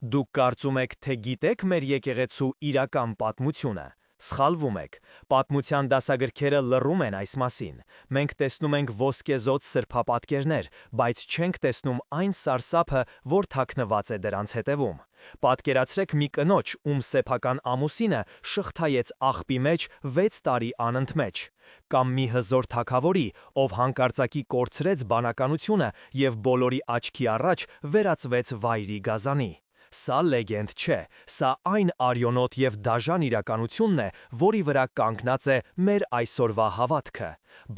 Դուք կարծում եք, թե գիտեք մեր եկեղեցու իրական պատմությունը։ Սխալվում եք։ Պատմության դասագրքերը լռում են այս մասին։ Մենք տեսնում ենք ոսկեզօծ սրբապատկերներ, բայց չենք տեսնում այն սարսափը, որ թաքնված է դրանց հետևում։ Պատկերացրեք մի կնոջ, ում սեփական ամուսինը շղթայեց աղբի մեջ 6 տարի անընդմեջ։ Կամ մի հզոր թագավորի, ով հանկարծակի կորցրեց բանականությունը և բոլորի աչքի առաջ վերածվեց վայրի գազանի։ Սա լեգենդ չէ, սա այն արյունոտ և դաժան իրականությունն է, որի վրա կանգնած է մեր այսօրվա հավատքը,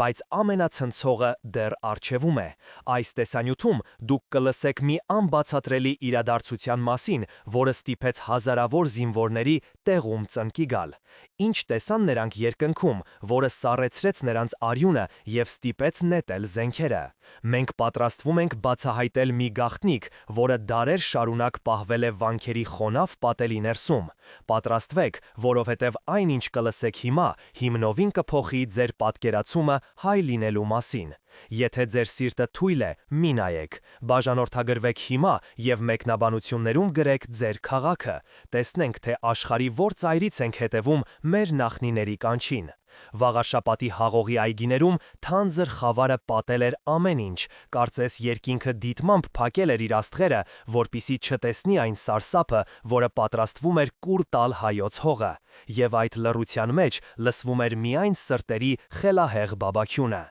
բայց ամենացնցողը դեռ առջևում է։ Այս տեսանյութում դուք կլսեք մի անբացատրելի իրադարձության մասին, որը ստիպեց հազարավոր զինվորների տեղում ծնկի գալ։ Ինչ տեսան նրանք երկնքում, որը սառեցրեց նրանց արյունը և ստիպեց նետել զենքերը։ Մենք պատրաստվում ենք բացահայտել մի գաղտնիք, որը դարեր շարունակ պահվել է վանքերի խոնավ պատելի ներսում։ Պատրաստվեք, որովհետև այն, ինչ կլսեք հիմա, հիմնովին կփոխի ձեր պատկերացումը հայ լինելու մասին։ Եթե ձեր սիրտը թույլ է, մի նայեք։ Բաժանորդագրվեք հիմա և մեկնաբանություններում գրեք ձեր քաղաքը։ Տեսնենք, թե աշխարհի որ ծայրից ենք հետևում մեր նախնիների կանչին։ Վաղարշապատի հաղողի այգիներում թանձր խավարը պատել էր ամեն ինչ, կարծես երկինքը դիտմամբ փակել էր իր աստղերը, որպեսզի չտեսնի այն սարսափը, որը պատրաստվում էր կուր տալ հայոց հողը, և այդ լռության մեջ լսվում էր միայն սրտերի խելահեղ բաբաքյունը։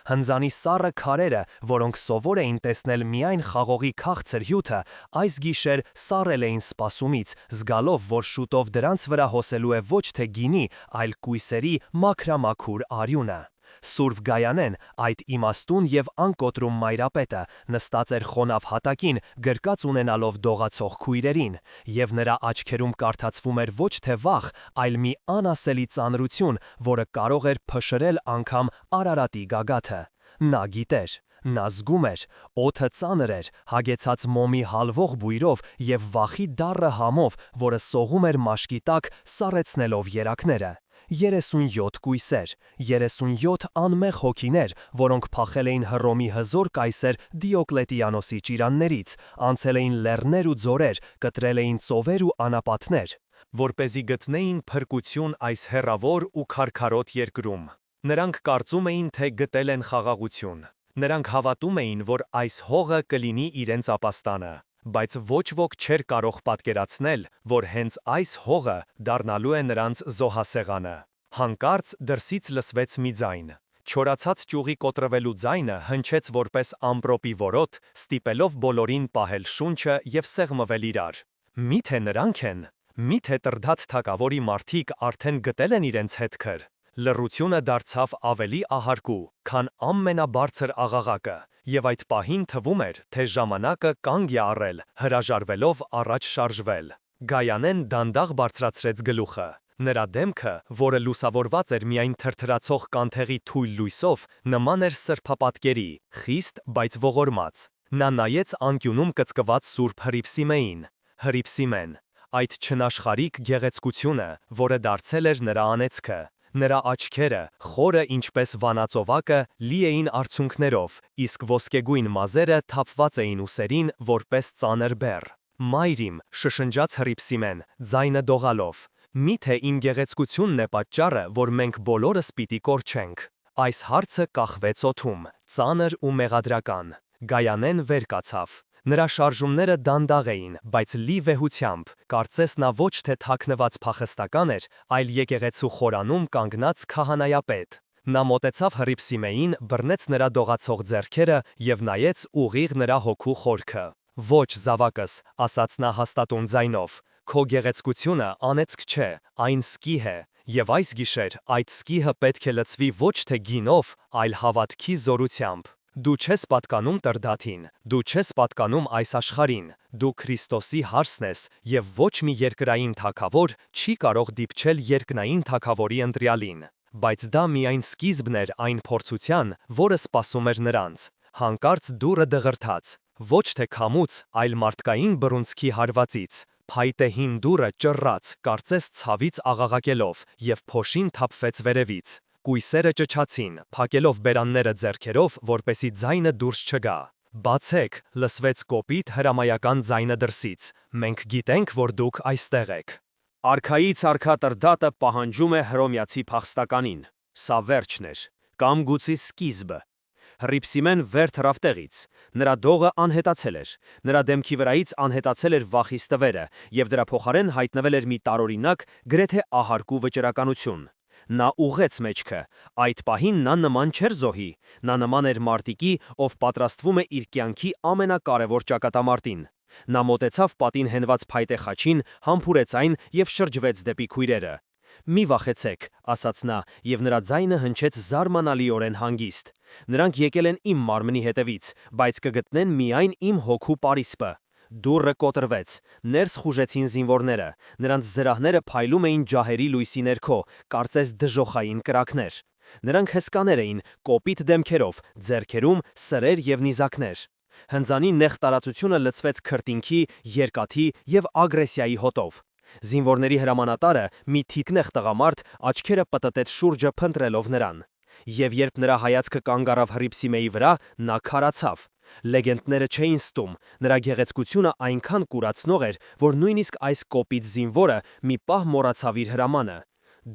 Հնձանի սառը քարերը, որոնք սովոր էին տեսնել միայն խաղողի քաղցր հյութը, այս գիշեր սառել էին սպասումից, զգալով, որ շուտով դրանց վրա հոսելու է ոչ թե գինի, այլ կույսերի մաքրամաքուր արյունը։ Սուրբ Գայանեն, այդ իմաստուն և անկոտրում մայրապետը, նստած էր խոնավ հատակին, գրկած ունենալով դողացող քույրերին, և նրա աչքերում կարդացվում էր ոչ թե վախ, այլ մի անասելի ծանրություն, որը կարող էր փշրել անգամ Արարատի գագաթը։ Նա գիտեր։ Նա զգում էր, օդը ծանր էր, հագեցած մոմի հալվող բույրով և վախի դառը համով, որը սողում էր մաշկի տակ, սառեցնելով երակները։ 37 կույսեր, 37 անմեղ հոգիներ, որոնք փախել էին Հռոմի հզոր կայսեր Դիոկլետիանոսի ճիրաններից, անցել էին լեռներ ու ձորեր, կտրել էին ծովեր ու անապատներ, որպեսզի գտնեին փրկություն այս հեռավոր ու քարքարոտ երկրում։ Նրանք կարծում էին, թե գտել են խաղաղություն։ Նրանք հավատում էին, որ այս հողը կլինի իրենց ապաստանը, բայց ոչ ոք չէր կարող պատկերացնել, որ հենց այս հողը դառնալու է նրանց զոհասեղանը։ Հանկարծ դրսից լսվեց մի ձայն։ Չորացած ճյուղի կոտրվելու ձայնը հնչեց որպես ամպրոպի որոտ, ստիպելով բոլորին պահել շունչը և սեղմվել իրար։ Միթե նրանք են։ Միթե Տրդատ թագավորի մարդիկ արդեն գտել են իրենց հետքեր։ Լռությունը դարձավ ավելի ահարկու, քան ամենաբարձր աղաղակը, և այդ պահին թվում էր, թե ժամանակը կանգ է առել, հրաժարվելով առաջ շարժվել։ Գայանեն դանդաղ բարձրացրեց գլուխը։ Նրա դեմքը, որը լուսավորված էր միայն թրթրացող կանթեղի թույլ լույսով, նման էր սրբապատկերի, խիստ, բայց ողորմած։ Նա նայեց անկյունում կծկված սուրբ Հռիփսիմեին։ Հռիփսիմեն, այդ չնաշխարհիկ գեղեցկությունը, որը դարձել էր նրա անեծքը։ Նրա աչքերը, խորը ինչպես վանածովակը, լի էին արցունքներով, իսկ ոսկեգույն մազերը թափված էին ուսերին, որպես ծանր բեռ։ Մայր իմ, շշնջաց Հռիփսիմեն, ձայնը դողալով, միթե իմ գեղեցկությունն է պատճառը, որ մենք բոլորս պիտի կորչենք։ Այս հարցը կախվեց օդում, ծանր ու մեղադրական։ Գայանեն վեր կացավ։ Նրա շարժումները դանդաղ էին, բայց լի վեհությամբ, կարծես նա ոչ թե թաքնված փախստական էր, այլ եկեղեցու խորանում կանգնած քահանայապետ։ Նա մոտեցավ Հռիփսիմեին, բռնեց նրա դողացող ձեռքերը և նայեց ուղիղ նրա հոգու խորքը։ Ոչ, զավակս, ասաց նա հաստատուն ձայնով, քո գեղեցկությունը անեծք չէ, այն սկիհ է, և այս գիշեր այդ սկիհը պետք է լցվի ոչ թե գինով, այլ հավատքի զորությամբ։ Դու չես պատկանում Տրդատին, դու չես պատկանում այս աշխարհին, դու Քրիստոսի հարսն ես, և ոչ մի երկրային թագավոր չի կարող դիպչել երկնային թագավորի ընտրյալին։ Բայց դա միայն սկիզբն էր այն փորձության, որը սպասում էր նրանց։ Հանկարծ դուռը դղրդաց, ոչ թե քամուց, այլ մարդկային բռունցքի հարվածից։ Փայտե հին դուռը ճռռաց, կարծես ցավից աղաղակելով, և փոշին թափվեց վերևից։ Կույսերը ճչացին, փակելով բերանները ձեռքերով, որպեսզի ձայնը դուրս չգա։ Բացեք, լսվեց կոպիտ հրամայական ձայնը դրսից, մենք գիտենք, որ դուք այստեղ եք։ Արքայից արքա տրդատը պահանջում է հռոմեացի փախստականին, սա վերջն էր, կամ գուցի սկիզբը։ Հռիփսիմեն վեր թռավ տեղից, նրա դողը անհետացել էր, նրա դեմքի վրայից անհետացել էր վախից տվերը, և դրա փոխարեն հայտնվել էր մի տարօրինակ, գրեթե ահարկու վճռականություն։ Նա ուղղեց մեջքը, այդ պահին նա նման չէր զոհի, նա նման էր մարտիկի, ով պատրաստվում է իր կյանքի ամենակարևոր ճակատամարտին։ Նա մոտեցավ պատին հենված փայտե խաչին, համբուրեց այն և շրջվեց դեպի քույրերը։ «Մի վախեցեք», ասաց նա, և նրա ձայնը հնչեց զարմանալիորեն հանգիստ։ «Նրանք եկել են իմ մարմնի հետևից, բայց կգտնեն միայն իմ հոգու պարիսպը»։ Դուռը կոտրվեց, ներս խուժեցին զինվորները, նրանց զրահները փայլում էին ջահերի լույսի ներքո, կարծես դժոխային կրակներ։ Նրանք հսկաներ էին, կոպիտ դեմքերով, ձեռքերում սրեր և նիզակներ։ Հնձանի նեղ տարածությունը լցվեց քրտինքի, երկաթի և ագրեսիայի հոտով։ Զինվորների հրամանատարը, մի թիկնեղ տղամարդ, աչքերը պտտեց շուրջը փնտրելով նրան։ Եվ երբ նրա հայացքը կանգ առավ Հռիփսիմեի վրա, նա քարացավ։ Լեգենդները չէին ստում, նրա գեղեցկությունը այնքան կուրացնող էր, որ նույնիսկ այս կոպիտ զինվորը մի պահ մոռացավ իր հրամանը։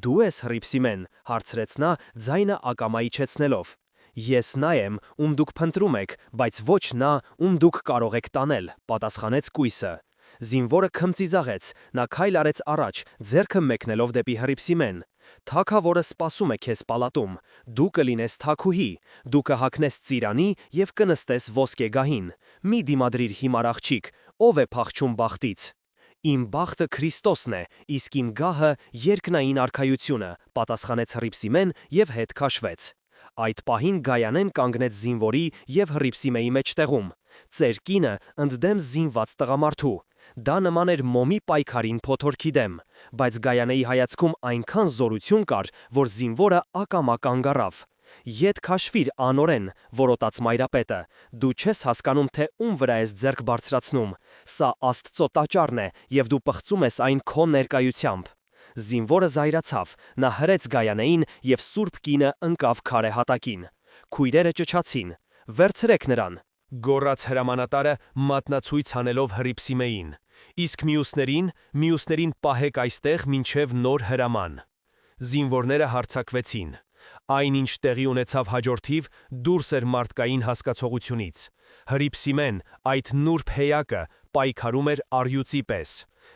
«Դու ես Հռիփսիմեն», հարցրեց նա, ձայնը ակամա իջեցնելով։ «Ես նա եմ, ում դուք փնտրում եք, բայց ոչ նա, ում դուք կարող եք տանել», պատասխանեց կույսը։ Զինվորը քմծիծաղեց, նա քայլ արեց առաջ, ձեռքը մեկնելով դեպի Հռիփսիմեն։ «Թագավորը սպասում է քեզ պալատում, դու կլինես թագուհի, դու կհագնես ծիրանի և կնստես ոսկեգահին։ Մի դիմադրիր հիմար աղջիկ, ով է փախչում բախտից»։ «Իմ բախտը Քրիստոսն է, իսկ իմ գահը երկնային արքայությունը», պատասխանեց Հռիփսիմեն և հետ քաշվեց։ Այդ պահին Գայանեն կանգնեց զինվորի և Հռիփսիմեի մեջտեղում։ Ծեր կինը ընդդեմ զինված տղամարդու։ Դա նման էր մոմի պայքարին փոթորքի դեմ, բայց Գայանեի հայացքում այնքան զորություն կար, որ զինվորը ակամա կանգ առավ։ «Ետ քաշվիր, անօրեն», որոտաց Մայրապետը, «դու չես հասկանում, թե ում վրա ես ձեռք բարձրացնում։ Սա Աստծո տաճարն է, և դու պղծում ես այն քո ներկայությամբ»։ Զինվորը զայրացավ, նա հրեց Գայանեին, և սուրբ կինը ընկավ քարե հատակին։ Քույրերը ճչացին. «Վերցրեք նրան», գոռաց հրամանատարը, մատնացույց հանելով Հռիփսիմեին։ «Իսկ մյուսներին պահեք այստեղ մինչև նոր հրաման»։ Զինվորները հարձակվեցին։ Այն, ինչ տեղի ունեցավ հաջորդիվ, դուրս էր մարդկային հասկացողությունից։ Հռիփսիմեն, այդ նուրբ հեյակը, պայքարում էր առյուծի պես։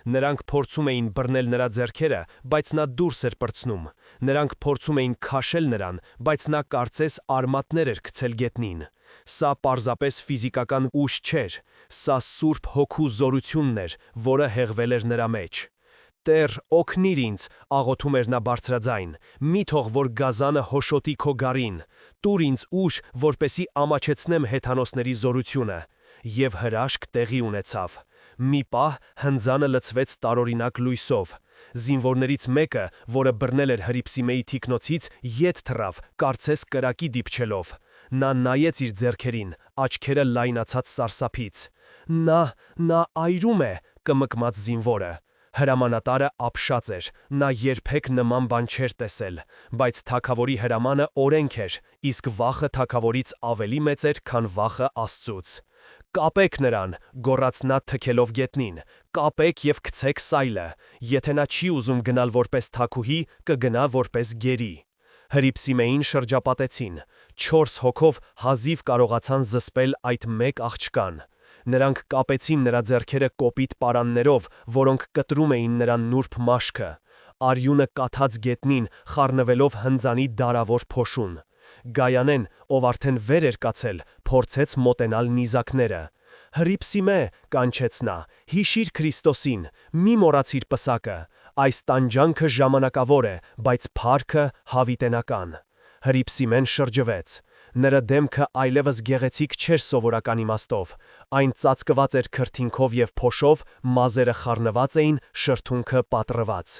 Նրանք փորձում էին բռնել նրա ձեռքերը, բայց նա դուրս էր պրծնում։ Նրանք փորձում էին քաշել նրան, բայց նա կարծես արմատներ էր գցել գետնին։ Սա պարզապես ֆիզիկական ուժ չէր, սա Սուրբ Հոգու զորությունն էր, որը հեղվել էր նրա մեջ։ «Տեր, օգնիր ինձ», աղոթում էր նա բարձրաձայն, «մի թող որ գազանը հոշոտի քո գառին, տուր ինձ ուժ, որպեսզի ամաչեցնեմ հեթանոսների զորությունը»։ Եվ հրաշք տեղի ունեցավ։ Մի պահ հնձանը լցվեց տարօրինակ լույսով։ Զինվորներից մեկը, որը բռնել էր Հռիփսիմեի թիկնոցից, ետ թռավ, կարծես կրակի դիպչելով։ Նա նայեց իր ձեռքերին, աչքերը լայնացած սարսափից։ Նա այրում է», կմկմաց զինվորը։ Հրամանատարը ապշած էր, նա երբեք նման բան չէր տեսել, բայց թագավորի հրամանը օրենք էր, իսկ վախը թագավորից ավելի մեծ էր, քան վախը Աստծուց։ «Կապեք նրան», գոռաց նա թքելով գետնին, «կապեք և գցեք սայլը։ Եթե նա չի ուզում գնալ որպես թագուհի, կգնա որպես գերի»։ Հռիփսիմեին շրջապատեցին։ 4 հոգով հազիվ կարողացան զսպել այդ մեկ աղջկան։ Նրանք կապեցին նրա ձեռքերը կոպիտ պարաններով, որոնք կտրում էին նրա նուրբ մաշկը։ Արյունը կաթաց գետնին, խառնվելով հնձանի դարավոր փոշուն։ Գայանեն, ով արդեն վեր էր կացել, փորձեց մոտենալ նիզակները։ «Հռիփսիմե», կանչեց նա, «հիշիր Քրիստոսին, մի մոռացիր պսակը։ Այս տանջանքը ժամանակավոր է, բայց փառքը հավիտենական»։ Հռիփսիմեն շրջվեց։ Նրա դեմքը այլևս գեղեցիկ չէր սովորական իմաստով։ Այն ծածկված էր քրտինքով և փոշով, մազերը խառնված էին, շրթունքը պատռված։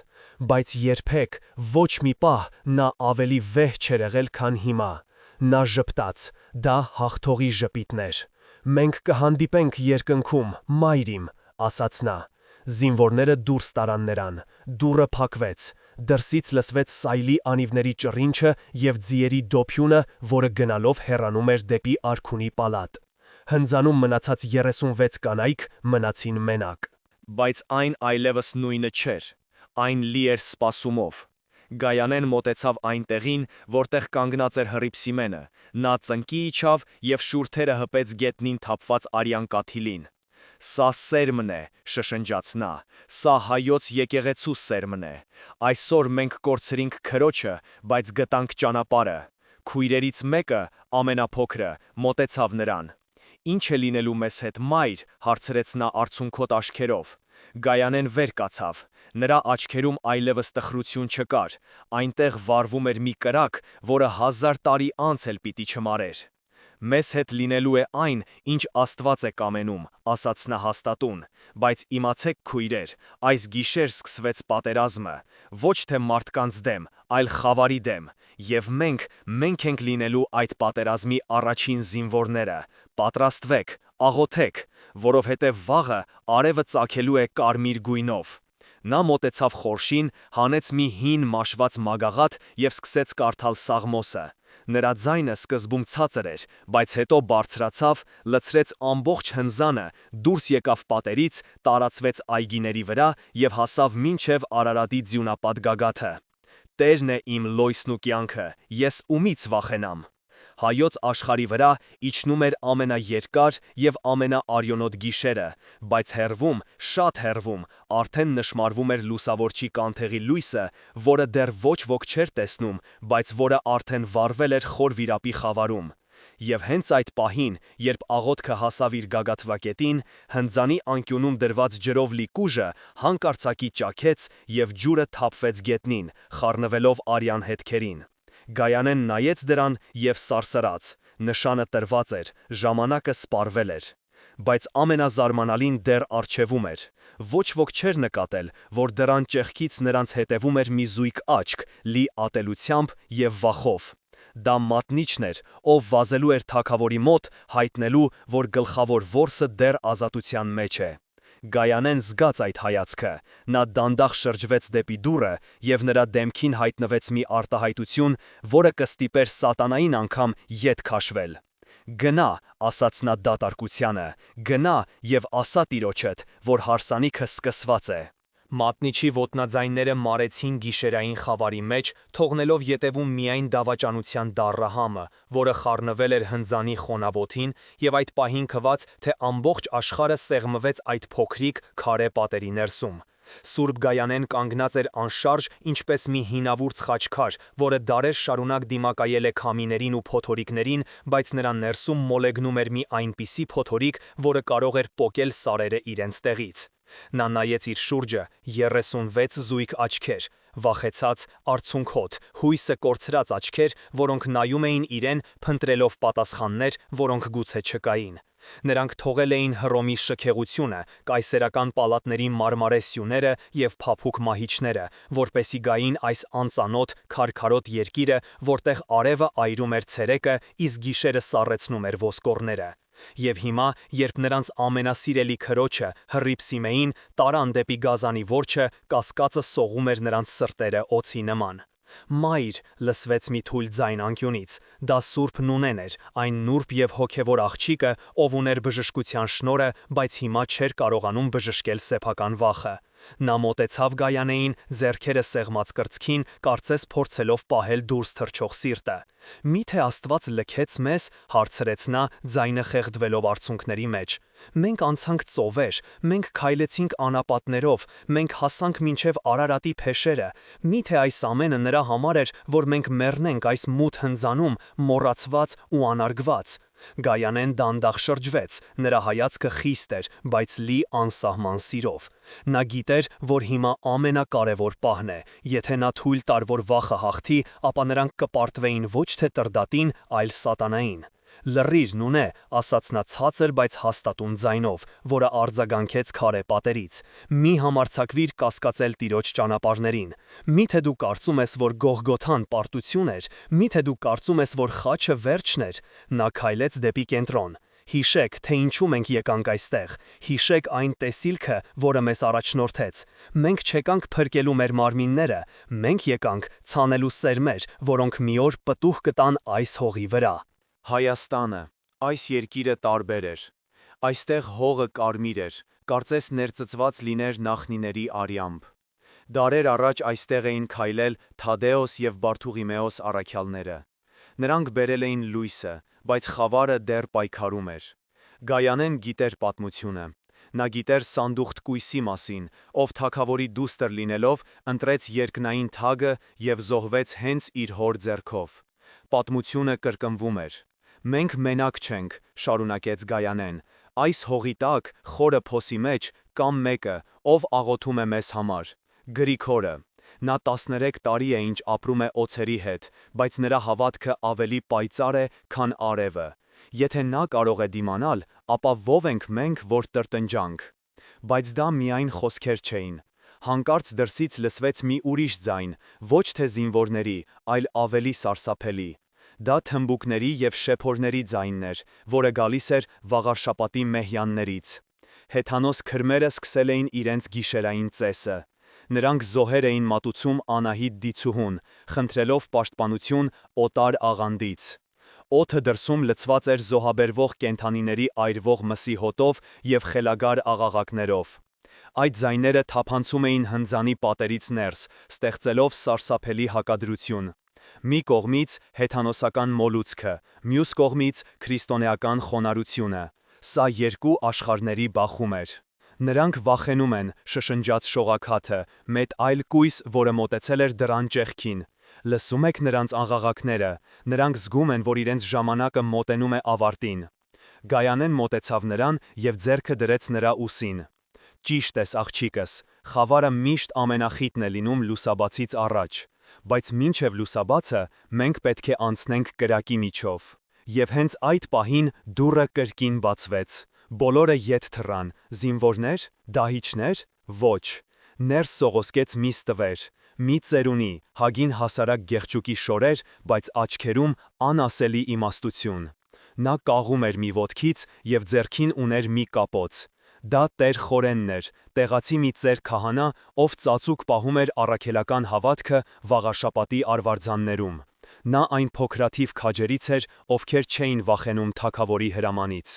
Բայց երբեք, ոչ մի պահ, նա ավելի վեհ չէր եղել, քան հիմա։ Նա ժպտաց, դա հաղթողի ժպիտն էր։ «Մենք կհանդիպենք երկնքում, մայր իմ», ասաց նա։ Զինվորները դուրս տարան նրան։ Դուռը փակվեց։ Դրսից լսվեց սայլի անիվների ճռինչը և ձիերի դոփյունը, որը գնալով հեռանում էր դեպի արքունի պալատ։ Հնձանում մնացած 36 կանայք մնացին մենակ։ Բայց այն այլևս նույնը չէր, այն լի էր սպասումով։ Գայանեն մոտեցավ այն տեղին, որտեղ կանգնած էր Հռիփսիմենը, նա ծնկի իջավ և շուրթերը հպեց գետնին թափված արյան կաթիլին։ «Սա սերմն է», շշնջաց նա, «սա հայոց եկեղեցու սերմն է։ Այսօր մենք կորցրինք քրոջը, բայց գտանք ճանապարհը»։ Քույրերից մեկը, ամենափոքրը, մոտեցավ նրան։ «Ինչ է լինելու մեզ հետ, մայր», հարցրեց նա արցունքոտ աչքերով։ Գայանեն վեր կացավ։ Նրա աչքերում այլևս տխրություն չկար, այնտեղ վառվում էր մի կրակ, որը 1000 տարի անց էլ պիտի չմարեր։ «Մեզ հետ լինելու է այն, ինչ Աստված է կամենում», ասաց նա հաստատուն, «բայց իմացեք քույրեր, այս գիշեր սկսվեց պատերազմը, ոչ թե մարդկանց դեմ, այլ խավարի դեմ, և մենք ենք լինելու այդ պատերազմի առաջին զինվորները, պատրաստվեք, աղոթեք, որովհետև վաղը արևը ծագելու է կարմիր գույնով»։ Նա մոտեցավ խորշին, հանեց մի հին մաշված մագաղաթ և սկսեց կարդալ Սաղմոսը։ Նրա ձայնը սկզբում ցածր էր, բայց հետո բարձրացավ, լցրեց ամբողջ հնձանը, դուրս եկավ պատերից, տարածվեց այգիների վրա և հասավ մինչև Արարատի ձյունապատ գագաթը։ «Տերն է իմ լոյսն ու կյանքը, ես ումից վախենամ»։ Հայոց աշխարհի վրա իջնում էր ամենաերկար և ամենաարյունոտ գիշերը, բայց հեռվում, շատ հեռվում, արդեն նշմարվում էր լուսավորչի կանթեղի լույսը, որը դեռ ոչ ոք չէր տեսնում, բայց որը արդեն վառվել էր խոր վիրապի խավարում։ Եվ հենց այդ պահին, երբ աղոթքը հասավ իր գագաթվակետին, հնձանի անկյունում դրված ջրով լի կուժը հանկարծակի ճաքեց և ջուրը թափվեց գետնին, խառնվելով արյան հետքերին։ Գայանեն նայեց դրան և սարսռաց։ Նշանը տրված էր, ժամանակը սպառվել էր։ Բայց ամենազարմանալին դեռ առջևում էր։ Ոչ ոք չէր նկատել, որ դռան ճեղքից նրանց հետևում էր մի զույգ աչք, լի ատելությամբ և վախով։ Դա մատնիչն էր, ով վազելու էր թագավորի մոտ, հայտնելու, որ գլխավոր որսը դեռ ազատության մեջ է։ Գայանեն զգաց այդ հայացքը, նա դանդաղ շրջվեց դեպի դուռը, և նրա դեմքին հայտնվեց մի արտահայտություն, որը կստիպեր սատանային անգամ ետ քաշվել։ «Գնա», ասաց նա դատարկությանը, «գնա և ասա տիրոջդ, որ հարսանիքը սկսված է»։ Մատնիչի ոտնաձայնները մարեցին գիշերային խավարի մեջ, թողնելով ետևում միայն դավաճանության դառը համը, որը խառնվել էր հնձանի խոնավոթին, և այդ պահին քված, թե ամբողջ աշխարհը սեղմվեց այդ փոքրիկ, քարե պատերի ներսում։ Սուրբ Գայանեն կանգնած էր անշարժ, ինչպես մի հինավուրց խաչքար, որը դարեր շարունակ դիմակայել է քամիներին ու փոթորիկներին, բայց նրա ներսում մոլեգնում էր մի այնպիսի փոթորիկ, որը կարող էր պոկել սարերը իրենց տեղից։ Նա նայեց իր շուրջը, 36 զույգ աչքեր, վախեցած, արցունքոտ, հույսը կորցրած աչքեր, որոնք նայում էին իրեն, փնտրելով պատասխաններ, որոնք գուցե չկային։ Նրանք թողել էին Հռոմի շքեղությունը, կայսերական պալատների մարմարե սյուները և փափուկ մահիճները, որպեսզի գային այս անծանոթ, քարքարոտ երկիրը, որտեղ արևը այրում էր ցերեկը, իսկ գիշերը սառեցնում էր ոսկորները։ Եվ հիմա, երբ նրանց ամենասիրելի քրոջը, Հռիփսիմեին, տարան դեպի գազանի որջը, կասկածը սողում էր նրանց սրտերը օձի նման։ «Մայր», լսվեց մի թույլ ձայն անկյունից, դա Սուրբ Նունեն էր, այն նուրբ և հոգևոր աղջիկը, ով ուներ բժշկության շնորհը, բայց հիմա չէր կարողանում բժշկել սեփական վախը։ Նա մոտեցավ Գայանեին, ձեռքերը սեղմած կրծքին, կարծես փորձելով պահել դուրս թռչող սիրտը։ «Մի՞թե Աստված լքեց մեզ», հարցրեց նա, ձայնը խեղդվելով արցունքների մեջ։ «Մենք անցանք ծովեր, մենք քայլեցինք անապատներով, մենք հասանք մինչև Արարատի փեշերը։ Մի՞թե այս ամենը նրա համար էր, որ մենք մեռնենք այս մութ հնձանում, մոռացված ու անարգված»։ Գայանեն դանդաղ շրջվեց, նրա հայացքը խիստ էր, բայց լի անսահման սիրով։ Նա գիտեր, որ հիմա ամենակարևոր պահն է, եթե նա թույլ տար, որ վախը հաղթի, ապա նրանք կպարտվեին ոչ թե Տրդատին, այլ սատանային։ «Լռիր, Նունե», ասաց նա ցածր, բայց հաստատուն ձայնով, որը արձագանքեց քարե պատերից։ «Մի համարձակվիր կասկածել Տիրոջ ճանապարհներին։ Մի՞թե դու կարծում ես, որ Գողգոթան պարտություն էր, մի՞թե դու կարծում ես, որ խաչը վերջն էր»։ Նա քայլեց դեպի կենտրոն։ «Հիշեք, թե ինչու մենք եկանք այստեղ։ Հիշեք այն տեսիլքը, որը մեզ առաջնորդեց։ Մենք չեկանք փրկելու մեր մարմինները, մենք եկանք ցանելու սերմեր, որոնք մի օր պտուղ կտան այս հողի վրա»։ Հայաստանը, Այս երկիրը տարբեր էր։ Այստեղ հողը կարմիր էր, կարծես ներծծված լիներ նախնիների արյամբ։ Դարեր առաջ այստեղ էին քայլել Թադեոս և Բարթուղիմեոս առաքյալները։ Նրանք բերել էին լույսը, բայց խավարը դեռ պայքարում էր։ Գայանեն գիտեր պատմությունը։ Նա գիտեր Սանդուղթ կույսի մասին, ով թագավորի դուստր լինելով, ընտրեց երկնային թագը և զոհվեց հենց իր հոր ձեռքով։ Պատմությունը կրկնվում էր։ Մենք մենակ չենք, շարունակեց Գայանեն, այս հողի տակ, խորը փոսի մեջ, կամ մեկը, ով աղոթում է մեզ համար, Գրիգորը։ Նա 13 տարի է ինչ ապրում է օձերի հետ, բայց նրա հավատքը ավելի պայծառ է, քան արևը։ Եթե նա կարող է դիմանալ, ապա ո՞վ ենք մենք, որ տրտնջանք։ Բայց դա միայն խոսքեր չէին։ Հանկարծ դրսից լսվեց մի ուրիշ ձայն, ոչ թե զինվորների, այլ ավելի սարսափելի։ Դա թմբուկների և շեփորների ձայնն էր, որը գալիս էր Վաղարշապատի մեհյաններից։ Հեթանոս քրմերը սկսել էին իրենց գիշերային ծեսը։ Նրանք զոհեր էին մատուցում Անահիտ դիցուհուն, խնդրելով պաշտպանություն օտար աղանդից։ Օդը դրսում լցված էր զոհաբերվող կենդանիների այրվող մսի հոտով և խելագար աղաղակներով։ Այդ ձայները թափանցում էին հնձանի պատերից ներս, ստեղծելով սարսափելի հակադրություն։ Մի կողմից հեթանոսական մոլուցքը, մյուս կողմից քրիստոնեական խոնարհությունը։ Սա երկու աշխարհների բախում էր։ Նրանք վախենում են, շշնջաց շողաքաթը, մեկ այլ կույս, որը մոտեցել էր դռան ճեղքին։ Լսում եք նրանց աղաղակները, նրանք զգում են, որ իրենց ժամանակը մոտենում է ավարտին։ Գայանեն մոտեցավ նրան և ձեռքը դրեց նրա ուսին։ Ճիշտ ես, աղջիկս, խավարը միշտ ամենախիտն է լինում լուսաբացից առաջ, բայց մինչև լուսաբացը մենք պետք է անցնենք կրակի միջով։ Եվ հենց այդ պահին դուռը կրկին բացվեց։ Բոլորը ետ թռան, զինվորներ, դահիճներ, ոչ։ Ներս սողոսկեց մի ստվեր, մի ծերունի, հագին հասարակ գեղչուկի շորեր, բայց աչքերում անասելի իմաստություն։ Նա կաղում էր մի ոտքից և ձեռքին ուներ մի կապոց։ Դա Տեր Խորենն էր, տեղացի մի ծեր քահանա, ով ծածուկ պահում էր առաքելական հավատքը Վաղարշապատի արվարձաններում։ Նա այն փոքրաթիվ քաջերից էր, ովքեր չէին վախենում թագավորի հրամանից։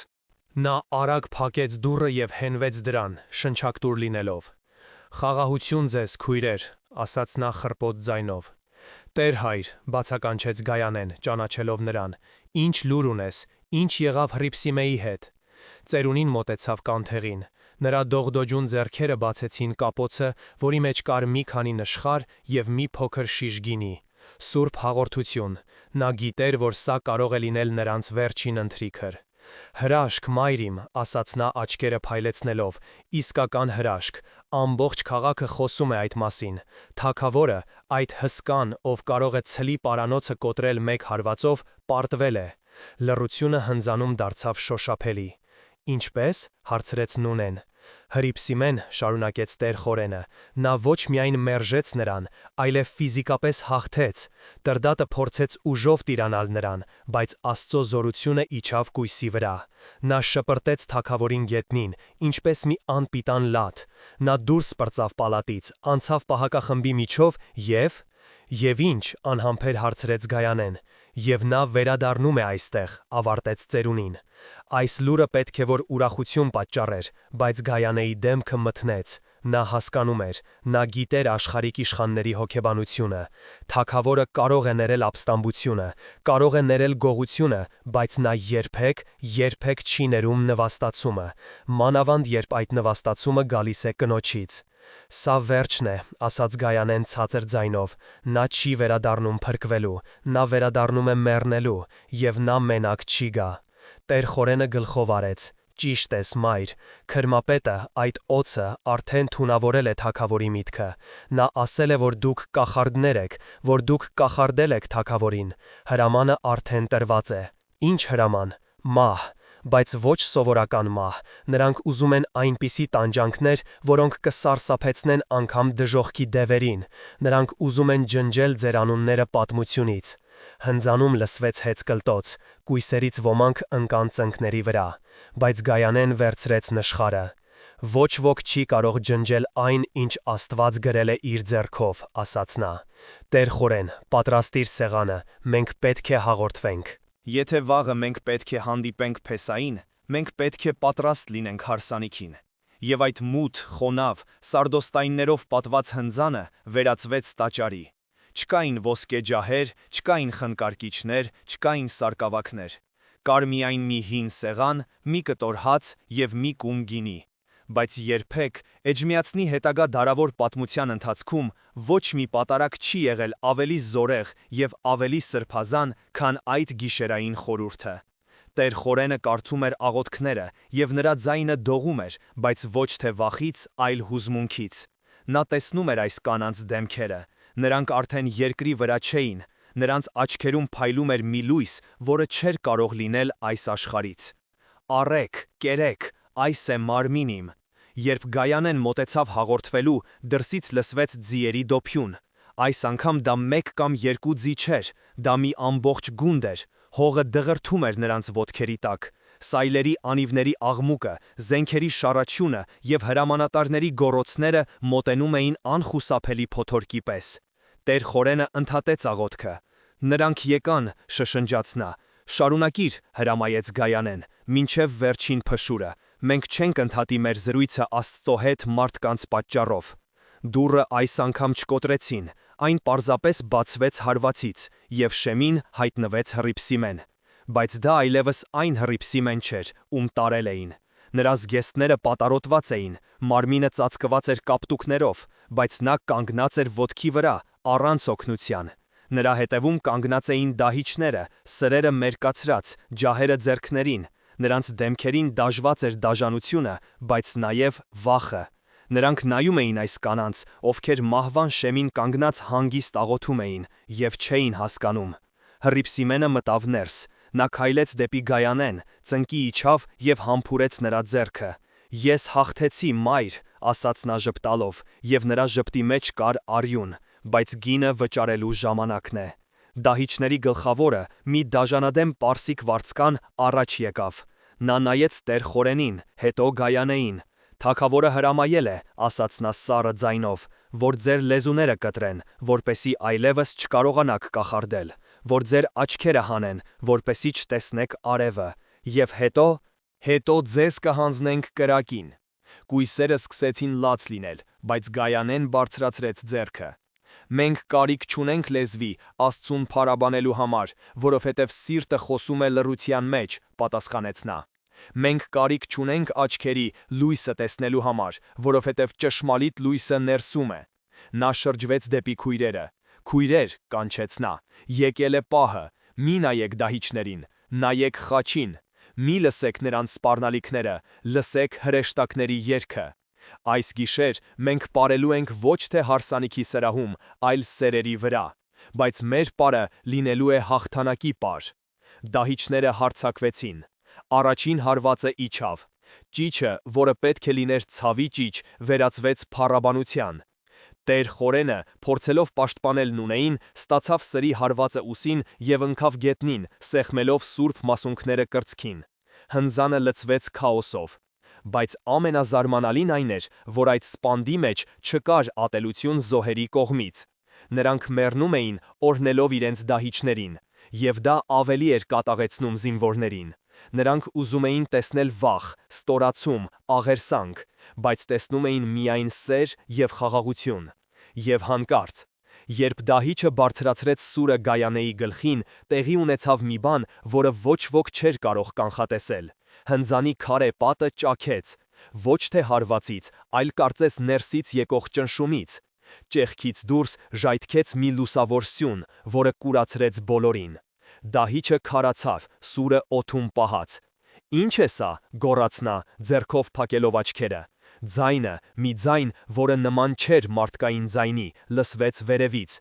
Նա արագ փակեց դուռը և հենվեց դրան, շնչակտուր լինելով։ «Խաղաղություն ձեզ, քույրեր», ասաց նա խռպոտ ձայնով։ «Տեր հայր», բացականչեց Գայանեն, ճանաչելով նրան, «ինչ լուր ունես, ինչ եղավ Հռիփսիմեի հետ»։ Ծերունին մոտեցավ կանթեղին։ Նրա դողդոջուն ձեռքերը բացեցին կապոցը, որի մեջ կար մի քանի նշխար և մի փոքր շիշ գինի։ Սուրբ հաղորդություն։ Նա գիտեր, որ սա կարող է լինել նրանց վերջին ընթրիքը։ «Հրաշք, մայր իմ», ասաց նա աչքերը փայլեցնելով, «իսկական հրաշք, ամբողջ քաղաքը խոսում է այդ մասին։ Թագավորը, այդ հսկան, ով կարող է ցլի պարանոցը կոտրել մեկ հարվածով, պարտվել է»։ Լռությունը հնձանում դարձավ շոշափելի։ «Ինչպե՞ս», հարցրեց Նունեն։ «Հռիփսիմեն», շարունակեց Տեր Խորենը, «նա ոչ միայն մերժեց նրան, այլև ֆիզիկապես հաղթեց։ Տրդատը փորձեց ուժով տիրանալ նրան, բայց Աստծո զորությունը իջավ կույսի վրա։ Նա շպրտեց թագավորին գետնին, ինչպես մի անպիտան լաթ։ Նա դուրս պրծավ պալատից, անցավ պահակախմբի միջով և ինչ, անհամբեր հարցրեց Գայանեն։ Եվ նա վերադառնում է այստեղ, ավարտեց ծերունին։ Այս լուրը պետք է որ ուրախություն պատճառեր, բայց Գայանեի դեմքը մթնեց։ Նա հասկանում էր, նա գիտեր աշխարհիկ իշխանների հոգեբանությունը։ Թագավորը կարող է ներել ապստամբությունը, կարող է ներել գողությունը, բայց նա երբեք չի ներում նվաստացումը, մանավանդ երբ այդ նվաստացումը գալիս է կնոջից։ «Սա վերջն է», ասաց Գայանեն ցածր ձայնով, «նա չի վերադառնում փրկվելու, նա վերադառնում է մեռնելու, և նա մենակ չի գա»։ Տեր Խորենը գլխով արեց։ «Ճիշտ ես, մայր, քրմապետը, այդ օձը, արդեն թունավորել է թագավորի միտքը։ Նա ասել է, որ դուք կախարդներ եք, որ դուք կախարդել եք թագավորին։ Հրամանը արդեն տրված է»։ «Ինչ հրաման»։ «Մահ, բայց ոչ սովորական մահ։ Նրանք ուզում են այնպիսի տանջանքներ, որոնք կսարսափեցնեն անգամ դժոխքի դևերին։ Նրանք ուզում են ջնջել ձեր անունները պատմությունից»։ Հնձանում լսվեց հեծկլտոց, կույսերից ոմանք ընկան ծնկների վրա։ Բայց Գայանեն վերցրեց նշխարը։ «Ոչ ոք չի կարող ջնջել այն, ինչ Աստված գրել է իր ձեռքով», ասաց նա։ «Տեր Խորեն, պատրաստիր սեղանը, մենք պետք է հաղորդվենք»։ Եթե վաղը մենք պետք է հանդիպենք փեսային, մենք պետք է պատրաստ լինենք հարսանիքին։ Եվ այդ մութ, խոնավ, սարդոստայններով պատված հնձանը վերածվեց տաճարի։ Չկային ոսկե ջահեր, չկային խնկարկիչներ, չկային սարկավակներ։ Կար միայն մի հին սեղան, մի կտոր հաց և մի կում գինի։ Բայց երբեք Էջմիածնի հետագա դարավոր պատմության ընթացքում ոչ մի պատարագ չի եղել ավելի զորեղ և ավելի սրբազան, քան այդ գիշերային խորհուրդը։ Տեր Խորենը կարդում էր աղոթքները, և նրա ձայնը դողում էր, բայց ոչ թե վախից, այլ հուզմունքից։ Նա տեսնում էր այս կանանց դեմքերը, նրանք արդեն երկրի վրա չէին, նրանց աչքերում փայլում էր մի լույս, որը չէր կարող լինել այս աշխարհից։ Առեք, կերեք, այս է մարմին իմ։ Երբ Գայանեն մոտեցավ հաղորդվելու, դրսից լսվեց ձիերի դոփյուն։ Այս անգամ դա մեկ կամ երկու ձի չէր, դա մի ամբողջ գունդ էր, հողը դղրդում էր նրանց ոտքերի տակ, սայլերի անիվների աղմուկը, զենքերի շառաչյունը և հրամանատարների գոռոցները մոտենում էին անխուսափելի փոթորկի պես։ Տեր Խորենը ընդհատեց աղոթքը։ Նրանք եկան, շշնջաց նա։ Շարունակիր, հրամայեց Գայանեն, մինչև վերջին փշուրը, մենք չենք ընդհատի մեր զրույցը Աստծո հետ մարդկանց պատճառով։ Դուռը այս անգամ չկոտրեցին, այն պարզապես բացվեց հարվածից, և Շեմին հայտնվեց Հռիփսիմեն։ Բայց դա այլևս այն Հռիփսիմեն չէր, ում տարել էին։ Նրա զգեստները պատառոտված էին, մարմինը ծածկված էր կապտուկներով, բայց նա կանգնած էր ոտքի վրա, առանց օգնության։ Նրա հետևում կանգնած էին դահիճները, սրերը մերկացրած, ջահերը ձեռքներին, նրանց դեմքերին դաժված էր դաժանությունը, բայց նաև վախը։ Նրանք նայում էին այս կանանց, ովքեր մահվան շեմին կանգնած հանգիստ աղոթում էին, և չէին հասկանում։ Հռիփսիմենը մտավ ներս, նա քայլեց դեպի Գայանեն, ծնկի իջավ և համբուրեց նրա ձեռքը։ Ես հաղթեցի, մայր, ասաց նա ժպտալով, և նրա ժպտի մեջ կար արյուն, բայց գինը վճարելու ժամանակն է։ Դահիճների գլխավորը, մի դաժանադեմ պարսիկ վարձկան, առաջ եկավ։ Նա նայեց Տեր Խորենին, հետո Գայանեին։ Թագավորը հրամայել է, ասաց նա սառը ձայնով, որ ձեր լեզուները կտրեն, որպեսի այլևս չկարողանաք կախարդել, որ ձեր աչքերը հանեն, որպեսի չտեսնեք արևը, և հետո ձեզ կհանձնենք կրակին։ Կույսերը սկսեցին լաց լինել, բայց Գայանեն բարձրացրեց ձեռքը։ Մենք կարիք չունենք լեզվի, Աստծուն փառաբանելու համար, որովհետև սիրտը խոսում է լռության մեջ, պատասխանեց նա։ Մենք կարիք չունենք աչքերի, լույսը տեսնելու համար, որովհետև ճշմարիտ լույսը ներսում է։ Նա շրջվեց դեպի քույրերը։ Քույրեր, կանչեց նա, եկել է պահը, մի նայեք դահիճներին, նայեք խաչին, մի լսեք նրանց սպառնալիքները, լսեք հրեշտակների երգը։ Այս գիշեր մենք պարելու ենք ոչ թե հարսանիքի սրահում, այլ սերերի վրա, բայց մեր պարը լինելու է հաղթանակի պար։ Դահիճները հարձակվեցին։ Առաջին հարվածը իջավ։ Ճիչը, որը պետք է լիներ ցավի ճիչ, վերածվեց փառաբանության։ Տեր Խորենը, փորձելով պաշտպանել Նունեին, ստացավ սրի հարվածը ուսին և ընկավ գետնին, սեղմելով սուրբ մասունքները կրծքին։ Հնձանը լցվեց քաոսով։ Բայց ամենազարմանալին այն էր, որ այդ սպանդի մեջ չկար ատելություն զոհերի կողմից։ Նրանք մեռնում էին, օրհնելով իրենց դահիճներին, և դա ավելի էր կատաղեցնում զինվորներին։ Նրանք ուզում էին տեսնել վախ, ստորացում, աղերսանք, բայց տեսնում էին միայն սեր և խաղաղություն։ Եվ հանկարծ, երբ դահիճը բարձրացրեց սուրը Գայանեի գլխին, տեղի ունեցավ մի բան, որը ոչ ոք չէր կարող կանխատեսել։ Հնձանի քարե պատը ճաքեց, ոչ թե հարվածից, այլ կարծես ներսից եկող ճնշումից։ Ճեղքից դուրս ժայթքեց մի լուսավոր սյուն, որը կուրացրեց բոլորին։ Դահիճը քարացավ, սուրը օդում պահած։ Ինչ է սա, գոռաց նա, ձեռքով փակելով աչքերը։ Ձայնը, մի ձայն, որը նման չէր մարդկային ձայնի, լսվեց վերևից։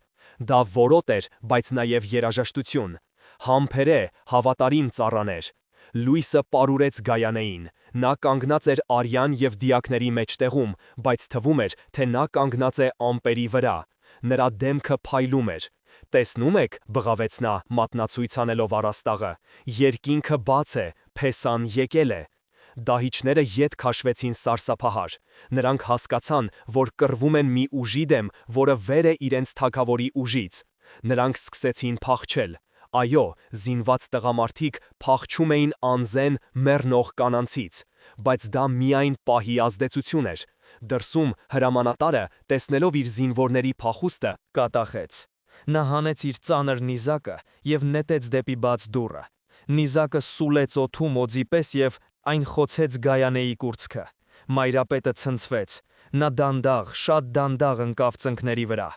Դա որոտ էր, բայց նաև երաժշտություն։ Համբերե, հավատարիմ ծառաներ։ Լույսը պարուրեց Գայանեին։ Նա կանգնած էր արյան և դիակների մեջտեղում, բայց թվում էր, թե նա կանգնած է ամպերի վրա։ Նրա դեմքը փայլում էր։ Տեսնում եք, բղավեց նա, մատնացույց անելով առաստաղը, երկինքը բաց է, փեսան եկել է։ Դահիճները ետ քաշվեցին սարսափահար։ Նրանք հասկացան, որ կռվում են մի ուժի դեմ, որը վեր է իրենց թագավորի ուժից։ Նրանք սկսեցին փախչել։ Այո, զինված տղամարդիկ փախչում էին անզեն մեռնող կանանցից, բայց դա միայն պահի ազդեցություն էր։ Դրսում հրամանատարը, տեսնելով իր զինվորների փախուստը, կատախեց։ Նա հանեց իր ծանր նիզակը և նետեց դեպի բաց դուռը։ Նիզակը սուլեց օդում օձի պես և այն խոցեց Գայանեի կուրծքը։ Մայրապետը ցնցվեց։ Նա դանդաղ, շատ դանդաղ ընկավ ծնկների վրա։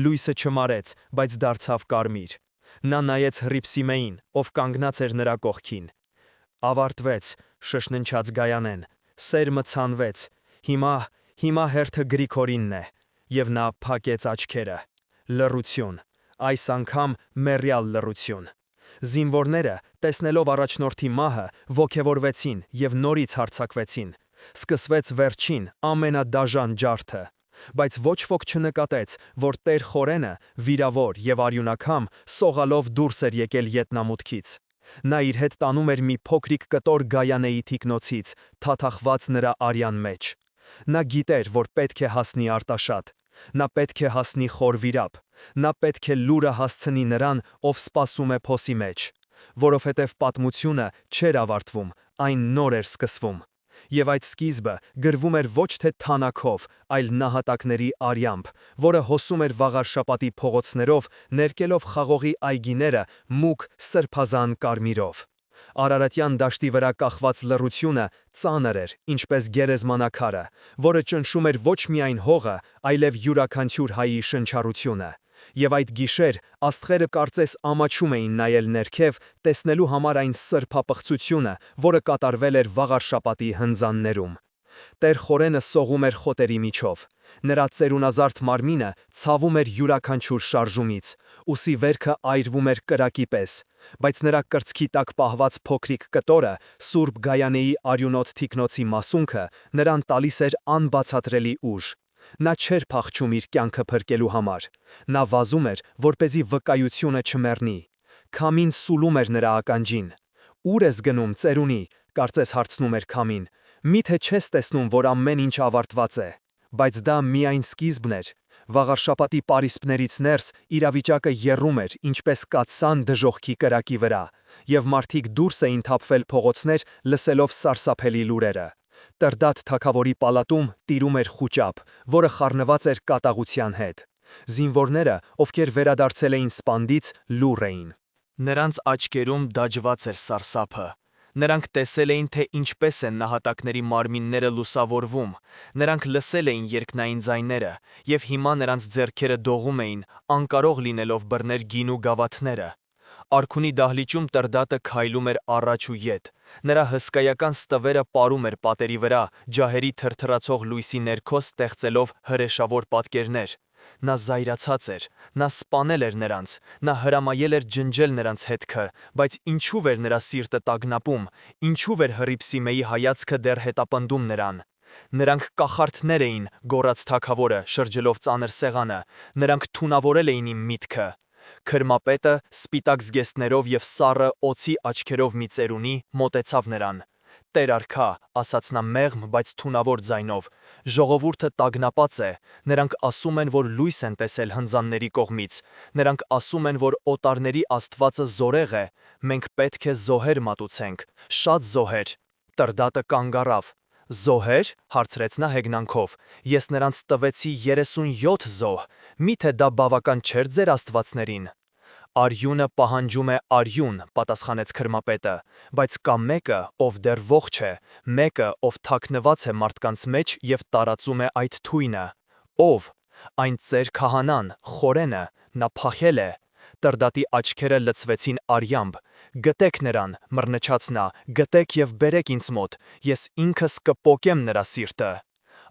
Լույսը չմարեց, բայց դարձավ կարմիր։ Նա նայեց Հռիփսիմեին, ով կանգնած էր նրա կողքին։ Ավարտվեց, շշնջաց Գայանեն։ Սերմը ցանվեց։ Հիմա հերթը Գրիգորինն է։ Եվ նա փակեց աչքերը։ Լռություն։ Այս անգամ մեռյալ լռություն։ Զինվորները, տեսնելով առաջնորդի մահը, ոգևորվեցին և նորից հարձակվեցին։ Սկսվեց վերջին, ամենադաժան ջարդը։ Բայց ոչ ոք չնկատեց, որ Տեր Խորենը, վիրավոր և արյունակամ, սողալով դուրս էր եկել ետնամուտքից։ Նա իր հետ տանում էր մի փոքրիկ կտոր Գայանեի թիկնոցից, թաթախված նրա արյան մեջ։ Նա գիտեր, որ պետք է հասնի Արտաշատ։ Նա պետք է հասնի Խորվիրապ։ Նա պետք է լուրը հասցնի նրան, ով սպասում է փոսի մեջ։ Որովհետև պատմությունը չէր ավարտվում, այն նոր էր սկսվում։ Եվ այդ սկիզբը գրվում էր ոչ թե թանաքով, այլ նահատակների արյամբ, որը հոսում էր Վաղարշապատի փողոցներով, ներկելով խաղողի այգիները մուգ սրբազան կարմիրով։ Արարատյան դաշտի վրա կախված լռությունը ծանր էր, ինչպես գերեզմանակարը, որը ճնշում էր ոչ միայն հողը, այլև յուրաքանչյուր հայի շնչառությունը։ Եվ այդ գիշեր աստղերը կարծես ամաչում էին նայել ներքև, տեսնելու համար այն սրբապղծությունը, որը կատարվել էր Վաղարշապատի հնձաններում։ Տեր Խորենը սողում էր խոտերի միջով։ Նրա ծերունազարդ մարմինը ցավում էր յուրաքանչյուր շարժումից, ուսի վերքը այրվում էր կրակի պես, բայց նրա կրծքի տակ պահված փոքրիկ կտորը, Սուրբ Գայանեի արյունոտ թիկնոցի մասունքը, նրան տալիս էր անբացատրելի ուժ։ Նա չէր փախչում իր կյանքը փրկելու համար։ Նա վազում էր, որպեսզի վկայությունը չմեռնի։ Քամին սուլում էր նրա ականջին։ «Ուր ես գնում, ծերունի», կարծես հարցնում էր քամին։ «Միթե չես տեսնում, որ ամեն ինչ ավարտված է»։ Բայց դա միայն սկիզբն էր։ Վաղարշապատի պարիսպներից ներս իրավիճակը եռում էր, ինչպես կաթսան դժոխքի կրակի վրա, և մարդիկ դուրս էին թափվել փողոցներ, լսելով սարսափելի լուրերը։ Տրդատ թագավորի պալատում տիրում էր խուճապ, որը խառնված էր կատաղության հետ։ Զինվորները, ովքեր վերադարձել էին սպանդից, լուռ էին։ Նրանց աչքերում դաջված էր սարսափը։ Նրանք տեսել էին, թե ինչպես են նահատակների մարմինները լուսավորվում։ Նրանք լսել էին երկնային ձայները, և հիմա նրանց ձեռքերը դողում էին, անկարող լինելով բռնել գին ու գավաթները։ Արքունի դահլիճում Տրդատը քայլում էր առաջ ու ետ։ Նրա հսկայական ստվերը պարում էր պատերի վրա, ջահերի թրթռացող լույսի ներքո ստեղծելով հրեշավոր պատկերներ։ Նա զայրացած էր, նա սպանել էր նրանց, նա հրամայել էր ջնջել նրանց հետքը, բայց ինչու՞վ էր նրա սիրտը տագնապում, ինչու՞վ էր Հռիփսիմեի հայացքը դեռ հետապնդում նրան։ Նրանք կախարդներ էին, գոռաց թագավորը, շրջելով ծանր սեղանը, նրանք թունավորել էին իմ միտքը։ Քրմապետը, սպիտակ զգեստներով և սառը օձի աչքերով մի ծերունի, մոտեցավ նրան։ «Տեր արքա», ասաց նա մեղմ, բայց թունավոր ձայնով, «ժողովուրդը տագնապած է, նրանք ասում են, որ լույս են տեսել հնձանների կողմից, նրանք ասում են, որ օտարների Աստվածը զորեղ է, մենք պետք է զոհեր մատուցենք, շատ զոհեր»։ Տրդատը կանգ առավ։ «Զոհեր», հարցրեց նա հեգնանքով, «ես նրանց տվեցի 37 զոհ, միթե դա բավական չէր ձեր աստվածներին»։ «Արյունը պահանջում է արյուն», պատասխանեց քրմապետը, «բայց կա մեկը, ով դեռ ողջ է, մեկը, ով թաքնված է մարդկանց մեջ և տարածում է այդ թույնը»։ «Ով»։ «Այն ծեր քահանան, Խորենը, նա փախել է»։ Տրդատի աչքերը լցվեցին արյամբ։ «Գտեք նրան», մռնչաց նա, «գտեք և բերեք ինձ մոտ, ես ինքս կպոկեմ նրա սիրտը»։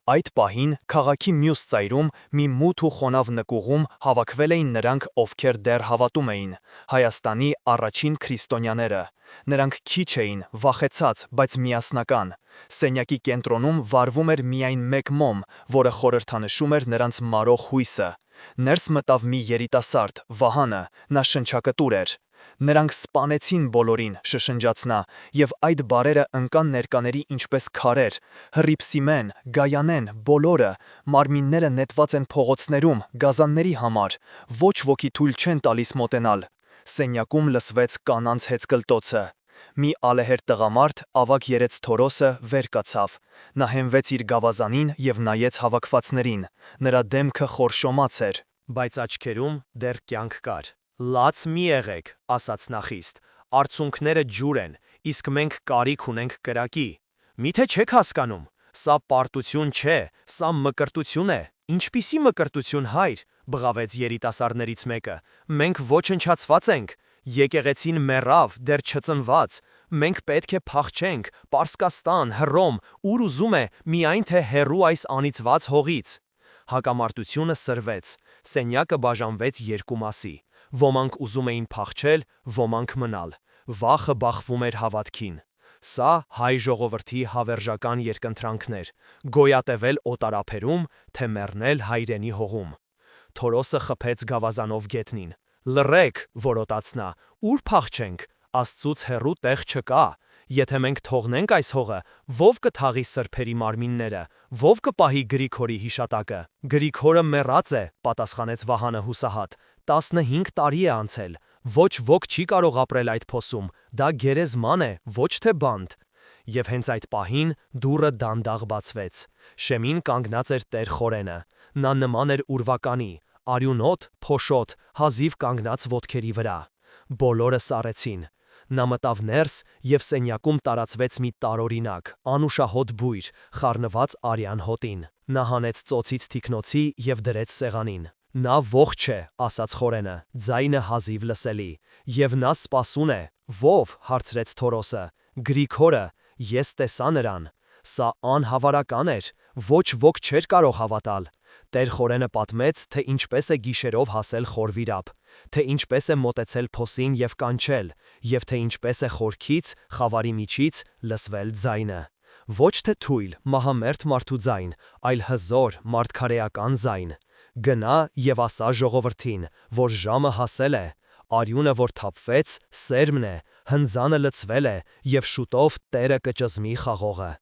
Այդ պահին քաղաքի մյուս ծայրում, մի մութ ու խոնավ նկուղում հավաքվել էին նրանք, ովքեր դեռ հավատում էին, Հայաստանի առաջին քրիստոնյաները։ Նրանք քիչ էին, վախեցած, բայց միասնական։ Սենյակի կենտրոնում վառվում էր միայն մեկ մոմ, որը խորհրդանշում էր նրանց մարող հույսը։ Ներս մտավ մի երիտասարդ, Վահանը, նա շնչակտուր էր։ «Նրանք սպանեցին բոլորին», շշնջաց նա, և այդ բառերը ընկան ներկաների ինչպես քարեր։ «Հռիփսիմեն, Գայանեն, բոլորը, մարմինները նետված են փողոցներում, գազանների համար, ոչ ոքի թույլ չեն տալիս մոտենալ»։ Սենյակում լսվեց կանանց հեծկլտոցը։ Մի ալեհեր տղամարդ ավագ երեց Թորոսը վեր կացավ։ Նա հենվեց իր գավազանին եւ նայեց հավաքվածներին։ Նրա դեմքը խորշոմած էր, բայց աչքերում դեռ կյանք կար։ Լաց մի եղեք, ասաց նա խիստ, արցունքները ջուր են, իսկ մենք կարիք ունենք կրակի։ Միթե չեք հասկանում, սա պարտություն չէ, սա մկրտություն է։ Ինչպիսի մկրտություն, հայր, բղավեց երիտասարդներից մեկը։ Մենք ոչնչացված ենք, եկեղեցին մեռավ, դեռ չծնված։ Մենք պետք է փախչենք, Պարսկաստան, Հռոմ, ուր ուզում է, միայն թե հեռու այս անիծված հողից։ Հակամարտությունը սրվեց, սենյակը բաժանվեց երկու մասի։ Ոմանք ուզում էին փախչել, ոմանք մնալ։ Վախը բախվում էր հավատքին։ Սա հայ ժողովրդի հավերժական երկընտրանքն էր՝ գոյատևել օտարափերում, թե մեռնել հայրենի հողում։ Թորոսը խփեց գավազանով գետնին։ Լռեք, որոտաց նա, ուր փախչենք, Աստծուց հեռու տեղ չկա։ Եթե մենք թողնենք այս հողը, ով կթաղի սրբերի մարմինները, ով կպահի Գրիգորի հիշատակը։ Գրիգորը մեռած է, պատասխանեց Վահանը հուսահատ։ 15 տարի է անցել։ Ոչ ոք չի կարող ապրել այդ փոսում, դա գերեզման է, ոչ թե բանտ։ Եվ հենց այդ պահին դուռը դանդաղ բացվեց։ Շեմին կանգնած էր տեր խորենը։ Նա նման էր ուրվականի, արյունոտ, փոշոտ, հազիվ կանգնած ոտքերի վրա։ Բոլորը սառեցին։ Նա մտավ ներս եւ սենյակում տարածվեց մի տարօրինակ, անուշահոտ բույր, խառնված արյան հոտին։ Նա հանեց ծոցից թիկնոցի եւ դրեց սեղանին։ Նա ողջ է, ասաց խորենը, ձայնը հազիվ լսելի։ Եվ նա սպասուն է։ Ո՞վ, հարցրեց Թորոսը։ Գրիգորը, ես տեսա նրան։ Սա անհավարական էր, ոչ ոք չէր կարող հավատալ։ Տեր խորենը պատմեց, թե ինչպես է գիշերով հասել խորվիրապ, թե ինչպես է մոտեցել փոսին եւ կանչել, եւ թե ինչպես է խորքից, խավարի միջից լսվել ձայնը։ Ոչ թե թույլ, մահամերթ մարդու ձայն, այլ հզոր, մարդկարեական ձայն։ Գնա եւ ասա ժողովրդին, որ ժամը հասել է, արյունը որ թափվեց, սերմն է, հնձանը լցվել է եւ շուտով Տերը կճզմի խաղողը։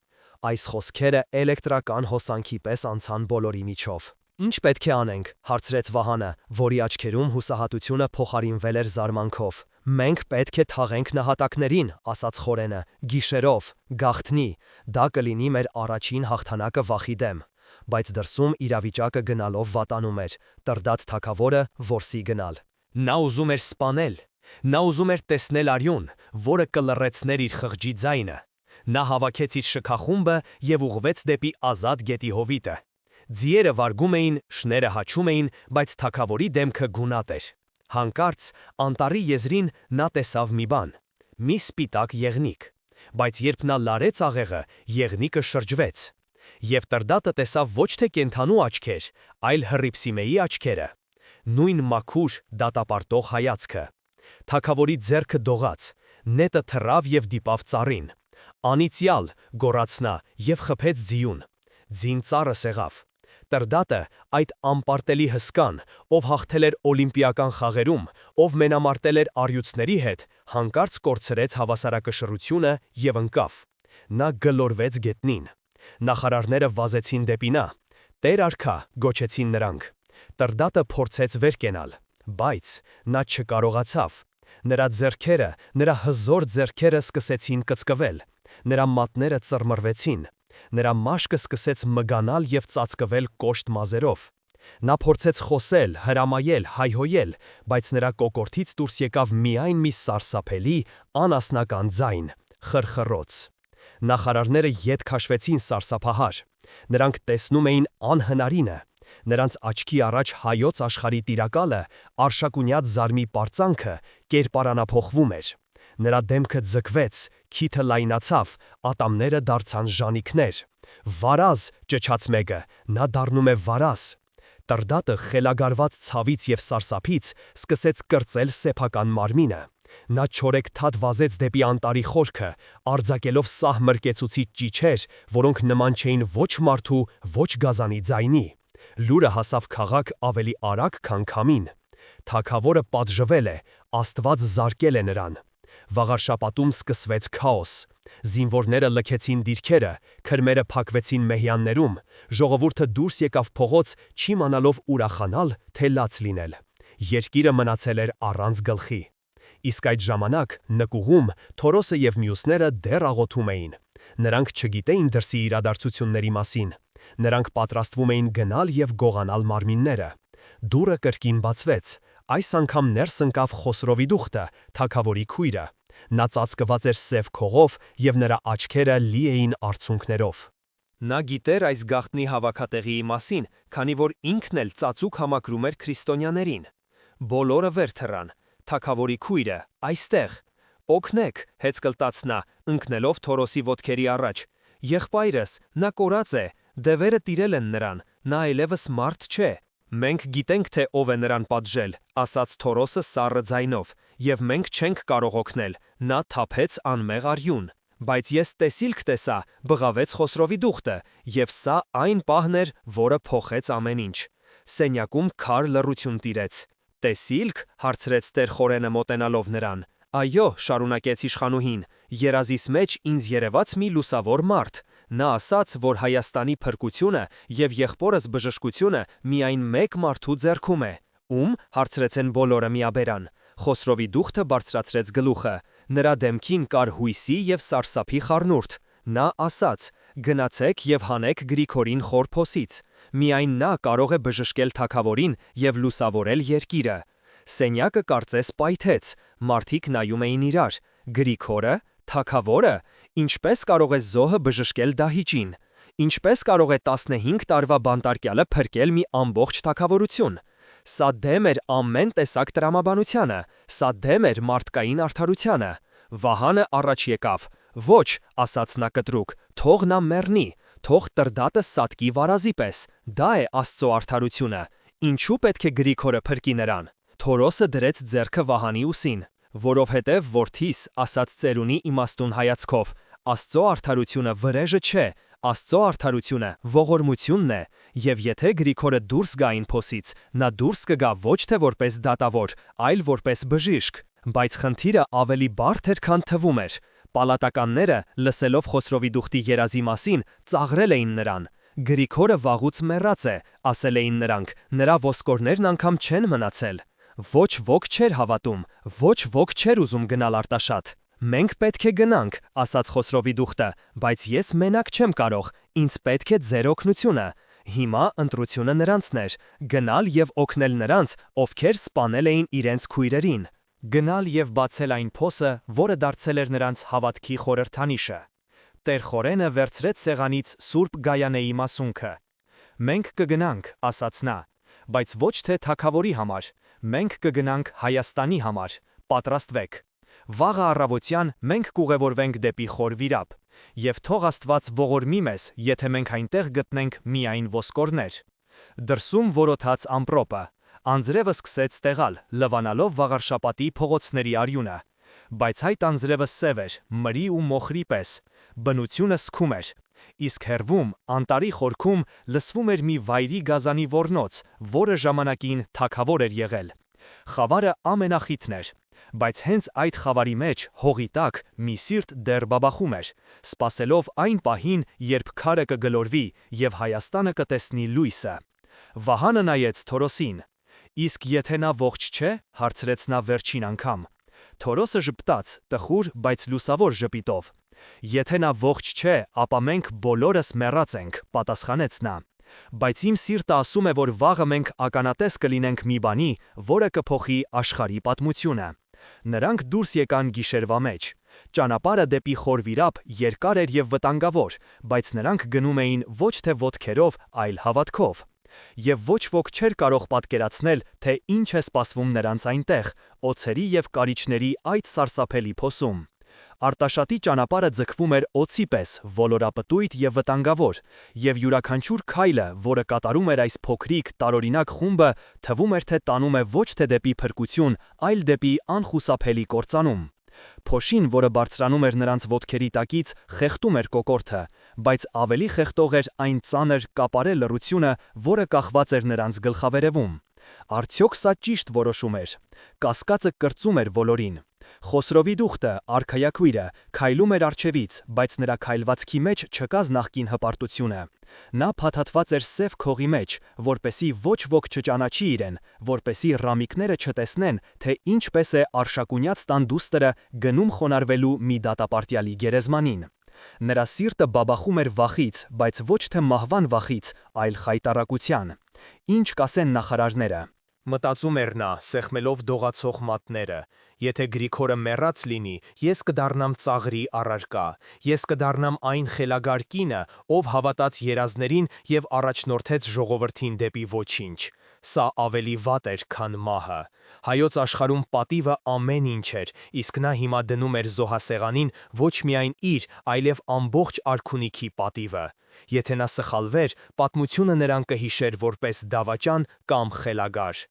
Այս խոսքերը էլեկտրական հոսանքի պես անցան բոլորի միջով։ Ինչ պետք է անենք, հարցրեց Վահանը, որի աչքերում հուսահատությունը փոխարինվել էր զարմանքով։ Մենք պետք է թաղենք նահատակներին, ասաց խորենը, գիշերով, գաղտնի, դա կլինի մեր առաջին հաղթանակը վախի դեմ։ Բայց դրսում իրավիճակը գնալով վատանում էր, Տրդատ թագավորը որսի գնալ։ Նա ուզում էր սպանել, նա ուզում էր տեսնել արյուն, որը կլռեցներ իր խղճի ձայնը։ Նա հավաքեց իր շքախումբը եւ ուղղվեց դեպի ազատ գետի հովիտը։ Ձիերը վարգում էին, շները հաչում էին, բայց թագավորի դեմքը գունատ էր։ Հանկարծ անտառի եզրին նա տեսավ մի բան՝ մի սպիտակ եղնիկ։ Բայց երբ նա լարեց աղեղը, եղնիկը շրջվեց։ Եվ Տրդատը տեսավ ոչ թե կենդանու աչքեր, այլ հռիփսիմեի աչքերը։ Նույն մաքուր, դատապարտող հայացքը։ Թագավորի ձեռքը դողաց, նետը թռավ եւ դիպավ ծառին։ Անիծյալ, գոռաց նա եւ խփեց ձիուն։ Ձին ծառը սեղավ։ Տրդատը, այդ անպարտելի հսկան, ով հաղթել էր օլիմպիական խաղերում, ով մենամարտել էր առյուծների հետ, հանկարծ կորցրեց հավասարակշռությունը եւ ընկավ։ Նա գլորվեց գետնին։ Նախարարները վազեցին դեպի նա։ Տեր արքա, գոչեցին նրանք։ Տրդատը փորձեց վեր կենալ, բայց նա չկարողացավ։ Նրա ձեռքերը, նրա հզոր ձեռքերը սկսեցին կծկվել։ Նրա մատները ծռմռվեցին։ Նրա մաշկը սկսեց մգանալ եւ ծածկվել կոշտ մազերով։ Նա փորձեց խոսել, հրամայել, հայհոյել, բայց նրա կոկորդից դուրս եկավ միայն մի սարսափելի, անասնական ձայն՝ խրխռոց։ Նախարարները ետ քաշվեցին սարսափահար։ Նրանք տեսնում էին անհնարինը։ Նրանց աչքի առաջ հայոց աշխարհի տիրակալը, արշակունյաց զարմի պարծանքը կերպարանափոխվում էր։ Նրա դեմքը ձգվեց, քիթը լայնացավ, ատամները դարձան ժանիքներ։ Վարազ, ճչաց մեկը, նա դառնում է վարազ։ Տրդատը խելագարված ցավից եւ սարսափից սկսեց կրծել սեփական մարմինը։ Նա չորեքթաթ վազեց դեպի անտառի խորքը, արձակելով սահ մրկեցուցիչ ճիչեր, որոնք նման չէին ոչ մարդու, ոչ գազանի ձայնի։ Լուրը հասավ քաղաք ավելի արագ, քան քամին։ Թագավորը պատժվել է, Աստված զարկել է նրան։ Վաղարշապատում սկսվեց քաոս։ Զինվորները լքեցին դիրքերը, քրմերը փակվեցին մեհյաններում, ժողովուրդը դուրս եկավ փողոց, չիմանալով ուրախանալ, թե լաց լինել։ Երկիրը մնացել էր առանց գլխի։ Իսկ այդ ժամանակ նկուղում Թորոսը եւ մյուսները դեռ աղոթում էին։ Նրանք չգիտեին դրսի իրադարձությունների մասին։ Նրանք պատրաստվում էին գնալ եւ գողանալ մարմինները։ Դուռը կրկին բացվեց։ Այս անգամ ներս ընկավ Խոսրովի դուխտը, թագավորի քույրը։ Նա ծածկված էր սև քողով եւ նրա աչքերը լի էին արցունքներով։ Նա գիտեր այս գաղտնի հավաքատեղիի մասին, քանի որ ինքն էլ ծածուկ համակրում էր քրիստոնյաներին։ Բոլորը վեր թռան։ Թագավորի քույրը, այստեղ։ Օգնեք, հեծկլտաց նա, ընկնելով Թորոսի ոտքերի առաջ։ Եղբայրս, նա կորած է, դևերը տիրել են նրան, նա այլևս մարդ չէ։ Մենք գիտենք, թե ով է նրան պատժել, ասաց Թորոսը սառը ձայնով, եւ մենք չենք կարող օգնել, նա թափեց անմեղ արյուն։ Բայց ես տեսիլք տեսա, բղավեց Խոսրովի դուխտը, եւ սա այն պահն էր, որը փոխեց ամեն ինչ։ Սենյակում քար լռություն տիրեց։ Տեսիլք, հարցրեց Տեր Խորենը մոտենալով նրան։ Այո, շարունակեց իշխանուհին, երազիս մեջ ինձ երևաց մի լուսավոր մարդ։ Նա ասաց, որ Հայաստանի փրկությունը եւ եղբորս բժշկությունը միայն մեկ մարդու ձեռքում է։ Ում, հարցրեցեն բոլորը միաբերան։ Խոսրովի դուխտը բարձրացրեց գլուխը։ Նրա դեմքին կար հույսի եւ սարսափի խառնուրդ։ Նա ասաց. «Գնացեք եւ հանեք Գրիգորին խոր փոսից։ Միայն նա կարող է բժշկել թագավորին եւ լուսավորել երկիրը»։ Սենյակը կարծես պայթեց։ Մարդիկ նայում էին իրար։ Գրիգորը, թագավորը, ինչպես կարող է զոհը բժշկել դահիճին։ Ինչպես կարող է 15 տարվա բանտարկյալը փրկել մի ամբողջ թագավորություն։ Սա դեմ էր ամեն տեսակ տրամաբանությանը, սա դեմ էր մարդկային արդարությանը։ Վահանը առաջ եկավ։ Ոչ, ասաց նա կտրուկ, թող նա մեռնի, թող տրդատը սատկի վարազի պես։ Դա է Աստծո արդարությունը։ Ինչու պետք է Գրիգորը փրկի նրան։ Թորոսը դրեց ձեռքը Վահանի ուսին։ Որովհետև որդիս, ասաց ծերունի իմաստուն հայացքով, Աստծո արդարությունը վրեժը չէ, Աստծո արդարությունը ողորմությունն է, եւ եթե Գրիգորը դուրս գա այն փոսից, նա դուրս կգա ոչ թե որպես դատավոր, այլ որպես բժիշկ։ Բայց խնդիրը ավելի բարդ էր, քան թվում էր։ Պալատականները, լսելով Խոսրովի դուխտի երազի մասին, ծաղրել էին նրան։ Գրիգորը վաղուց մեռած է, ասել էին նրանք, նրա ոսկորներն անգամ չեն մնացել։ Ոչ ոք չէր հավատում, ոչ ոք չէր ուզում գնալ Արտաշատ։ Մենք պետք է գնանք, ասաց Խոսրովի դուխտը, բայց ես մենակ չեմ կարող, ինձ պետք է ձեր օգնությունը։ Հիմա ընտրությունը նրանցն էր, գնալ եւ օգնել նրանց, ովքեր սպանել էին իրենց քույրերին։ Գնալ եւ բացել այն փոսը, որը դարձել էր նրանց հավատքի խորհրդանիշը։ Տեր Խորենը վերցրեց սեղանից Սուրբ Գայանեի մասունքը։ Մենք կգնանք, ասաց նա, բայց ոչ թե թագավորի համար, մենք կգնանք Հայաստանի համար, պատրաստվեք։ Վաղը առավոտյան մենք կուղևորվենք դեպի Խոր Վիրապ, եւ թող Աստված ողորմի մեզ, եթե մենք այնտեղ գտնենք միայն ոսկորներ։ Դրսում որոթաց ամպրոպը, անձրևը սկսեց տեղալ, լվանալով Վաղարշապատի փողոցների արյունը, բայց այդ անձրևը սև էր, մրի ու մոխրի պես, բնությունը սքում էր, իսկ հեռվում, անտարի խորքում լսվում էր մի վայրի գազանի ոռնոց, որը ժամանակին թագավոր էր եղել։ Խավարը ամենախիթն էր, բայց հենց այդ խավարի մեջ, հողի տակ, մի սիրտ դեռ բաբախում էր, սպասելով այն պահին, երբ քարը կգլորվի եւ Հայաստանը կտեսնի լույսը։ Վահանը նայեց Թորոսին։ Իսկ եթե նա ողջ չէ, հարցրեց նա վերջին անգամ։ Թորոսը ժպտաց, տխուր, բայց լուսավոր ժպիտով։ Եթե նա ողջ չէ, ապա մենք բոլորս մեռած ենք, պատասխանեց նա։ Բայց իմ սիրտը ասում է, որ վաղը մենք ականատես կլինենք մի բանի, որը կփոխի աշխարհի պատմությունը։ Նրանք դուրս եկան գիշերվա մեջ։ Ճանապարհը դեպի Խոր Վիրապ երկար էր եւ վտանգավոր, բայց նրանք գնում էին ոչ թե ոտքերով, այլ հավատքով։ Եվ ոչ ոք չէր կարող պատկերացնել, թե ինչ է սպասվում նրանց այնտեղ, օձերի եւ կարիճների այդ սարսափելի փոսում։ Արտաշատի ճանապարհը ձգվում էր օձի պես, ոլորապտույտ եւ վտանգավոր, եւ յուրաքանչյուր քայլը, որը կատարում էր այս փոքրիկ տարօրինակ խումբը, թվում էր, թե տանում է ոչ թե դեպի փրկություն, այլ դեպի անխուսափելի կործանում։ Փոշին, որը բարձրանում էր նրանց ոտքերի տակից, խեղդում էր կոկորդը, բայց ավելի խեղդող էր այն ծանր կապարե լռությունը, որը կախված էր նրանց գլխավերևում։ Արդյոք սա ճիշտ որոշում էր։ Կասկածը կրծում էր բոլորին։ Խոսրովի դուխտը, արքայակույրը, քայլում էր արջևից, բայց նրա քայլվածքի մեջ չկաց նախկին հպարտությունը։ Նա փաթաթված էր սև քողի մեջ, որպեսի ոչ ոք չճանաչի իրեն, որպեսի ռամիկները չտեսնեն, թե ինչպես է արշակունյաց տան դուստրը գնում խոնարհվելու մի դատապարտյալի գերեզմանին։ Նրա սիրտը բաբախում էր վախից, բայց ոչ թե մահվան վախից, այլ խայտառակության։ Ինչ կասեն նախարարները։ Մտածում էր նա, սեղմելով դողացող մատները. եթե Գրիգորը մեռած լինի, ես կդառնամ ծաղրի առարկա, ես կդառնամ այն խելագար կինը, ով հավատաց երազներին եւ առաջնորդեց ժողովրդին դեպի ոչինչ։ Սա ավելի վատ էր, քան մահը։ Հայոց աշխարհում պատիվը ամեն ինչ էր, իսկ նա հիմա դնում էր զոհասեղանին ոչ միայն իր, այլև ամբողջ արքունիքի պատիվը։ Եթե նա սխալվեր, պատմությունը նրան կհիշեր որպես դավաճան կամ խելագար։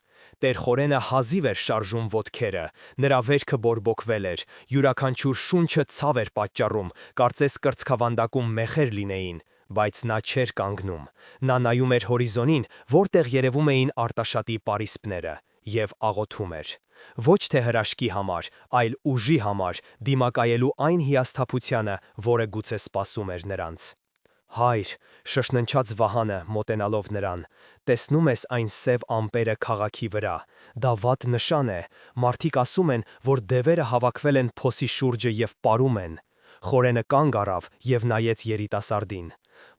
Տեր-խորենը հազիվ էր շարժում ոտքերը, նրա վերքը բորբոքվել էր, յուրաքանչյուր շունչը ցավ էր պատճառում, կարծես կրծքավանդակում մեխեր լինեին, բայց նա չէր կանգնում։ Նա նայում էր հորիզոնին, որտեղ երևում էին Արտաշատի պարիսպները, եւ աղոթում էր։ Ոչ թե հրաշքի համար, այլ ուժի համար, դիմակայելու այն հիասթափությանը, որը գուցե սպասում էր նրանց։ Հայր, շշննչաց Վահանը, մոտենալով նրան, տեսնում ես այն սև ամպերը քաղաքի վրա, դա վատ նշան է, մարդիկ ասում են, որ դևերը հավաքվել են փոսի շուրջը եւ պարում են։ Խորենը կանգ առավ եւ նայեց երիտասարդին։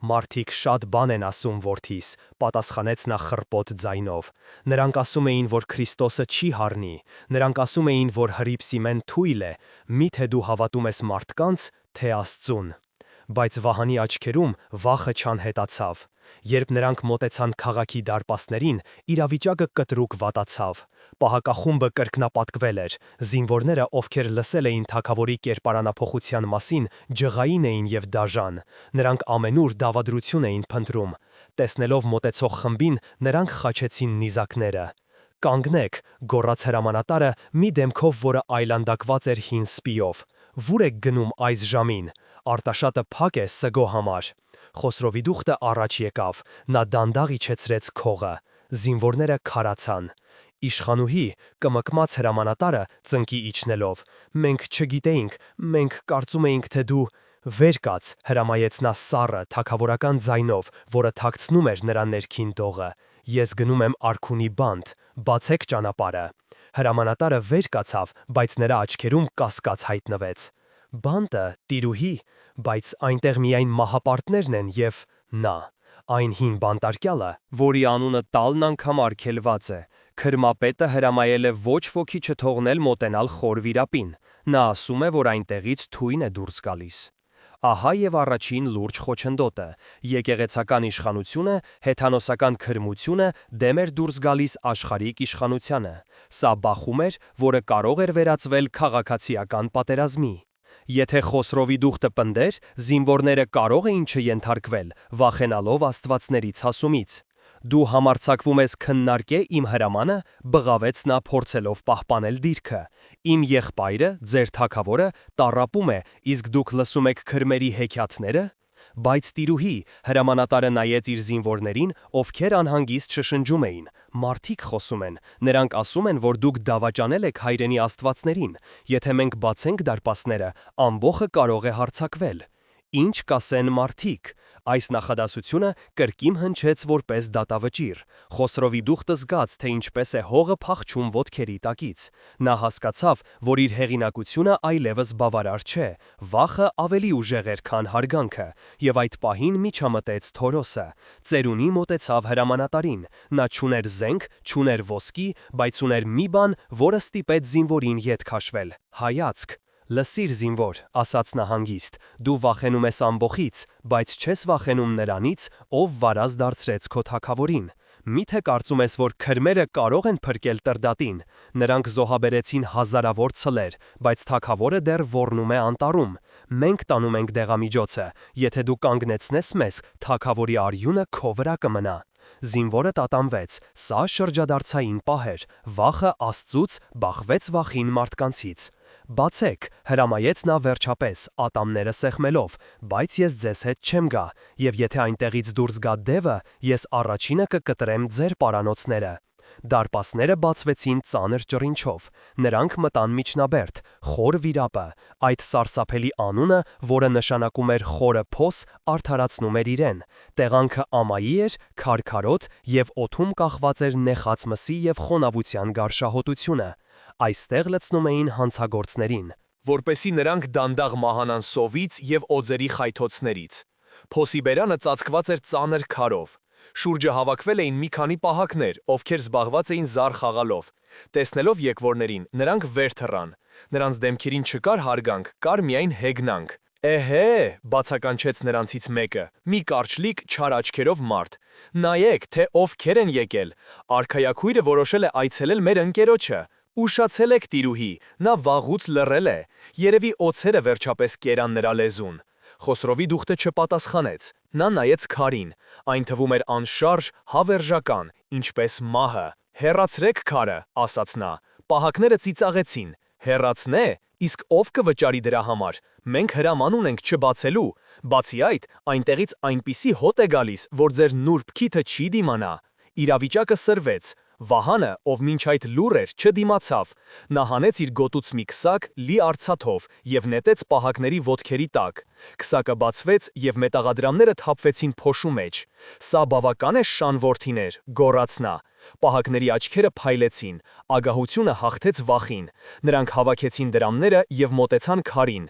Մարդիկ շատ բան են ասում, որդիս, պատասխանեց նա խռպոտ ձայնով։ Նրանք ասում էին, որ Քրիստոսը չի հառնի, նրանք ասում էին, որ Հռիփսիմեն թույլ է, միթե դու հավատում ես մարդկանց, թե Աստծուն։ Բայց Վահանի աչքերում վախը չանհետացավ։ Երբ նրանք մոտեցան քաղաքի դարպասներին, իրավիճակը կտրուկ վատացավ։ Պահակախումբը կրկնապատկվել էր, զինվորները, ովքեր լսել էին թագավորի կերպարանափոխության մասին, ջղային էին եւ դաժան։ Նրանք ամենուր դավադրություն էին փնտրում։ Տեսնելով մոտեցող խմբին, նրանք խաչեցին նիզակները։ Կանգնեք, գոռաց հրամանատարը մի դեմքով, որը այլանդակված էր հին սպիով։ Ո՞ւր եք գնում այս ժամին։ Արտաշատը փակ է սգո համար։ Խոսրովի դուխտը առաջ եկավ, նա դանդաղ իջեցրեց քողը։ Զինվորները քարացան։ Իշխանուհի, կմկմաց հրամանատարը ծնկի իջնելով, մենք չգիտեինք, մենք կարծում էինք, թե դու վեր կաց, հրամայեց նա սառը, թագավորական ձայնով, որը թաքցնում էր նրա ներքին դողը։ Ես գնում եմ արքունի բանտ, բացեք ճանապարհը։ Հրամանատարը վեր կացավ, բայց նրա աչքերում կասկած հայտնվեց։ Բանտը, տիրուհի, բայց այնտեղ միայն մահապարտներն են եւ նա, այն հին բանտարկյալը, որի անունը տալն անգամ արգելված է, քրմապետը հրամայել է ոչ ոքի չթողնել մոտենալ խոր վիրապին, նա ասում է, որ այնտեղից թույն է դուրս գալիս։ Ահա եւ առաջին լուրջ խոչընդոտը, եկեղեցական իշխանությունը, հեթանոսական քրմությունը դեմ էր դուրս գալիս աշխարհիկ իշխանությանը, սա բախում էր, որը կարող էր վերածվել քաղաքացիական պատերազմի։ Եթե Խոսրովի դուխտը պնդեր, զինվորները կարող էին չենթարկվել, վախենալով աստվածներից հասումից։ Դու համարձակվում ես քննարկե իմ հրամանը, բղավեց նա փորձելով պահպանել դիրքը։ Իմ եղբայրը, ձեր թագավորը, տառապում է, իսկ դուք լսում եք քրմերի հեքիաթները։ Բայց տիրուհի, հրամանատարը նայեց իր զինվորներին, ովքեր անհանգիստ շշնջում էին։ Մարդիկ խոսում են, նրանք ասում են, որ դուք դավաճանել եք հայրենի աստվածներին, եթե մենք բացենք դարպասները, ամբոխը կարող է հարձակվել։ Ինչ կասեն մարդիկ։ Այս նախադասությունը կրկին հնչեց որպես դատավճիռ։ Խոսրովի դուխտը զգաց, թե ինչպես է հողը փախչում ոտքերի տակից։ Նա հասկացավ, որ իր հեղինակությունը այլևս բավարար չէ, վախը ավելի ուժեղ էր, քան հարգանքը, եւ այդ պահին միջամտեց Թորոսը։ Ծերունի մոտեցավ հրամանատարին։ Նա չուներ զենք, չուներ ոսկի, բայց ուներ մի բան, որը ստիպեց զինվորին ետ քաշվել՝ հայացք։ Լսիր զինվոր, ասաց նա հանգիստ, դու վախենում ես ամբոխից, բայց չես վախենում նրանից, ով վարազ դարձրեց քո թագավորին։ Միթե կարծում ես, որ քրմերը կարող են փրկել Տրդատին։ Նրանք զոհաբերեցին հազարավոր ցլեր, բայց թագավորը դեռ ոռնում է անտառում։ Մենք տանում ենք դեղամիջոցը, եթե դու կանգնեցնես մեզ, թագավորի արյունը քո վրա կմնա։ Զինվորը տատանվեց, սա շրջադարձային պահ էր, վախը Աստծուց բախվեց վախին մարդկանցից։ Բացեք, հրամայեց նա վերջապես, ատամները սեղմելով, բայց ես ձեզ հետ չեմ գա, եւ եթե այնտեղից դուրս գա դևը, ես առաջինը կկտրեմ ձեր պարանոցները։ Դարպասները բացվեցին ծանր ճռինչով, նրանք մտան միջնաբերդ, խոր վիրապը, այդ սարսափելի անունը, որը նշանակում էր խորը փոս, արդարացնում էր իրեն, տեղանքը ամայի էր, քարքարոտ և օդում կախված էր նեխած մսի և խոնավության գարշահոտությունը, այստեղ լցնում էին հանցագործներին, որպեսի նրանք դանդաղ մահանան սովից և օձերի խայթոցներից։ Փոսի բերանը ծածկված էր ծանր քարով։ Շուրջը հավաքվել էին մի քանի պահակներ, ովքեր զբաղված էին զար խաղալով։ Տեսնելով եկվորներին, նրանք վեր թռան։ Նրանց դեմքերին չկար հարգանք, կար միայն հեգնանք։ Էհե, բացականչեց նրանցից մեկը, մի կարճլիկ չար աչքերով մարդ։ Նայեք, թե ովքեր են եկել։ Արքայաքույրը որոշել է այցելել մեր ընկերոջը։ Ուշացել եք տիրուհի, նա վաղուց լռել է։ Երևի օձերը վերջապես կերան նրա լեզուն։ Խոսրովի դուխտը չպատասխանեց։ Նա նայեց քարին, այն թվում էր անշարժ, հավերժական, ինչպես մահը։ Հեռացրեք քարը, ասաց նա։ Պահակները ծիծաղեցին։ Հեռացնե, իսկ ով կվճարի դրա համար։ Մենք հրաման ունենք չբացելու։ Բացի այդ, այնտեղից այնպիսի հոտ է գալիս, որ ձեր նուրբ քիթը չի դիմանա։ Իրավիճակը սրվեց։ Վահանը, ով մինչ այդ լուռ էր, չդիմացավ։ Նա հանեց իր գոտուց մի քսակ լի արծաթով և նետեց պահակների ոտքերի տակ։ Քսակը բացվեց և մետաղադրամները թափվեցին փոշու մեջ։ Սա բավական է շան որդիներ, գոռաց նա։ Պահակների աչքերը փայլեցին, ագահությունը հաղթեց վախին։ Նրանք հավաքեցին դրամները և մոտեցան քարին։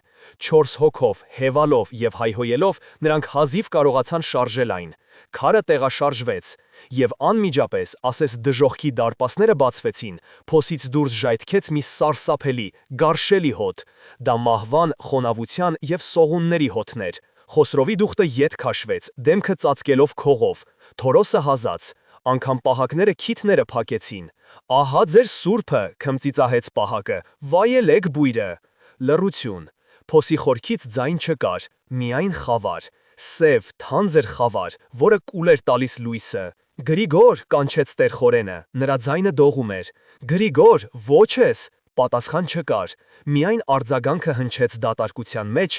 4 հոգով, հևալով և հայհոյելով նրանք հազիվ կարողացան շարժել այն։ Քարը տեղաշարժվեց, և անմիջապես, ասես դժոխքի դարպասները բացվեցին, փոսից դուրս ժայթքեց մի սարսափելի, գարշելի հոտ։ Դա մահվան, խոնավության և սողունների հոտն էր։ Խոսրովի դուխտը ետ քաշվեց, դեմքը ծածկելով քողով։ Թորոսը հազաց։ Անգամ պահակները քիթները փակեցին։ Ահա ձեր սուրբը, քմծիծահեց պահակը, վայելեք բույրը։ Լռություն։ Փոսի խորքից ձայն չկար, միայն խավար, սև, թանձր խավար, որը կուլ էր տալիս լույսը։ Գրիգոր, կանչեց տեր Խորենը, նրա ձայնը դողում էր։ Գրիգոր, ոչ ես։ Պատասխան չկար։ Միայն արձագանքը հնչեց դատարկության մեջ.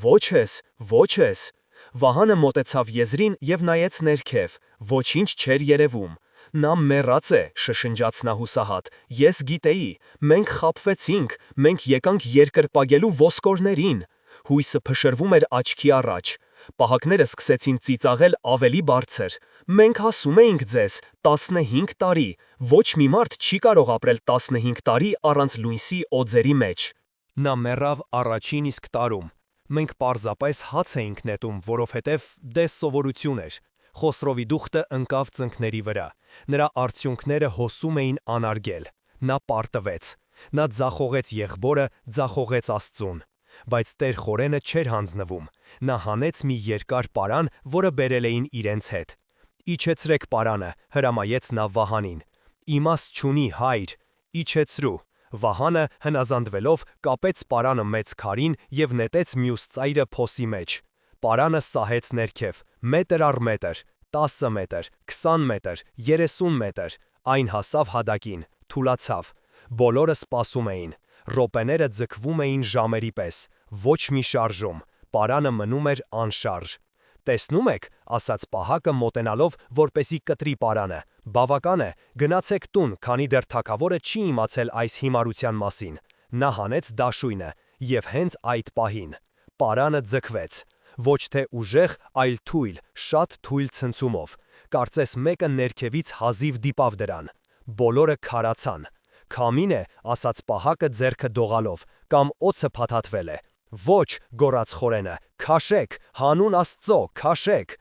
ոչ ես, ոչ ես։ Վահանը մոտեցավ եզրին և նայեց ներքև, ոչինչ չէր երևում։ Նա մեռած է, շշնջաց նա հուսահատ, ես գիտեի, մենք խաբվեցինք, մենք եկանք երկրպագելու ոսկորներին։ Հույսը փշրվում էր աչքի առաջ։ Պահակները սկսեցին ծիծաղել ավելի բարձր։ Մենք ասում էինք ձեզ, 15 տարի, ոչ մի մարդ չի կարող ապրել 15 տարի առանց լույսի օձերի մեջ։ Նա մեռավ առաջին իսկ տարում։ Մենք պարզապես հաց էինք նետում, որովհետև դե սովորություն էր։ Խոսրովի դուխտը ընկավ ծնկների վրա։ Նրա արդյունքները հոսում էին անարգել։ Նա պարտվեց։ Նա ձախողեց եղբորը, ձախողեց Աստծուն։ Բայց տեր Խորենը չէր հանձնվում։ Նա հանեց մի երկար պարան, որը բերել էին իրենց հետ։ Իջեցրեք պարանը, հրամայեց նա Վահանին։ Իմաստ չունի, հայր, իջեցրու։ Վահանը, հնազանդվելով, կապեց պարանը մեծ քարին և նետեց մյուս ծայրը փոսի մեջ։ Պարանը սահեց ներքև, մետր առ մետր, 10 մետր, 20 մետր, 30 մետր, այն հասավ հադակին, թուլացավ։ Բոլորը սպասում էին։ Րոպեները ձգվում էին ժամերի պես, ոչ մի շարժում, պարանը մնում էր անշարժ։ Տեսնում եք, ասաց պահակը մոտենալով, որպեսի կտրի պարանը, բավական է, գնացեք տուն, քանի դեռ թագավորը չի իմացել այս հիմարության մասին։ Նա հանեց դաշույնը, և հենց այդ պահին պարանը ձգվեց։ Ոչ թե ուժեղ, այլ թույլ, շատ թույլ ցնցումով։ Կարծես մեկը ներքևից հազիվ դիպավ դրան։ Բոլորը քարացան։ Քամին է, ասաց պահակը ձեռքը դողալով, կամ օձը փաթաթվել է։ Ոչ, գոռաց Խորենը, քաշեք, հանուն Աստծո, քաշեք։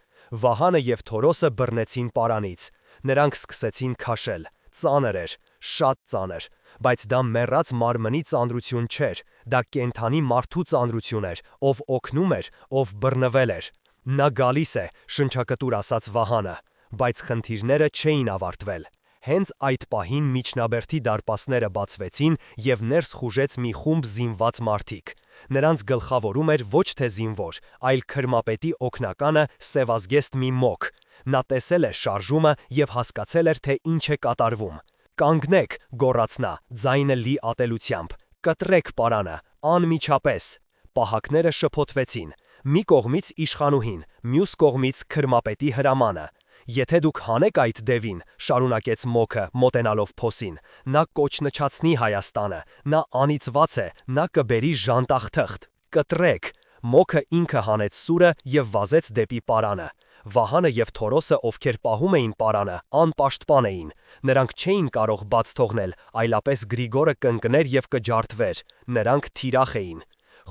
Վահանը և Թորոսը բռնեցին պարանից։ Նրանք սկսեցին քաշել։ Ծանր էր, շատ ծանր, բայց դա մեռած մարմնի ծանրություն չէր, դա կենդանի մարդու ծանրություն էր, ով օգնում էր, ով բռնվել էր։ Նա գալիս է, շնչակտուր ասաց Վահանը, բայց խնդիրները չէին ավարտվել։ Հենց այդ պահին միջնաբերդի դարպասները բացվեցին և ներս խուժեց մի խումբ զինված մարդիկ։ Նրանց գլխավորում էր ոչ թե զինվոր, այլ քրմապետի օգնականը սևազգեստ մի մոք։ Նա տեսել է շարժումը և հասկացել էր, թե ինչ է կատարվում։ Կանգնեք, գոռաց նա, ձայնը լի ատելությամբ, կտրեք պարանը, անմիջապես։ Պահակները շփոթվեցին։ Մի կողմից իշխանուհին, մյուս կողմից քրմապետի հրամանը։ Եթե դուք հանեք այդ դևին, շարունակեց Մոքը, մոտենալով փոսին, նա կոչնչացնի Հայաստանը, նա անիծված է, նա կբերի ժանտախթղթ, կտրեք։ Մոքը ինքը հանեց սուրը և վազեց դեպի պարանը։ Վահանը և Թորոսը, ովքեր պահում էին պարանը, անպաշտպան էին։ Նրանք չէին կարող բաց թողնել, այլապես Գրիգորը կընկներ և կջարդվեր։ Նրանք թիրախ էին։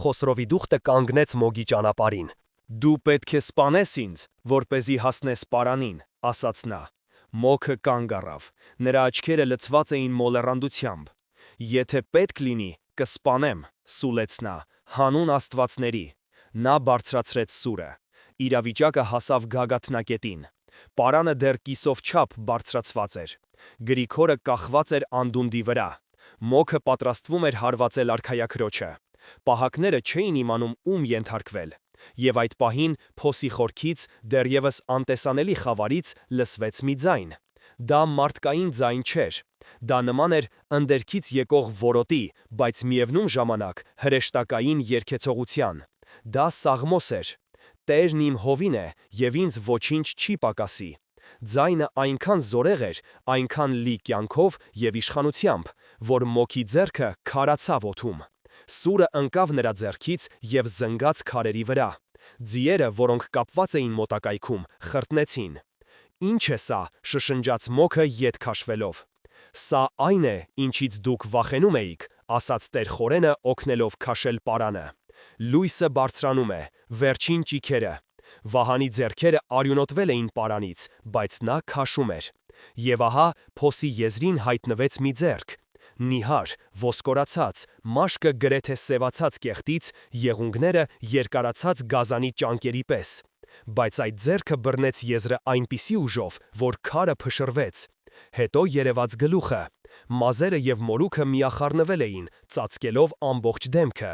Խոսրովի դուխտը կանգնեց Մոգի ճանապարհին։ Դու պետք է սպանես ինձ, որպեսզի հասնես պարանին, ասաց նա։ Մոքը կանգ առավ։ Նրա աչքերը լցված էին մոլեռանդությամբ։ Եթե պետք լինի, կսպանեմ, սուլեց նա, հանուն աստվածների։ Նա բարձրացրեց սուրը։ Իրավիճակը հասավ գագաթնակետին։ Պարանը դեռ կիսով չափ բարձրացված էր։ Գրիգորը կախված էր անդունդի վրա։ Մոքը պատրաստվում էր հարվածել արքայաքրոջը։ Պահակները չէին իմանում ում ենթարկվել։ Եվ այդ պահին փոսի խորքից, դեռևս անտեսանելի խավարից լսվեց մի ձայն։ Դա մարդկային ձայն չէր։ Դա նման էր ընդերքից եկող որոտի, բայց միևնույն ժամանակ հրեշտակային երգեցողության։ Դա Սաղմոս էր։ Տերն իմ հովին է, և ինձ ոչինչ չի պակասի։ Ձայնը այնքան զորեղ էր, այնքան լի կյանքով և իշխանությամբ, որ Մոքի ձեռքը քարացավ օդում։ Սուրը ընկավ նրա ձեռքից և զնգաց քարերի վրա։ Ձիերը, որոնք կապված էին մոտակայքում, խրտնեցին։ Ինչ է սա, շշնջաց Մոքը ետ քաշվելով։ Սա այն է, ինչից դուք վախենում էիք, ասաց Տեր Խորենը, օգնելով քաշել պարանը։ Լույսը բարձրանում է, վերջին ճիգերը։ Վահանի ձեռքերը արյունոտվել էին պարանից, բայց նա քաշում էր։ Եվ ահա փոսի եզրին հայտնվեց մի ձեռք։ Նիհար, ոսկորացած, մաշկը գրեթե սևացած կեղտից, եղունգները երկարացած գազանի ճանկերի պես։ Բայց այդ ձեռքը բռնեց եզրը այնպիսի ուժով, որ քարը փշրվեց։ Հետո երևաց գլուխը։ Մազերը և մորուքը միախառնվել էին, ծածկելով ամբողջ դեմքը։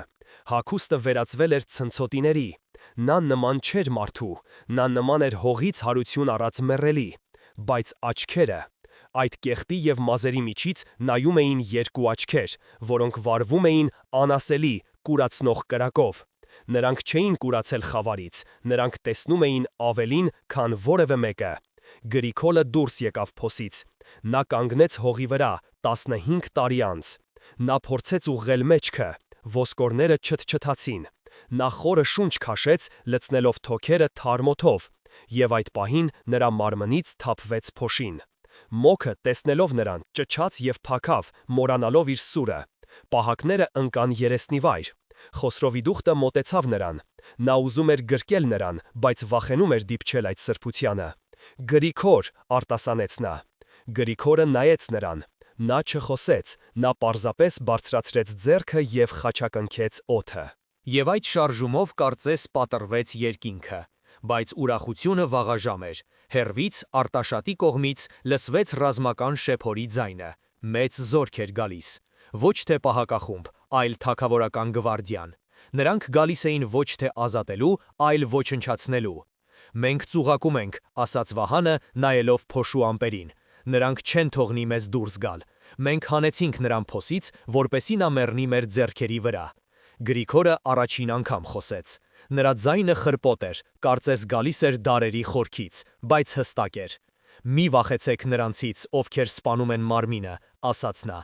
Հագուստը վերածվել էր ցնցոտիների։ Նա նման չէր մարդու, նա նման էր հողից հարություն առած մեռելի։ Բայց աչքերը… Այդ կեղտի և մազերի միջից նայում էին երկու աչքեր, որոնք վառվում էին անասելի, կուրացնող կրակով։ Նրանք չէին կուրացել խավարից, նրանք տեսնում էին ավելին, քան որևէ մեկը։ Գրիգորը դուրս եկավ փոսից։ Նա կանգնեց հողի վրա 15 տարի անց։ Նա փորձեց ուղղել մեջքը, ոսկորները չթչթացին։ Նա խորը շունչ քաշեց, լցնելով թոքերը թարմ օդով, և այդ պահին նրա մարմնից թափվեց փոշին։ Մոքը, տեսնելով նրան, ճչաց և փաքավ, մոռանալով իր սուրը։ Պահակները ընկան երեսնիվայր։ Խոսրովի դուխտը մոտեցավ նրան։ Նա ուզում էր գրկել նրան, բայց վախենում էր դիպչել այդ սրբությանը։ Գրիգոր, արտասանեց նա։ Գրիգորը նայեց նրան։ Նա չխոսեց, նա պարզապես բարձրացրեց ձեռքը և խաչակնքեց օդը։ Եվ այդ շարժումով կարծես պատռվեց երկինքը։ Բայց ուրախությունը վաղաժամ էր։ Հեռվից Արտաշատի կողմից լսվեց ռազմական շեփորի ձայնը։ Մեծ զորք էր գալիս։ Ոչ թե պահակախումբ, այլ թագավորական գվարդիան։ Նրանք գալիս էին ոչ թե ազատելու, այլ ոչնչացնելու։ Մենք ծուղակում ենք, ասաց Վահանը, նայելով փոշու ամպերին։ Նրանք չեն թողնի մեզ դուրս գալ։ Մենք հանեցինք նրան փոսից, որպեսզի նա մեռնի մեր ձեռքերի վրա։ Գրիգորը առաջին անգամ խոսեց։ Նրա ձայնը խրպոտ էր, կարծես գալիս էր դարերի խորքից, բայց հստակ էր։ Մի վախեցեք նրանցից, ովքեր սպանում են մարմինը, ասաց նա։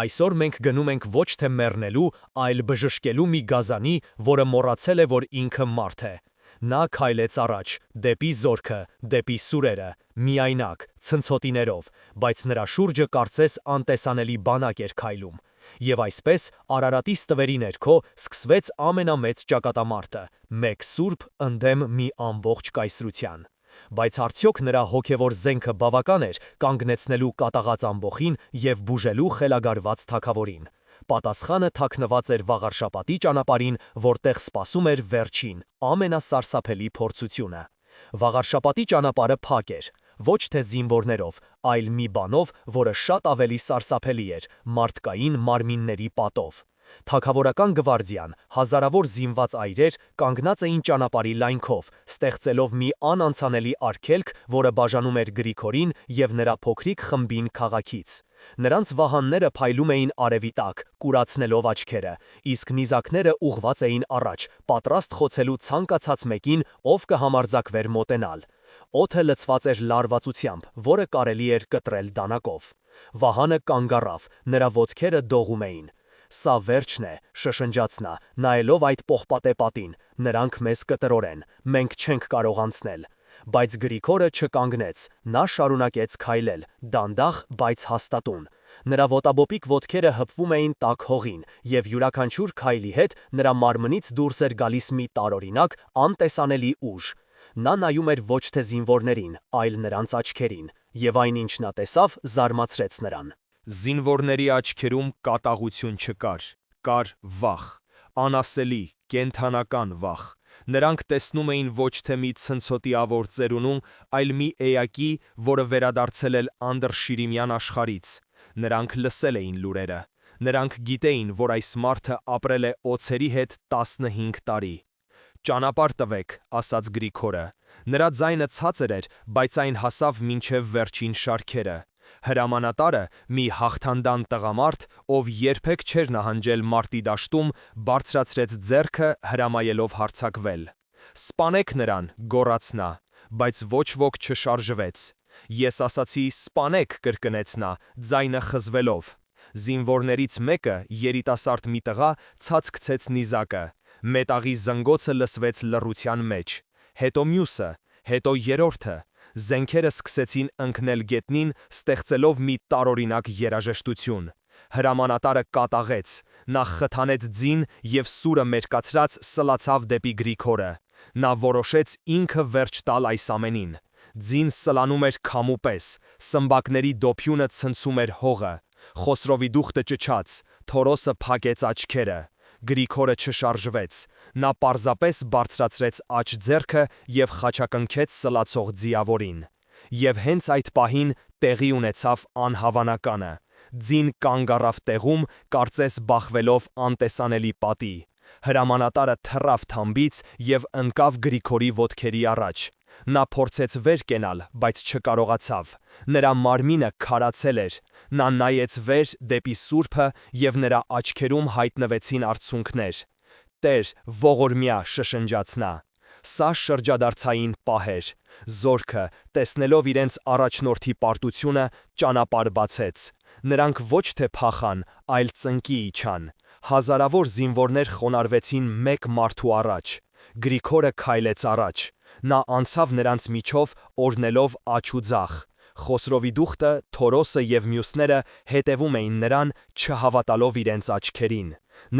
Այսօր մենք գնում ենք ոչ թե մեռնելու, այլ բժշկելու մի գազանի, որը մոռացել է, որ ինքը մարդ է։ Նա քայլեց առաջ, դեպի զորքը, դեպի սուրերը, միայնակ, ցնցոտիներով, բայց նրա շուրջը կարծես անտեսանելի բանակ էր քայլում։ Եվ այսպես Արարատի ստվերի ներքո սկսվեց ամենամեծ ճակատամարտը, մեկ սուրբ ընդդեմ մի ամբողջ կայսրության։ Բայց արդյոք նրա հոգևոր զենքը բավական էր կանգնեցնելու կատաղած ամբոխին և բուժելու խելագարված թագավորին։ Պատասխանը թաքնված էր Վաղարշապատի ճանապարհին, որտեղ սպասում էր վերջին, ամենասարսափելի փորձությունը։ Վաղարշապատի ճանապարհը փակ էր, ոչ թե զինվորներով, այլ մի բանով, որը շատ ավելի սարսափելի էր՝ մարդկային մարմինների պատով։ Թագավորական գվարդիան, հազարավոր զինված այրեր կանգնած էին ճանապարհի լայնքով, ստեղծելով մի անանցանելի արգելք, որը բաժանում էր Գրիգորին և նրա փոքրիկ խմբին քաղաքից։ Նրանց վահանները փայլում էին արևի տակ, կուրացնելով աչքերը, իսկ նիզակները ուղղված էին առաջ, պատրաստ խոցելու ցանկացած մեկին, ով կհամարձակվեր մոտենալ։ Օդը լցված էր լարվածությամբ, որը կարելի էր կտրել դանակով։ Վահանը կանգ առավ, նրա ոտքերը դողում էին։ Սա վերջն է, շշնջաց նա, նայելով այդ պողպատե պատին, նրանք մեզ կտրորեն, մենք չենք կարող անցնել։ Բայց Գրիգորը չկանգնեց, նա շարունակեց քայլել, դանդաղ, բայց հաստատուն։ Նրա ոտաբոպիկ ոտքերը հպվում էին տաք հողին, և յուրաքանչյուր քայլի հետ նրա մարմնից դուրս էր գալիս մի տարօրինակ, անտեսանելի ուժ։ Նա նայում էր ոչ թե զինվորներին, այլ նրանց աչքերին, և այն, ինչ նա տեսավ, զարմացրեց նրան։ Զինվորների աչքերում կատաղություն չկար, կար վախ, անասելի, կենդանական վախ։ Նրանք տեսնում էին ոչ թե մի ցնցոտի ավոր ծերունու, այլ մի էակի, որը վերադարձել էր անդրշիրիմյան աշխարհից։ Նրանք լսել էին լուրերը։ Նրանք գիտեին, որ այս մարդը ապրել է օձերի հետ 15 տարի։ «Ճանապարհ տվեք», ասաց Գրիգորը։ Նրա ձայնը ցածր էր, բայց այն հասավ մինչև վերջին շարքերը։ Հրամանատարը, մի հաղթանդան տղամարդ, ով երբեք չէր նահանջել մարտի դաշտում, բարձրացրեց ձեռքը, հրամայելով հարձակվել։ «Սպանեք նրան», գոռաց նա, բայց ոչ ոք չշարժվեց։ «Ես ասացի, սպանեք», կրկնեց նա, ձայնը խզվելով։ Զինվորներից մեկը, երիտասարդ մի տղա, ցած գցեց նիզակը։ Մետաղի զնգոցը լսվեց լռության մեջ։ Հետո մյուսը, հետո երրորդը։ Զենքերը սկսեցին ընկնել գետնին, ստեղծելով մի տարօրինակ երաժշտություն։ Հրամանատարը կատաղեց, նա խթանեց ձին և սուրը մերկացրած սլացավ դեպի Գրիգորը։ Նա որոշեց ինքը վերջ տալ այս ամենին։ Ձին սլանում էր քամու պես, սմբակների դոփյունը ցնցում էր հողը։ Խոսրովի դուխտը ճչաց, Թորոսը փակեց աչքերը։ Գրիգորը չշարժվեց։ Նա պարզապես բարձրացրեց աջ ձեռքը և խաչակնքեց սլացող ձիավորին։ Եվ հենց այդ պահին տեղի ունեցավ անհավանականը։ Ձին կանգ առավ տեղում, կարծես բախվելով անտեսանելի պատի։ Հրամանատարը թռավ թամբից և ընկավ Գրիգորի ոտքերի առաջ։ Նա փորձեց վեր կենալ, բայց չկարողացավ։ Նրա մարմինը քարացել էր։ Նա նայեց վեր դեպի Սուրբը, և նրա աչքերում հայտնվեցին արցունքներ։ «Տեր, ողորմյա», շշնջաց նա։ Սա շրջադարձային պահ էր։ Զորքը, տեսնելով իրենց առաջնորդի պարտությունը, ճանապարհ բացեց։ Նրանք ոչ թե փախան, այլ ծնկի իջան։ Հազարավոր զինվորներ խոնարհվեցին մեկ մարդու առաջ։ Գրիգորը քայլեց առաջ։ Նա անցավ նրանց միջով, օրհնելով աջ ու ձախ։ Խոսրովի դուխտը, Թորոսը և մյուսները հետևում էին նրան, չհավատալով իրենց աչքերին։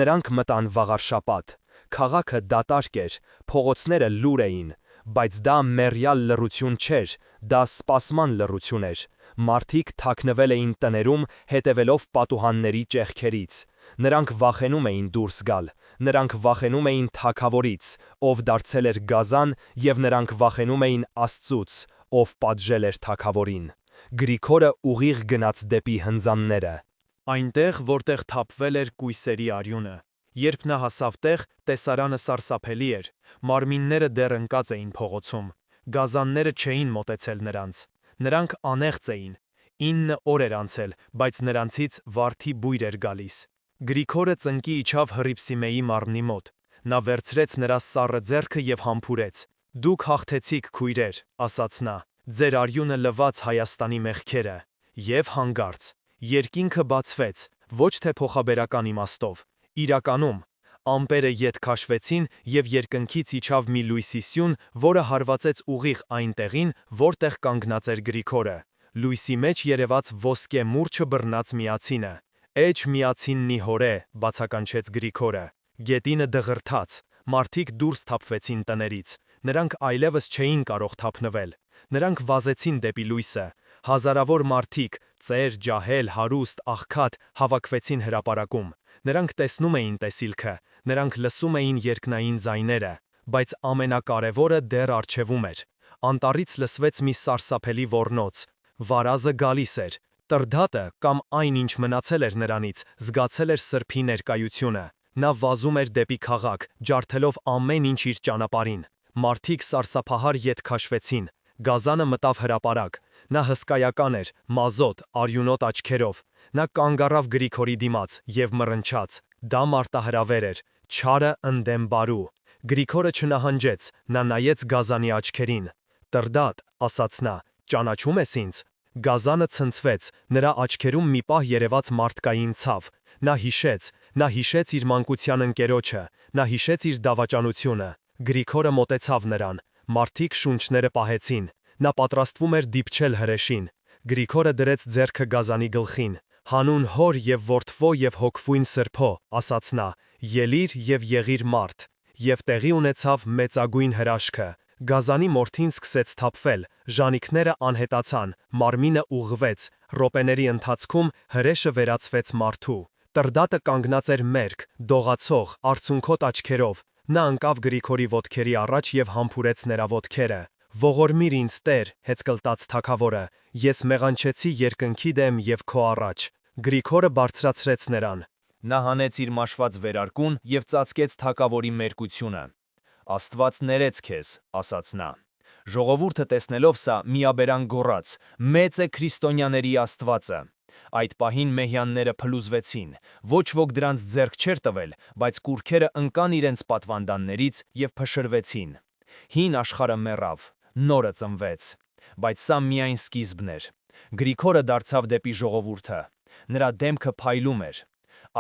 Նրանք մտան Վաղարշապատ։ Քաղաքը դատարկ էր, փողոցները լուռ էին, բայց դա մեռյալ լռություն չէր, դա սպասման լռություն էր։ Մարդիկ թաքնվել էին տներում, հետևելով պատուհանների ճեղքերից։ Նրանք վախենում էին դուրս գալ։ Նրանք վախենում էին Թագավորից, ով դարձել էր գազան, և նրանք վախենում էին Աստծուց, ով պատժել էր Թագավորին։ Գրիգորը ուղիղ գնաց դեպի հնձանները։ Այնտեղ, որտեղ թափվել էր կույսերի արյունը։ Երբ նա հասավ տեղ, տեսարանը սարսափելի էր։ Մարմինները դեռ ընկած էին փողոցում։ Գազանները չէին մոտեցել նրանց։ Նրանք անեղծ էին։ 9 օր էր անցել, բայց նրանցից վարդի բույր էր գալիս։ Գրիգորը ծնկի իջավ Հռիփսիմեի մարմնի մոտ։ Նա վերցրեց նրա սառը ձեռքը և համբուրեց։ «Դուք հաղթեցիք, քույրեր», ասաց նա, «ձեր արյունը լվաց Հայաստանի մեղքերը»։ Եվ հանկարծ երկինքը բացվեց, ոչ թե փոխաբերական իմաստով, իրականում։ Ամպերը ետ քաշվեցին, և երկնքից իջավ մի լույսի սյուն, որը հարվածեց ուղիղ այն տեղին, որտեղ կանգնած էր Գրիգորը։ Լույսի մեջ երևաց ոսկե մուրճը բռնած միացինը։ «Էջ միացիննի հորե», բացականչեց Գրիգորը։ Գետինը դղրդաց։ Մարդիկ դուրս թափվեցին տներից։ Նրանք այլևս չէին կարող թաքնվել։ Նրանք վազեցին դեպի լույսը։ Հազարավոր մարդիկ, ծեր, ջահել, հարուստ, աղքատ, հավաքվեցին հրապարակում։ Նրանք տեսնում էին տեսիլքը, նրանք լսում էին երկնային ձայները, բայց ամենակարևորը դեռ առջևում էր։ Անտառից լսվեց մի սարսափելի ոռնոց։ Վարազը գալիս էր։ Տրդատը, կամ այն, ինչ մնացել էր նրանից, զգացել էր սրբի ներկայությունը։ Նա վազում էր դեպի քաղաք, ջարդելով ամեն ինչ իր ճանապարհին։ Մարդիկ սարսափահար ետ քաշվեցին։ Գազանը մտավ հրապարակ։ Նա հսկայական էր, մազոտ, արյունոտ աչքերով։ Նա կանգ առավ Գրիգորի դիմաց և մռնչաց։ Դա մարտահրավեր էր, չարը ընդդեմ բարու։ Գրիգորը չնահանջեց, նա նայեց գազանի աչքերին։ Տրդատ, ասաց նա, ճանաչում ես ինձ։ Գազանը ցնցվեց, նրա աչքերում մի պահ երևաց մարդկային ցավ։ Նա հիշեց իր մանկության ընկերոջը, նա հիշեց իր դավաճանությունը։ Գրիգորը մոտեցավ նրան, մարդիկ շունչները պահեցին։ Նա պատրաստվում էր դիպչել հրեշին։ Գրիգորը դրեց ձեռքը Գազանի գլխին։ Հանուն հոր և որդվո և հոգվույն սրբո, ասաց նա, ելիր և եղիր մարդ։ Եվ տեղի ունեցավ մեծագույն հրաշքը։ Գազանի մորթին սկսեց թափվել, ժանիքները անհետացան, մարմինը ուղղվեց, րոպեների ընթացքում հրեշը վերածվեց մարդու։ Տրդատը կանգնած էր մերկ, դողացող, արցունքոտ աչքերով։ Նա ընկավ Գրիգորի ոտքերի առաջ և համբուրեց նրա ոտքերը։ Ողորմիր ինձ Տեր, հեծկլտաց թագավորը, ես մեղանչեցի երկնքի դեմ և քո առաջ։ Գրիգորը բարձրացրեց նրան։ Նա հանեց իր մաշված վերարկուն և ծածկեց թագավորի մերկությունը։ Աստված ներեց քեզ, ասաց նա։ Ժողովուրդը տեսնելով սա միաբերան գոռաց. «Մեծ է քրիստոնյաների Աստվածը»։ Այդ պահին մեհյանները փլուզվեցին, ոչ ոք դրանց ձեռք չէր տվել, բայց կուռքերը ընկան իրենց պատվանդաններից և փշրվեցին։ Հին աշխարհը մեռավ, նորը ծնվեց։ Բայց սա միայն սկիզբն էր։ Գրիգորը դարձավ դեպի ժողովուրդը։ Նրա դեմքը փայլում էր։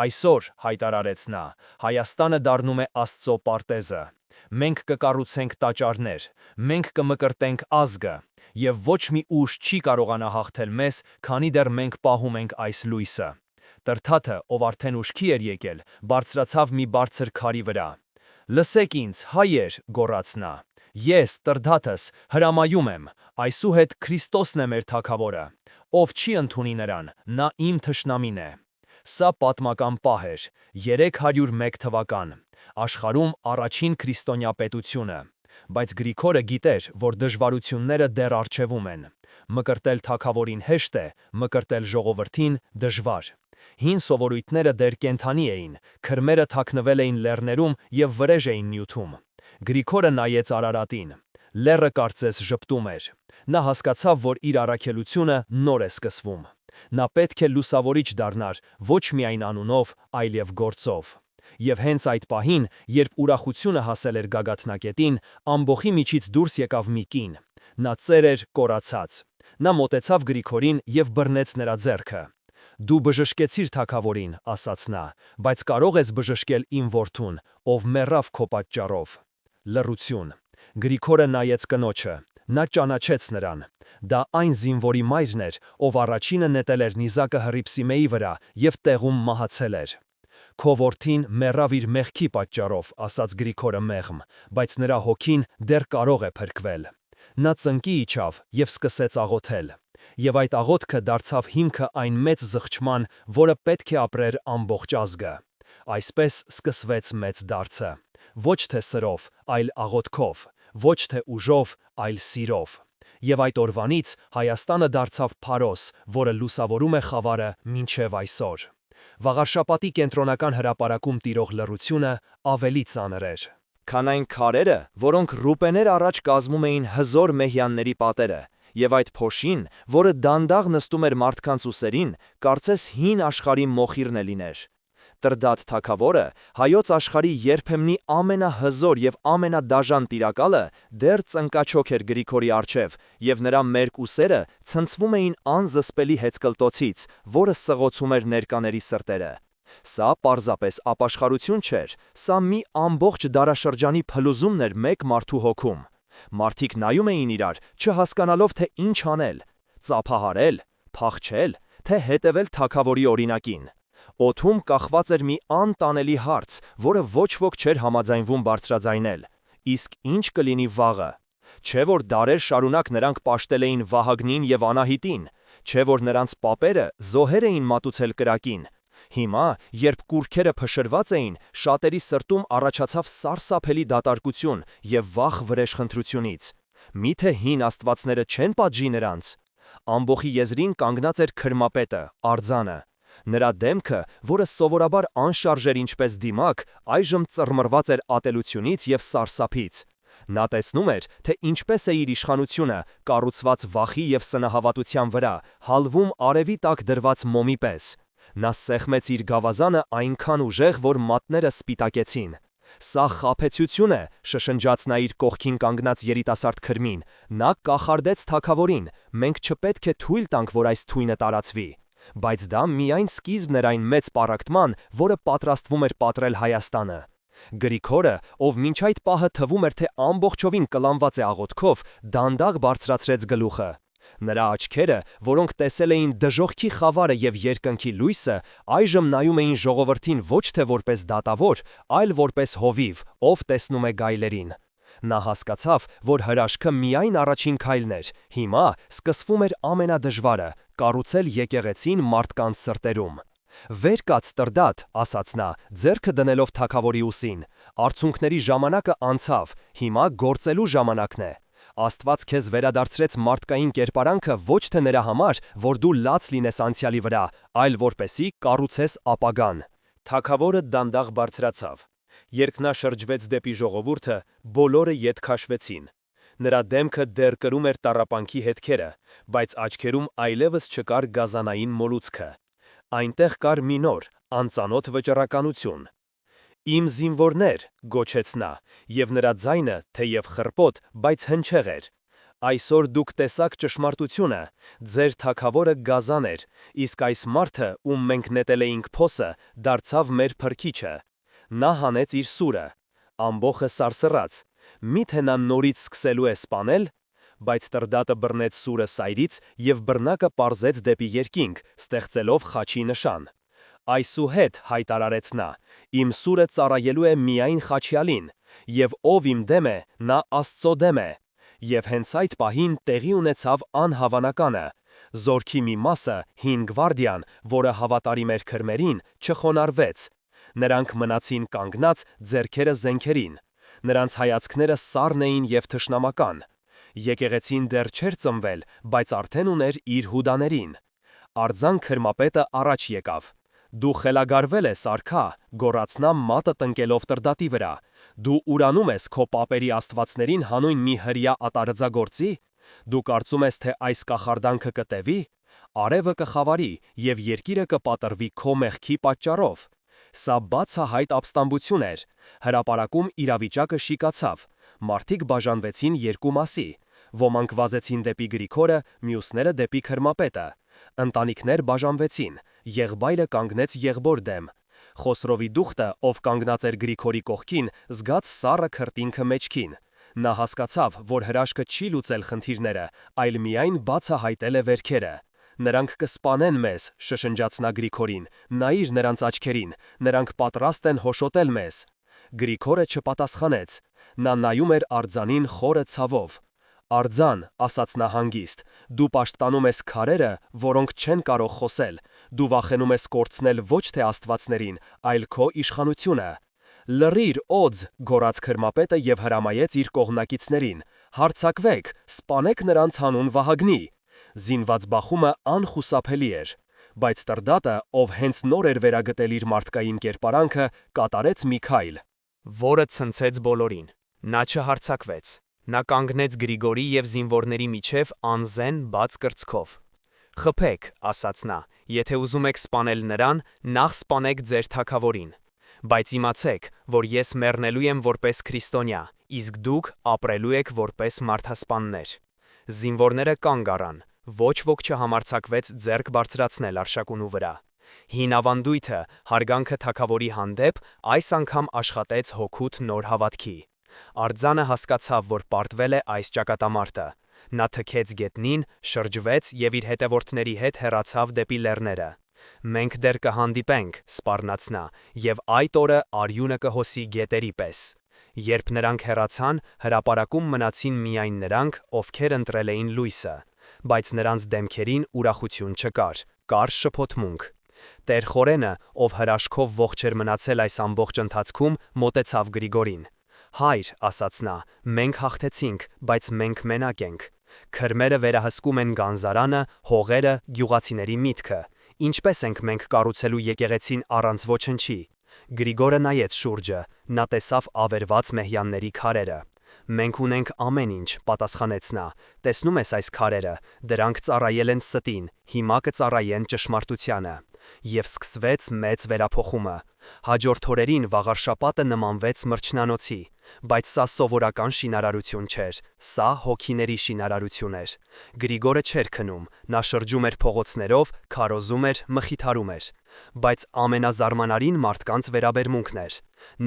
Այսօր, հայտարարեց նա, Հայաստանը դառնում է Աստծո պարտեզը։ Մենք կկառուցենք տաճարներ, մենք կմկրտենք ազգը, և ոչ մի ուժ չի կարողանա հաղթել մեզ, քանի դեռ մենք պահում ենք այս լույսը։ Տրդատը, ով արդեն ուշքի էր եկել, բարձրացավ մի բարձր քարի վրա։ Լսեք ինձ, հայեր, գոռաց նա։ Ես, Տրդատս, հրամայում եմ, այսուհետ Քրիստոսն է մեր թագավորը։ Ով չի ընդունի նրան, նա իմ թշնամին է։ Սա պատմական պահ էր, 301 թվական, աշխարհում առաջին քրիստոնյա պետությունը։ Բայց Գրիգորը գիտեր, որ դժվարությունները դեռ առջևում են։ Մկրտել թագավորին հեշտ է, մկրտել ժողովրդին դժվար։ Հին սովորույթները դեռ կենդանի էին, քրմերը թաքնվել էին լեռներում և վրեժ էին նյութում։ Գրիգորը նայեց Արարատին։ Լեռը կարծես ժպտում էր։ Նա հասկացավ, որ իր առաքելությունը նոր է սկսվում։ Նա պետք է լուսավորիչ դառնար ոչ միայն անունով, այլև գործով։ Եվ հենց այդ պահին, երբ ուրախությունը հասել էր գագաթնակետին, ամբոխի միջից դուրս եկավ մի կին։ Նա ծեր էր կորացած։ Նա մոտեցավ Գրիգորին և բռնեց նրա ձեռքը։ Դու բժշկեցիր թագավորին, ասաց նա, բայց կարող ես բժշկել իմ որդուն, ով մեռավ քո պատճառով։ Լռություն։ Գրիգորը նայեց կնոջը։ Նա ճանաչեց նրան։ Դա այն զինվորի մայրն էր, ով առաջինը նետել էր նիզակը Հռիփսիմեի վրա և տեղում մահացել էր։ Քո որդին մեռավ իր մեղքի պատճառով, ասաց Գրիգորը մեղմ, բայց նրա հոգին դեռ կարող է փրկվել։ Նա ծնկի իջավ և սկսեց աղոթել։ Եվ այդ աղոթքը դարձավ հիմքը այն մեծ զղջման, որը պետք է ապրեր ամբողջ ազգը։ Այսպես սկսվեց մեծ դարձը։ Ոչ թե սրով, այլ աղոթքով, ոչ թե ուժով, այլ սիրով։ Եվ այդ օրվանից Հայաստանը դարձավ փարոս, որը լուսավորում է խավարը մինչև այսօր։ Վաղարշապատի կենտրոնական հրապարակում տիրող լռությունը ավելի ծանր էր, քան այն քարերը, որոնք րոպեներ առաջ կազմում էին հզոր մեհյանների պատերը, եւ այդ փոշին, որը դանդաղ նստում էր մարդկանց ուսերին, կարծես հին աշխարհի մոխիրն է լիներ։ Տրդատ թագավորը, հայոց աշխարհի երբեմնի ամենահզոր եւ ամենադաժան տիրակալը, դեռ ծնկաչոք էր Գրիգորի առջև, եւ նրա մերկ ուսերը ցնցվում էին անզսպելի հեծկլտոցից, որը սղոցում էր ներկաների սրտերը։ Սա պարզապես ապաշխարություն չէր, սա մի ամբողջ դարաշրջանի փլուզումն էր մեկ մարդու հոգում։ Մարդիկ նայում էին իրար, չհասկանալով, թե ինչ անել՝ ծափահարել, փախչել, թե հետևել թագավորի օրինակին։ Օդում կախված էր մի անտանելի հարց, որը ոչ ոք չէր համաձայնվում բարձրաձայնել։ Իսկ ինչ կլինի վաղը։ Չէ որ դարեր շարունակ նրանք պաշտել էին Վահագնին և Անահիտին, չէ որ նրանց պապերը զոհեր էին մատուցել կրակին։ Հիմա, երբ կուռքերը փշրված էին, շատերի սրտում առաջացավ սարսափելի դատարկություն և վախ վրեժխնդրությունից։ Միթե հին աստվածները չեն պատժի նրանց։ Ամբոխի եզրին կանգնած էր քրմապետը, արձանը։ Նրա դեմքը, որը սովորաբար անշարժ էր ինչպես դիմակ, այժմ ծռմռված էր ատելությունից և սարսափից։ Նա տեսնում էր, թե ինչպես է իր իշխանությունը, կառուցված վախի և սնահավատության վրա, հալվում արևի տակ դրված մոմի պես։ Նա սեղմեց իր գավազանը այնքան ուժեղ, որ մատները սպիտակեցին։ Սա խաբեցություն է, շշնջաց նա իր կողքին կանգնած երիտասարդ քրմին, նա կախարդեց թագավորին, մենք չպետք է թույլ տանք, որ այս թույնը տարածվի։ Բայց դա միայն սկիզբն էր այն մեծ պառակտման, որը պատրաստվում էր պատռել Հայաստանը։ Գրիգորը, ով մինչ այդ պահը թվում էր, թե ամբողջովին կլանված է աղոթքով, դանդաղ բարձրացրեց գլուխը։ Նրա աչքերը, որոնք տեսել էին դժոխքի խավարը եւ երկնքի լույսը, այժմ նայում էին ժողովրդին ոչ թե որպես դատավոր, այլ որպես հովիվ, ով տեսնում է գայլերին։ Նա հասկացավ, որ հրաշքը միայն առաջին քայլն էր, հիմա սկսվում էր ամենադժվարը՝ կառուցել եկեղեցին մարդկանց սրտերում։ «Վեր կաց Տրդատ», ասաց նա, ձեռքը դնելով թագավորի ուսին, «արցունքների ժամանակը անցավ, հիմա գործելու ժամանակն է։ Աստված քեզ վերադարձրեց մարդկային կերպարանքը ոչ թե նրա համար, որ դու լաց լինես անցյալի վրա, այլ որպեսի կառուցես ապագան»։ Թագավորը դանդաղ բարձրացավ։ Երբ նա շրջվեց դեպի ժողովուրդը, բոլորը ետ քաշվեցին։ Նրա դեմքը դեռ կրում էր տառապանքի հետքերը, բայց աչքերում այլևս չկար գազանային մոլուցքը։ Այնտեղ կար մի նոր, անծանոթ վճռականություն։ «Իմ զինվորներ», գոչեց նա, եւ նրա ձայնը, թեև խռպոտ, բայց հնչեղ էր։ «Այսօր դուք տեսաք ճշմարտությունը, ձեր թագավորը գազան էր, իսկ այս մարդը, ում մենք նետել էինք փոսը, դարձավ մեր փրկիչը»։ Նա հանեց իր սուրը։ Ամբոխը սարսռաց։ Միթե նա նորից սկսելու է սպանել։ Բայց Տրդատը բռնեց սուրը սայրից եւ բռնակը պարզեց դեպի երկինք, ստեղծելով խաչի նշան։ «Այսուհետ», հայտարարեց նա, «իմ սուրը ծառայելու է միայն խաչյալին, եւ ով իմ դեմ է, նա Աստծո դեմ է»։ Եվ հենց այդ պահին տեղի ունեցավ անհավանականը։ Զորքի մի մասը, հին գվարդիան, որը հավատարիմ էր քրմերին, չխոնարհվեց։ Նրանք մնացին կանգնած, ձեռքերը զենքերին։ Նրանց հայացքները սառն էին եւ թշնամական։ Եկեղեցին դեռ չէր ծնվել, բայց արդեն ուներ իր հուդաներին։ Արձան քրմապետը առաջ եկավ։ «Դու խելագարվել ես, արքա», գոռաց նա մատը տնկելով Տրդատի վրա։ «Դու ուրանում ես քո պապերի աստվածներին հանուն մի հրյա ատարձագործի։ Դու կարծում ես, թե այս կախարդանքը կտևի։ Արևը կխավարի եւ երկիրը կպատրվի քո մեղքի պատճառով»։ Սա բացահայտ ապստամբություն էր։ Հրապարակում իրավիճակը շիկացավ։ Մարդիկ բաժանվեցին երկու մասի։ Ոմանք վազեցին դեպի Գրիգորը, մյուսները դեպի քրմապետը։ Ընտանիքներ բաժանվեցին, եղբայրը կանգնեց եղբոր դեմ։ Խոսրովի դուխտը, ով կանգնած էր Գրիգորի կողքին, զգաց սառը քրտինքը մեջքին։ Նա հասկացավ, որ հրաշքը չի լուծել խնդիրները, այլ միայն բացահայտել է վերքերը։ «Նրանք կսպանեն մեզ», շշնջաց նա Գրիգորին, «նայիր նրանց աչքերին, նրանք պատրաստ են հոշոտել մեզ»։ Գրիգորը չպատասխանեց։ Նա նայում էր արձանին խորը ցավով։ «Արձան», ասաց նա հանգիստ, «դու պաշտպանում ես քարերը, որոնք չեն կարող խոսել, դու վախենում ես կորցնել ոչ թե աստվածներին, այլ քո իշխանությունը»։ «Լռիր, օձ», գոռաց քրմապետը եւ հրամայեց իր կողմնակիցներին, «հարձակվեք, սպանեք նրանց հանուն Վահագնի»։ Զինված բախումը անխուսափելի էր։ Բայց Տրդատը, ով հենց նոր էր վերագտել իր մարդկային կերպարանքը, կատարեց մի քայլ, որը ցնցեց բոլորին։ Նա չհարձակվեց։ Նա կանգնեց Գրիգորի եւ զինվորների միջև անզեն բաց կրծքով։ «Խփեք», ասաց նա, «եթե ուզում եք սպանել նրան, նախ սպանեք ձեր թագավորին։ Բայց իմացեք, որ ես մեռնելու եմ որպես քրիստոնյա, իսկ դուք ապրելու եք որպես մարդասպաններ»։ Զինվորները կանգ առան, ոչ ոք չհամարձակվեց ձեռք բարձրացնել արշակունու վրա։ Հին ավանդույթը, հարգանքը թագավորի հանդեպ, այս անգամ աշխատեց հօգուտ նոր հավատքի։ Արձանը հասկացավ, որ պարտվել է այս ճակատամարտը։ Նա թքեց գետնին, շրջվեց եւ իր հետևորդների հետ հեռացավ դեպի լեռները։ «Մենք դեռ կհանդիպենք», սպառնաց նա, «եւ այդ օրը արյունը կհոսի գետերի պես»։ Երբ նրանք հեռացան, հրապարակում մնացին միայն նրանք, ովքեր ընտրել էին լույսը, բայց նրանց դեմքերին ուրախություն չկար, կար շփոթմունք։ Տեր Խորենը, ով հրաշքով ողջ էր մնացել այս ամբողջ ընթացքում, մոտեցավ Գրիգորին։ «Հայր», ասաց նա, «մենք հաղթեցինք, բայց մենք մենակ ենք։ Քրմերը վերահսկում են Գանձարանը, հողերը, գյուղացիների միտքը։ Ինչպես ենք մենք կառուցելու եկեղեցին առանց ոչնչի»։ Գրիգորը նայեց շուրջը, նա տեսավ ավերված մեհյանների քարերը։ «Մենք ունենք ամեն ինչ», պատասխանեց նա, «տեսնում ես այս քարերը, դրանք ծառայել են ստին, հիմա կծառայեն ճշմարտությանը։ Եվ սկսվեց մեծ վերափոխումը։ Հաջորդ օրերին վաղարշապատը նմանվեց մրջնանոցի, բայց սա սովորական շինարարություն չէր, սա հոգիների շինարարություն էր։ Գրիգորը չէր քնում, նա շրջում էր փողոցներով, քարոզում էր, մխիթարում էր։ Բայց ամենազարմանալին մարդկանց վերաբերմունքն էր։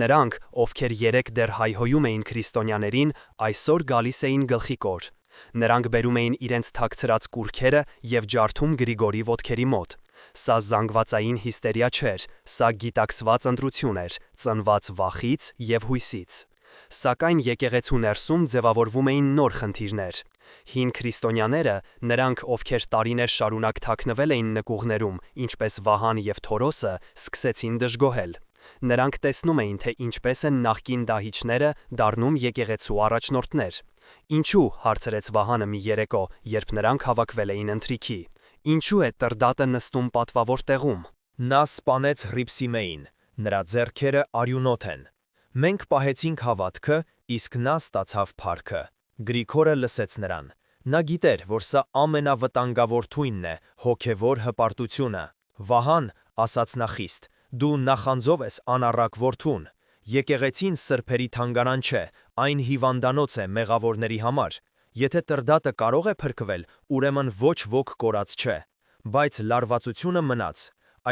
Նրանք, ովքեր երեկ դեռ հայհոյում էին քրիստոնյաներին, այսօր գալիս էին գլխիկոր։ Նրանք բերում էին իրենց թաքցրած կուրքերը և ջարդում Գրիգորի ոտքերի մոտ։ Սա զանգվածային հիստերիա չէր, սա գիտակցված ընտրություն էր, ծնված վախից և հույսից։ Սակայն եկեղեցու ներսում ձևավորվում էին նոր խնդիրներ։ Հին քրիստոնյաները, նրանք, ովքեր տարիներ շարունակ թաքնվել էին նկուղներում, ինչպես Վահան և Թորոսը, սկսեցին դժգոհել։ Նրանք տեսնում էին, թե ինչպես են նախկին դահիճները դառնում եկեղեցու առաջնորդներ։ Ինչու, հարցրեց Վահանը մի երեկո, երբ նրանք հավաքվել էին ընթրիքի։ Ինչու է Տրդատը նստում պատվավոր տեղում։ Նա սպանեց Հռիփսիմեին, նրա ձեռքերը արյունոտ են։ Մենք պահեցինք հավատքը, իսկ նա ստացավ փառքը։ Գրիգորը լսեց նրան։ Նա գիտեր, որ սա ամենավտանգավոր թույնն է, հոգևոր հպարտությունը։ Վահան, ասաց նա խիստ, դու նախանձով ես անառակ որդուն։ Եկեղեցին սրբերի թանգարան չէ, այն հիվանդանոց է մեղավորների համար։ Եթե Տրդատը կարող է փրկվել, ուրեմն ոչ ոք կորած չէ։ Բայց լարվածությունը մնաց։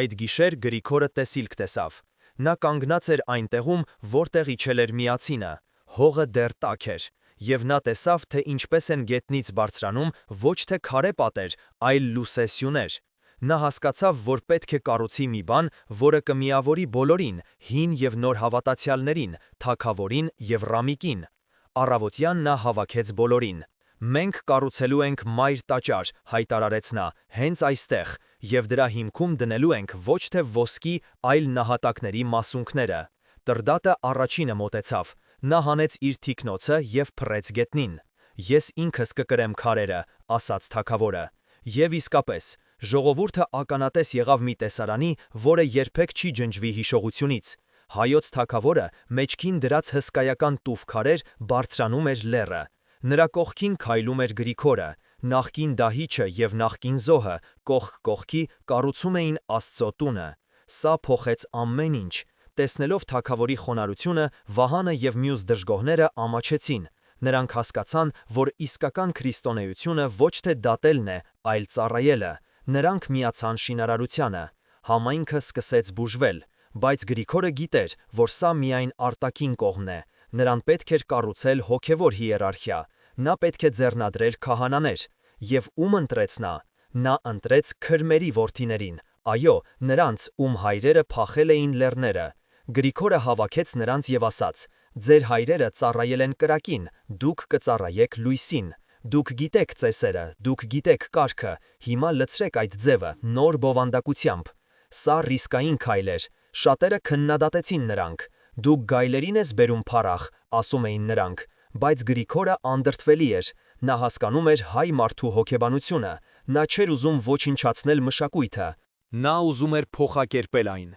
Այդ գիշեր Գրիգորը տեսիլք տեսավ։ Նա կանգնած էր այնտեղում, որտեղ իջել էր միացինը։ Հողը դեռ տաք էր, և նա տեսավ, թե ինչպես են գետնից բարձրանում ոչ թե քարե պատեր, այլ լուսե սյուներ։ Նա հասկացավ, որ պետք է կառուցի մի բան, որը կմիավորի բոլորին, հին և նոր հավատացյալներին, թագավորին և Ռամիկին։ Առավոտյան նա հավաքեց բոլորին։ Մենք կառուցելու ենք մայր տաճար, հայտարարեց նա, հենց այստեղ, և դրա հիմքում դնելու ենք ոչ թե ոսկի, այլ նահատակների մասունքները։ Տրդատը առաջինը մոտեցավ։ Նա հանեց իր թիկնոցը և փռեց գետնին։ Ես ինքս կկրեմ քարերը, ասաց թագավորը։ Եվ իսկապես, ժողովուրդը ականատես եղավ մի տեսարանի, որը երբեք չի ջնջվի հիշողությունից։ Հայոց թագավորը մեջքին դրած հսկայական տուֆ քարեր բարձրանում էր լեռը։ Նրա կողքին քայլում էր Գրիգորը, նախկին դահիճը և նախկին զոհը կողք կողքի կառուցում էին Աստծո տունը։ Սա փոխեց ամեն ինչ։ Տեսնելով թագավորի խոնարհությունը, Վահանը և մյուս դժգոհները ամաչեցին։ Նրանք հասկացան, որ իսկական քրիստոնեությունը ոչ թե դատելն է, այլ ծառայելը։ Նրանք միացան շինարարությանը։ Համայնքը սկսեց բուժվել։ Բայց Գրիգորը գիտեր, որ սա միայն արտաքին կողմն է։ Նրան պետք էր կառուցել հոգևոր հիերարխիա։ Նա պետք է ձեռնադրեր քահանաներ։ Եվ ում ընտրեց նա։ Նա ընտրեց քրմերի որդիներին, այո, նրանց, ում հայրերը փախել էին լեռները։ Գրիգորը հավաքեց նրանց և ասաց. «Ձեր հայրերը ծառայել են կրակին, դուք կծառայեք լույսին։ Դուք գիտեք ծեսերը, դուք գիտեք կարգը, հիմա լցրեք այդ ձևը նոր բովանդակությամբ»։ Սա ռիսկային քայլ էր։ Շատերը քննադատեցին նրանք։ «Դուք գայլերին ես բերում փառախ», ասում էին նրանք։ Բայց Գրիգորը անդրդվելի էր։ Նա հասկանում էր հայ մարդու հոգեբանությունը։ Նա չէր ուզում ոչնչացնել մշակույթը։ Նա ուզում էր փոխակերպել այն։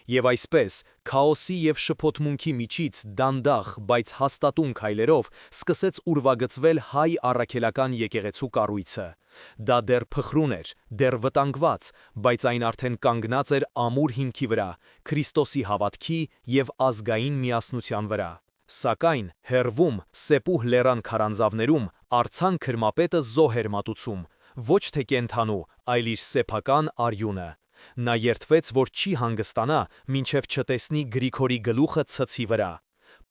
Եվ այսպես, քաոսի և շփոթմունքի միջից դանդաղ, բայց հաստատուն քայլերով սկսեց ուրվագծվել հայ առաքելական եկեղեցու կառույցը։ Դա դեռ փխրուն էր, դեռ վտանգված, բայց այն արդեն կանգնած էր ամուր հիմքի վրա, Քրիստոսի հավատքի և ազգային միասնության վրա։ Սակայն հեռվում, Սեպուհ լեռան քարանձավներում, արձան քրմապետը զոհ էր մատուցում, ոչ թե կենդանու, այլ իր սեփական արյունը։ Նա երդվեց, որ չի հանգստանա, մինչև չտեսնի Գրիգորի գլուխը ցցի վրա։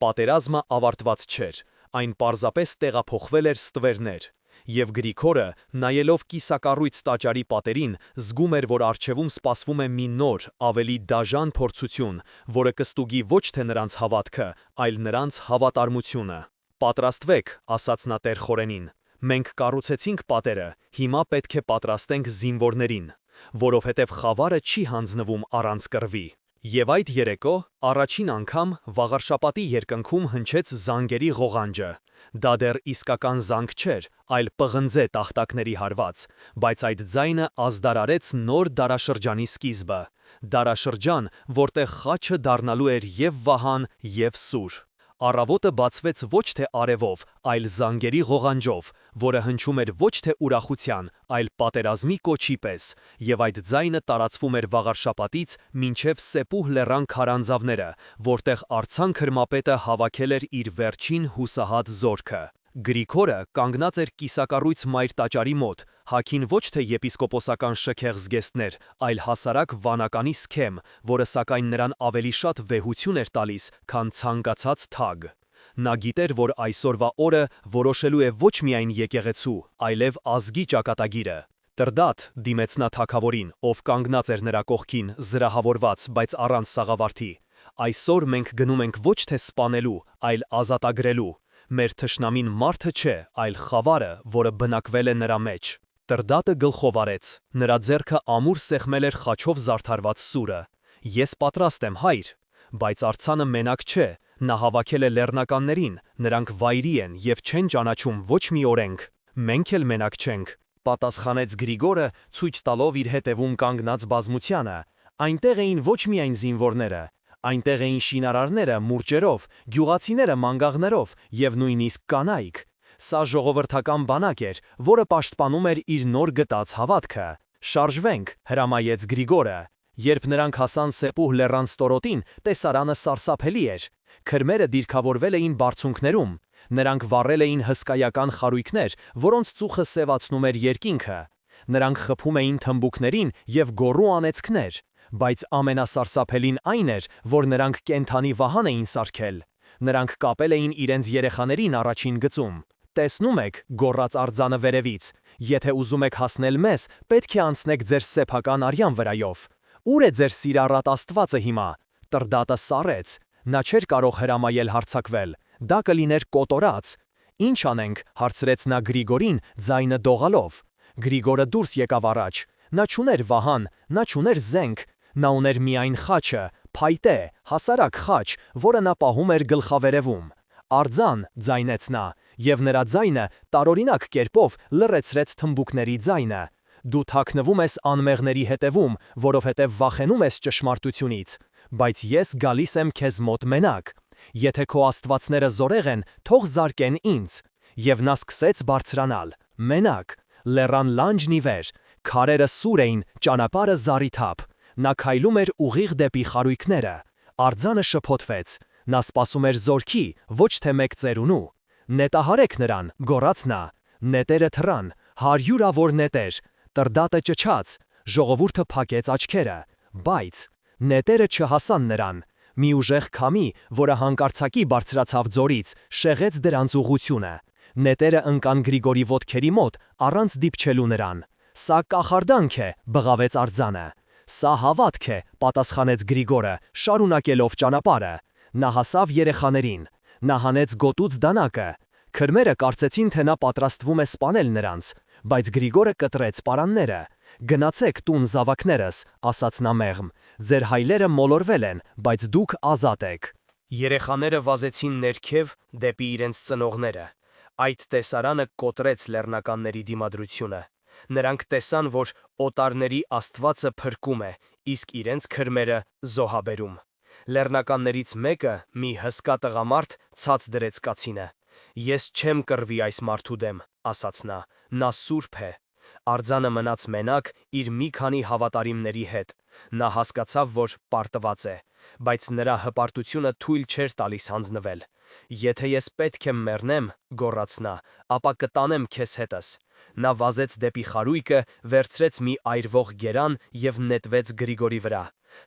Պատերազմը ավարտված չէր, այն պարզապես տեղափոխվել էր ստվերներ։ Եվ Գրիգորը, նայելով կիսակառույց տաճարի պատերին, զգում էր, որ առջևում սպասվում է մի նոր, ավելի դաժան փորձություն, որը կստուգի ոչ թե նրանց հավատքը, այլ նրանց հավատարմությունը։ «Պատրաստվեք», ասաց նա տեր խորենին։ «Մենք կառուցեցինք պատերը, հիմա պետք է պատրաստենք զինվորներին, որովհետև խավարը չի հանձնվում առանց կռվի»։ Եվ այդ երեկո, առաջին անգամ, վաղարշապատի երկնքում հնչեց զանգերի ղողանջը։ Դա դեռ իսկական զանգ չէր, այլ պղնձե տախտակների հարված, բայց այդ ձայնը ազդարարեց նոր դարաշրջանի սկիզբը։ Դարաշրջան, որտեղ խաչը դառնալու էր և Վահան, և Սուր։ Առավոտը բացվեց ոչ թե արևով, այլ զանգերի ղողանջով, որը հնչում էր ոչ թե ուրախության, այլ պատերազմի կոչի պես, եւ այդ ձայնը տարածվում էր վաղարշապատից մինչև Սեպուհ լեռան քարանձավները, որտեղ Արցան քրմապետը հավաքել էր իր վերջին հուսահատ զորքը։ Գրիգորը կանգնած էր կիսակառույց մայր տաճարի մոտ, հագին ոչ թե եպիսկոպոսական շքեղ զգեստներ, այլ հասարակ վանականի սքեմ, որը սակայն նրան ավելի շատ վեհություն էր տալիս, քան ցանկացած թագ։ Նա գիտեր, որ այսօրվա օրը որոշելու է ոչ միայն եկեղեցու, այլև ազգի ճակատագիրը։ Տրդատ, դիմեց նա թագավորին, ով կանգնած էր նրա կողքին, զրահավորված, բայց առանց սաղավարտի։ Այսօր մենք գնում ենք ոչ թե սպանելու, այլ ազատագրելու։ Մեր թշնամին մարդը չէ, այլ խավարը, որը բնակվել է նրա մեջ։ Տրդատը գլխով արեց, նրա ձեռքը ամուր սեղմել էր խաչով զարդարված սուրը։ Ես պատրաստ եմ, հայր։ Բայց արձանը մենակ չէ, նա հավաքել է լեռնականներին, նրանք վայրի են և չեն ճանաչում ոչ մի օրենք։ Մենք էլ մենակ չենք, պատասխանեց Գրիգորը, ցույց տալով իր հետևում կանգնած բազմությանը։ Այնտեղ էին ոչ միայն զինվորները, այնտեղ էին շինարարները մուրճերով, գյուղացիները մանգաղներով և նույնիսկ կանայք։ Սա ժողովրդական բանակ էր, որը պաշտպանում էր իր նոր գտած հավատքը։ Շարժվենք, հրամայեց Գրիգորը։ Երբ նրանք հասան Սեպուհ լեռան ստորոտին, տեսարանը սարսափելի էր։ Քրմերը դիրքավորվել էին բարձունքներում։ Նրանք վառել էին հսկայական խարույկներ, որոնց ծուխը սևացնում էր երկինքը։ Նրանք խփում էին թմբուկներին և գոռու անեծքներ, բայց ամենասարսափելին այն էր, որ նրանք կենդանի վահան էին սարքել։ Նրանք կապել էին իրենց երեխաներին առաջին գծում։ Տեսնում եք, գոռաց արձանը վերևից, եթե ուզում եք հասնել մեզ, պետք է անցնեք ձեր սեփական արյան վրայով։ Ուր է ձեր սիրառատ Աստվածը հիմա։ Տրդատը սառեց, նա չէր կարող հրամայել հարձակվել, դա կլիներ կոտորած։ Ինչ անենք, հարցրեց նա Գրիգորին, ձայնը դողալով։ Գրիգորը դուրս եկավ առաջ, նա չուներ վահան, նա չուներ զենք, նա ուներ միայն խաչը, փայտե, հասարակ խաչ, որը նա պահում էր գլխավերևում։ Արձան, ձայնեց նա, և նրա ձայնը տարօրինակ կերպով լռեցրեց թմբուկների ձայնը։ Դու թաքնվում ես անմեղների հետևում, որովհետև վախենում ես ճշմարտությունից, բայց ես գալիս եմ քեզ մոտ մենակ։ Եթե քո աստվածները զորեղ են, թող զարկեն ինձ։ Եվ նա սկսեց բարձրանալ, մենակ, լեռան լանջն ի վեր, քարերը սուր էին, ճանապարհը զառիթափ։ Նա քայլում էր ուղիղ դեպի խարույկները։ Արձանը շփոթվեց։ Նա սպասում էր զորքի, ոչ թե մեկ ծերունու։ Նետահարեք նրան, գոռաց նա։ Նետերը թռան, հարյուրավոր նետեր։ Տրդատը ճչաց, ժողովուրդը փակեց աչքերը, բայց նետերը չհասան նրան։ Մի ուժեղ քամի, որը հանկարծակի բարձրացավ ձորից, շեղեց դրանց ուղղությունը։ Նետերը ընկան Գրիգորի ոտքերի մոտ, առանց դիպչելու նրան։ Սա կախարդանք է, բղավեց արձանը։ Սա հավատք է, պատասխանեց Գրիգորը, շարունակելով ճանապարհը։ Նա հասավ երեխաներին։ Նա հանեց գոտուց դանակը։ Քրմերը կարծեցին, թե նա պատրաստվում է սպանել նրանց, բայց Գրիգորը կտրեց պարանները։ Գնացեք տուն զավակներս, ասաց նա մեղմ, ձեր հայլերը մոլորվել են, բայց դուք ազատ եք։ Երեխաները վազեցին ներքև դեպի իրենց ծնողները։ Այդ տեսարանը կոտրեց լեռնականների դիմադրությունը։ Նրանք տեսան, որ օտարների Աստվածը փրկում է, իսկ իրենց քրմերը զոհաբերում։ Լեռնականներից մեկը, մի հսկա տղամարդ, ցած դրեց կացինը։ Ես չեմ կռվի այս մարդու դեմ, ասաց նա սուրբ է։ Արձանը մնաց մենակ իր մի քանի հավատարիմների հետ։ Նա հասկացավ, որ պարտված է, բայց նրա հպարտությունը թույլ չէր տալիս հանձնվել։ Եթե ես պետք է մեռնեմ, գոռաց նա, ապա կտանեմ քեզ հետս։ Նա վազեց դեպի խարույկը, վերցրեց մի այրվող գերան և նետվեց Գրիգորի վրա։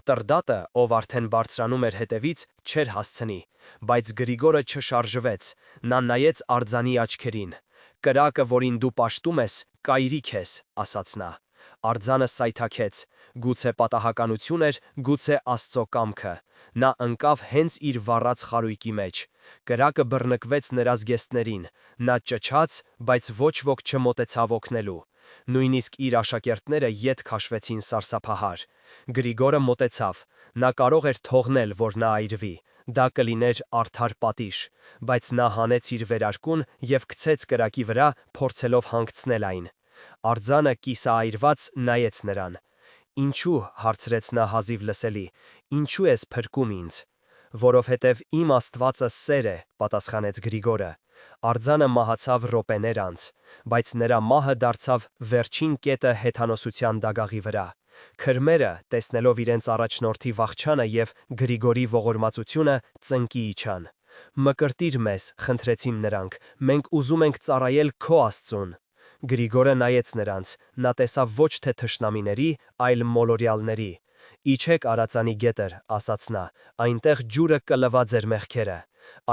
Տրդատը, ով արդեն բարձրանում էր հետևից, չէր հասցնի, բայց Գրիգորը չշարժվեց։ Նա նայեց արձանի աչքերին։ Կրակը, որին դու պաշտում ես, կայրիկ ես, ասաց նա։ Արձանը սայթաքեց, գուցե պատահականություն էր, գուցե Աստծո կամքը։ Նա ընկավ հենց իր վառած խարույկի մեջ։ Կրակը բռնկվեց նրա զգեստներին։ Նա ճչաց, բայց ոչ ոք չմոտեցավ օգնելու։ Նույնիսկ իր աշակերտները ետ քաշվեցին սարսափահար։ Գրիգորը մոտեցավ։ Նա կարող էր թողնել, որ նա այրվի։ Դա կլիներ արդար պատիժ, բայց նա հանեց իր վերարկուն և գցեց կրակի վրա, փորձելով հանգցնել այն։ Արձանը կիսաայրված նայեց նրան։ Ինչու, հարցրեց նա հազիվ լսելի, ինչու ես փրկում ինձ։ Որովհետև իմ Աստվածը սեր է, պատասխանեց Գրիգորը։ Արձանը մահացավ րոպեներ անց, բայց նրա մահը դարձավ վերջին կետը հեթանոսության դագաղի վրա։ Քրմերը, տեսնելով իրենց առաջնորդի վախճանը և Գրիգորի ողորմածությունը, ծնկի իջան։ Մկրտիր մեզ, խնդրեցին նրանք, մենք ուզում ենք ծառայել քո Աստծուն։ Գրիգորը նայեց նրանց, նա տեսավ ոչ թե թշնամիների, այլ մոլորյալների։ Իջեք Արածանի գետեր, ասաց նա, այնտեղ ջուրը կլվա ձեր մեղքերը։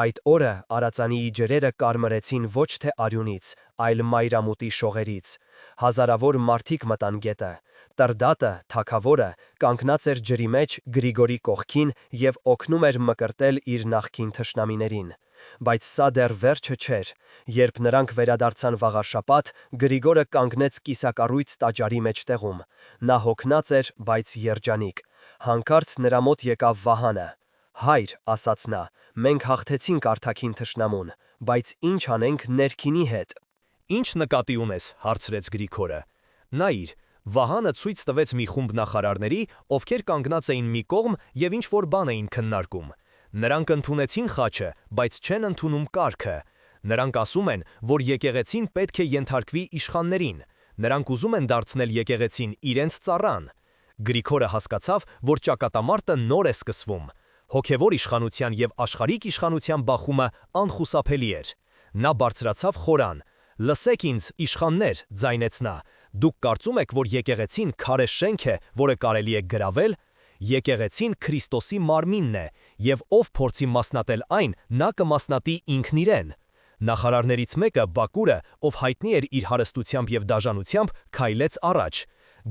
Այդ օրը Արածանիի ջրերը կարմրեցին ոչ թե արյունից, այլ մայրամուտի շողերից։ Հազարավոր մարդիկ մտան գետը։ Տրդատը, թագավորը, կանգնած էր ջրի մեջ Գրիգորի կողքին և օգնում էր մկրտել իր նախկին թշնամիներին։ Բայց սա դեռ վերջը չէր։ Երբ նրանք վերադարձան վաղարշապատ, Գրիգորը կանգնեց կիսակառույց տաճարի մեջտեղում։ Նա հոգնած էր, բայց երջանիկ։ Հանկարծ նրա մոտ եկավ Վահանը։ «Հայր», ասաց նա, «մենք հաղթեցինք արտաքին թշնամուն, բայց ինչ անենք ներքինի հետ»։ Ինչ նկատի ունես, հարցրեց Գրիգորը։ Նայիր, Վահանը ցույց տվեց մի խումբ նախարարների, ովքեր կանգնած էին մի կողմ և ինչ-որ բան էին քննարկում։ Նրանք ընդունեցին խաչը, բայց չեն ընդունում կարգը։ Նրանք ասում են, որ եկեղեցին պետք է ենթարկվի իշխաններին։ Նրանք ուզում են դարձնել եկեղեցին իրենց ծառան։ Գրիգորը հասկացավ, որ ճակատամարտը նոր է սկսվում։ Հոգևոր իշխանության և աշխարհիկ իշխանության բախումը անխուսափելի էր։ Նա բարձրացավ խորան։ «Լսեք ինձ, իշխաններ», ձայնեց նա, «դուք կարծում եք, որ եկեղեցին քարե շենք է, որը կարելի է գրավել։ Եկեղեցին Քրիստոսի մարմինն է, և ով փորձի մասնատել այն, նա կմասնատի ինքն իրեն»։ Նախարարներից մեկը, Բակուրը, ով հայտնի էր իր հարստությամբ և դաժանությամբ, քայլեց առաջ։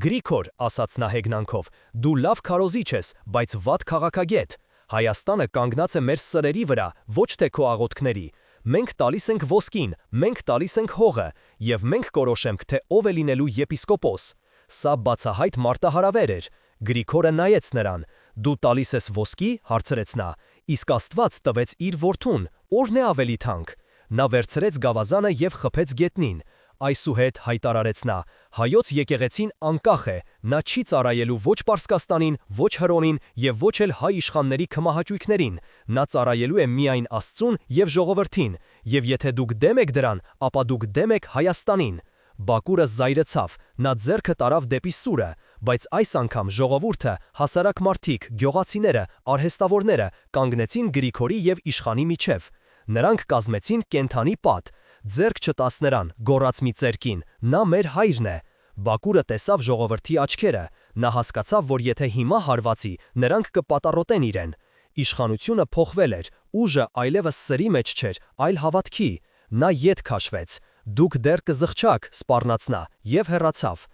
«Գրիգոր», ասաց նա հեգնանքով, «դու լավ քարոզիչ ես, բայց վատ քաղաքագետ։ Հայաստանը կանգնած է մեր սրերի վրա, ոչ թե քո աղոթքների։ Մենք տալիս ենք ոսկին, մենք տալիս ենք հողը, և մենք կորոշենք, թե ով է լինելու եպիսկոպոս»։ Սա բացահայտ մարտահրավեր էր։ Գրիգորը նայեց նրան։ «Դու տալիս ես ոսկի», հարցրեց նա, «իսկ Աստված տվեց իր որդուն, ո՞րն է ավելի թանկ»։ Նա վերցրեց գավազանը և խփեց գետնին։ Այսուհետ հայտարարեց նա. «Հայոց եկեղեցին անկախ է, նա չի ծառայելու ոչ Պարսկաստանին, ոչ Հռոմին և ոչ էլ հայ իշխանների քմահաճույքներին, նա ծառայելու է միայն Աստծուն և ժողովրդին, և եթե դուք դեմ եք դրան, ապա դուք դեմ եք Հայաստանին»։ Բակուրը զայրացավ, նա ձեռքը տարավ դեպի սուրը, բայց այս անգամ ժողովուրդը, հասարակ մարդիկ, գյուղացիները, արհեստավորները կանգնեցին Գրիգորի և իշխանի միջև։ Նրանք կազմեցին կենդանի պատ։ «Ձեռք չտաս նրան», գոռաց մի ծերկին, «նա մեր հայրն է»։ Բակուրը տեսավ ժողովրդի աչքերը։ Նա հասկացավ, որ եթե հիմա հարվածի, նրանք կպատառոտեն իրեն։ Իշխանությունը փոխվել էր, ուժը այլևս սրի մեջ չէր, այլ հավատքի։ Նա ետ քաշվեց։ «Դուք դեռ կզղջաք», սպառնաց նա, և հեռացավ։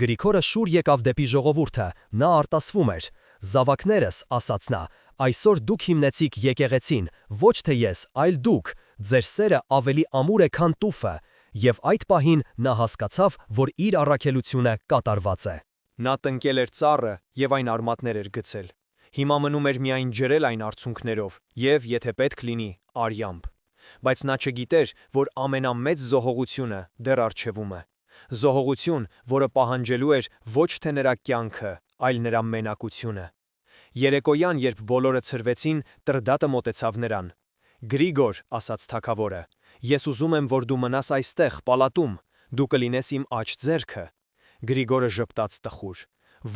Գրիգորը շուռ եկավ դեպի ժողովուրդը, նա արտասվում էր։ «Զավակներս», ասաց նա, «այսօր դուք հիմնեցիք եկեղեցին, ոչ թե ես, այլ դուք, ձեր սերը ավելի ամուր է, քան տուֆը»։ Եվ այդ պահին նա հասկացավ, որ իր առաքելությունը կատարված է։ Նա տնկել էր ծառը և այն արմատներ էր գցել։ Հիմա մնում էր միայն ջրել այն արցունքներով և, եթե պետք լինի, արյամբ։ Բայց նա չգիտեր, որ ամենամեծ զոհողությունը դեռ առջևում է։ Զոհողություն, որը պահանջելու էր ոչ թե նրա կյանքը, այլ նրա մենակությունը։ Երեկոյան, երբ բոլորը ցրվեցին, Տրդատը մոտեցավ նրան։ «Գրիգոր», ասաց թագավորը, «ես ուզում եմ, որ դու մնաս այստեղ, պալատում, դու կլինես իմ աջ ձեռքը»։ Գրիգորը ժպտաց տխուր։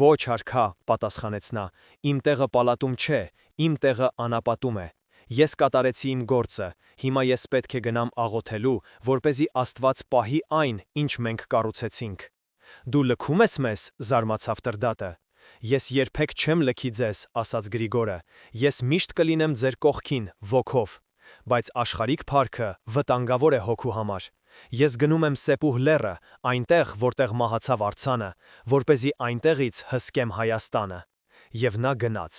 «Ոչ, արքա», պատասխանեց նա, «իմ տեղը պալատում չէ, իմ տեղը անապատում է։ Ես կատարեցի իմ գործը, հիմա ես պետք է գնամ աղոթելու, որպեսզի Աստված պահի այն, ինչ մենք կառուցեցինք»։ «Դու լքում ես մեզ», զարմացավ Տրդատը։ «Ես երբեք չեմ լքի ձեզ», ասաց Գրիգորը, «ես միշտ կլինեմ ձեր կողքին, ոգով։ Բայց աշխարհիկ փառքը վտանգավոր է հոգու համար։ Ես գնում եմ Սեպուհ լեռը, այնտեղ, որտեղ մահացավ արձանը, որպեսզի այնտեղից հսկեմ Հայաստանը»։ Եվ նա գնաց,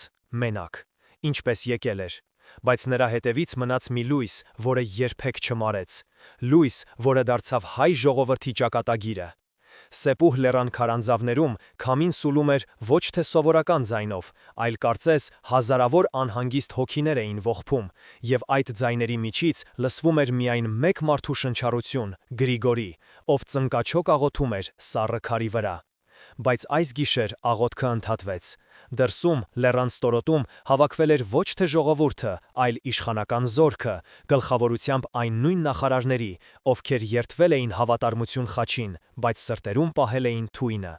մենակ, ինչպես եկել էր։ Բայց նրա հետևից մնաց մի լույս, որը երբեք չմարեց։ Լույս, որը դարձավ հայ ժողովրդի ճակատագիրը։ Սեպուհ լեռան քարանձավներում քամին սուլում էր ոչ թե սովորական ձայնով, այլ կարծես հազարավոր անհանգիստ հոգիներ էին ողբում, և այդ ձայների միջից լսվում էր միայն մեկ մարդու շնչառություն՝ Գրիգորի, ով ծնկաչոք աղոթում էր սառը քարի վրա։ Բայց այս գիշեր աղոթքը ընդհատվեց։ Դրսում, լեռան ստորոտում հավաքվել էր ոչ թե ժողովուրդը, այլ իշխանական զորքը, գլխավորությամբ այն նույն նախարարների, ովքեր երդվել էին հավատարմություն խաչին, բայց սրտերում պահել էին թույնը։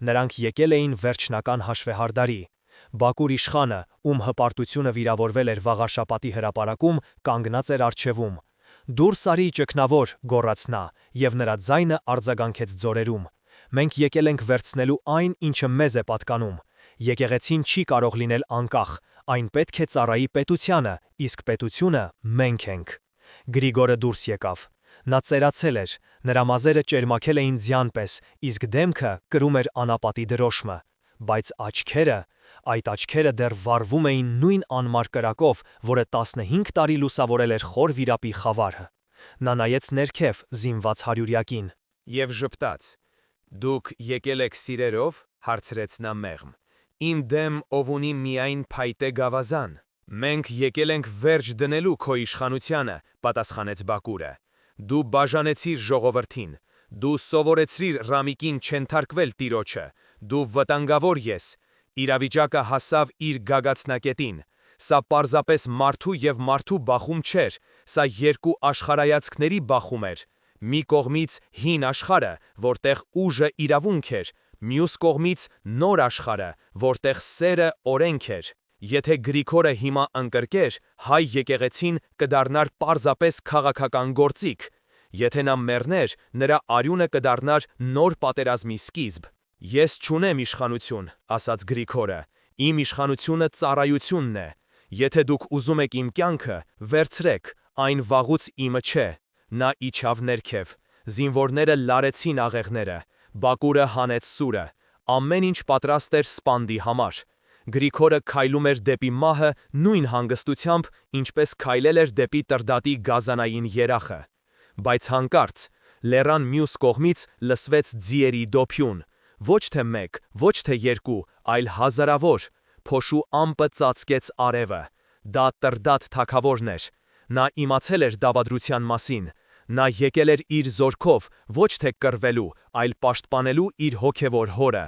Նրանք եկել էին վերջնական հաշվեհարդարի։ Բաքուր իշխանը, ում հպարտությունը վիրավորվել էր Վաղարշապատի հրապարակում, կանգնած էր առջևում։ «Դուրս արի, ճգնավոր», գոռաց նա, եւ նրա ձայնը արձագանքեց ձորերում։ «Մենք եկել ենք վերցնելու այն, ինչը մեզ է պատկանում։ Եկեղեցին չի կարող լինել անկախ, այն պետք է ծառայի պետությանը, իսկ պետությունը մենք ենք»։ Գրիգորը դուրս եկավ։ Նա ծերացել էր, նրա մազերը ճերմակել էին ձյան պես, իսկ դեմքը կրում էր անապատի դրոշմը։ Բայց այդ աչքերը դեռ վառվում էին նույն անմար կրակով, որը 15 տարի լուսավորել էր խոր վիրապի խավարը։ Նա նայեց ներքև զինված հարյուրյակին։ Եվ ժպտաց. «Դուք եկել եք սիրերով», հարցրեց նա մեղմ։ «Իմ դեմ ով ունի միայն փայտե գավազան»։ «Մենք եկել ենք վերջ դնելու քո իշխանությանը», պատասխանեց Բաքուրը։ «Դու բաժանեցիր ժողովրդին, դու սովորեցրիր Ռամիկին չենթարկվել տիրոջը, դու վտանգավոր ես, իրավիճակը հասավ իր գագաթնակետին։ Սա պարզապես մարդու և մարդու բախում չէր, սա երկու աշխարհայացքների բախում էր։ Մի կողմից հին աշխարհը, որտեղ ուժը իրավունք էր, մյուս կողմից նոր աշխարհը, որտեղ սերը օրենք էր։ Եթե Գրիգորը հիմա ընկրկեր, հայ եկեղեցին կդառնար պարզապես քաղաքական գործիք։ Եթե նա մեռներ, նրա արյունը կդառնար նոր պատերազմի սկիզբ։ «Ես չունեմ իշխանություն», ասաց Գրիգորը, «իմ իշխանությունը ծառայությունն է։ Եթե դուք ուզում եք իմ կյանքը, վերցրեք, այն վաղուց իմը չէ»։ Նա իջավ ներքև։ Զինվորները լարեցին աղեղները, Բաքուրը հանեց սուրը, ամեն ինչ պատրաստ էր սպանդի համար։ Գրիգորը քայլում էր դեպի մահը նույն հանգստությամբ, ինչպես քայլել էր դեպի Տրդատի գազանային երախը։ Բայց հանկարծ, լեռան մյուս կողմից լսվեց ձիերի դոփյուն։ Ոչ թե մեկ, ոչ թե երկու, այլ հազարավոր։ Փոշու ամպը ծածկեց արևը։ Դա Տրդատ թագավորն էր։ Նա իմացել էր դավադրության մասին։ Նա եկել էր իր զորքով, ոչ թե կռվելու, այլ պաշտպանելու իր հոգևոր հորը։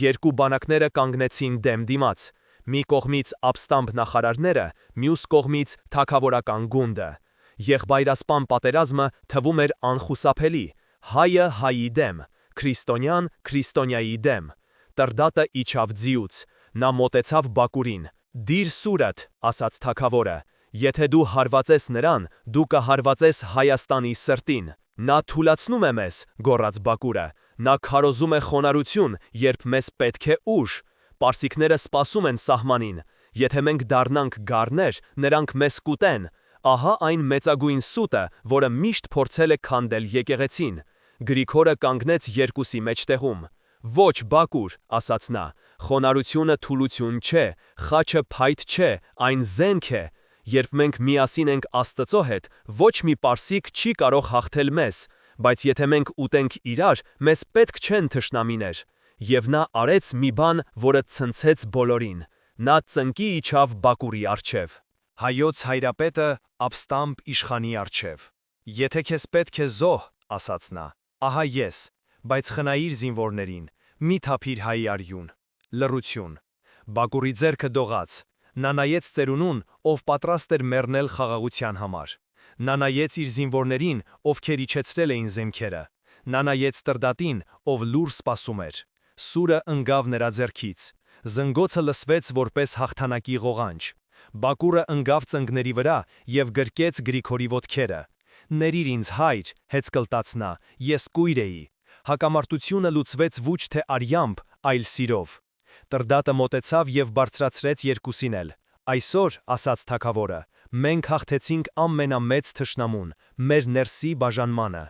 Երկու բանակները կանգնեցին դեմ դիմաց։ Մի կողմից ապստամբ նախարարները, մյուս կողմից թագավորական գունդը։ Եղբայրասպան պատերազմը թվում էր անխուսափելի։ Հայը հայի դեմ, քրիստոնյան քրիստոնյայի դեմ։ Տրդատը իջավ ձիուց։ Նա մոտեցավ Բաքուրին։ «Դիր սուրդ», ասաց թագավորը։ «Եթե դու հարվածես նրան, դու կհարվածես Հայաստանի սրտին»։ «Նա թուլացնում է մեզ», գոռաց Բաքուրը։ «Նա քարոզում է խոնարհություն, երբ մեզ պետք է ուժ։ Պարսիկները սպասում են սահմանին։ Եթե մենք դառնանք գառներ, նրանք մեզ կուտեն։ Ահա այն մեծագույն սուտը, որը միշտ փորձել է քանդել եկեղեցին»։ Գրիգորը կանգնեց երկուսի մեջտեղում։ «Ոչ, Բաքուր», ասաց նա, «խոնարհությունը թուլություն չէ, խաչը փայտ չէ, այն զենք է։ Երբ մենք միասին ենք Աստծո հետ, ոչ մի պարսիկ չի կարող հաղթել մեզ, բայց եթե մենք ուտենք իրար, մեզ պետք չեն թշնամիներ»։ Եվ նա արեց մի բան, որը ցնցեց բոլորին։ Նա ծնկի իջավ Բաքուրի առջև։ Հայոց հայրապետը ապստամբ իշխանի առջև։ «Եթե քեզ պետք է զոհ», ասաց նա, «ահա ես, բայց խնայիր զինվորներին, մի թափիր հայի արյուն»։ Լռություն։ Բաքուրի ձեռքը դողաց։ Նա նայեց ծերունուն, ով պատրաստ էր մեռնել խաղաղության համար։ Նա նայեց իր զինվորներին, ովքեր իջեցրել էին զենքերը։ Նա նայեց Տրդատին, ով լուր սպասում էր։ Սուրը ընկավ նրա ձեռքից։ Զնգոցը լսվեց որպես հաղթանակի ղողանջ։ Բաքուրը ընկավ ծնկների վրա և գրկեց Գրիգորի ոտքերը։ «Ներիր ինձ, հայր», հեծկլտաց նա, «ես կույր էի»։ Հակամարտությունը լուծվեց ոչ թե արյամբ, այլ սիրով։ Տրդատը մոտեցավ և բարձրացրեց երկուսին էլ։ «Այսօր», ասաց թագավորը, «մենք հաղթեցինք ամենամեծ թշնամուն, մեր ներսի բաժանմանը»։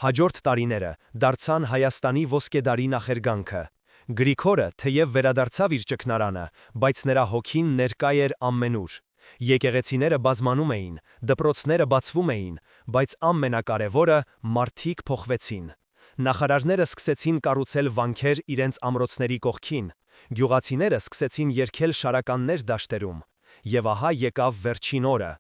Հաջորդ տարիները դարձան Հայաստանի ոսկեդարի նախերգանքը։ Գրիգորը թեև վերադարձավ իր ճգնարանը, բայց նրա հոգին ներկա էր ամենուր։ Եկեղեցիները բազմանում էին, դպրոցները բացվում էին, բայց ամենակարևորը՝ մարդիկ փոխվեցին։ Նախարարները սկսեցին կառուցել վանքեր իրենց ամրոցների կողքին։ Գյուղացիները սկսեցին երգել շարականներ դաշտերում։ Եվ ահա եկավ վերջին օրը։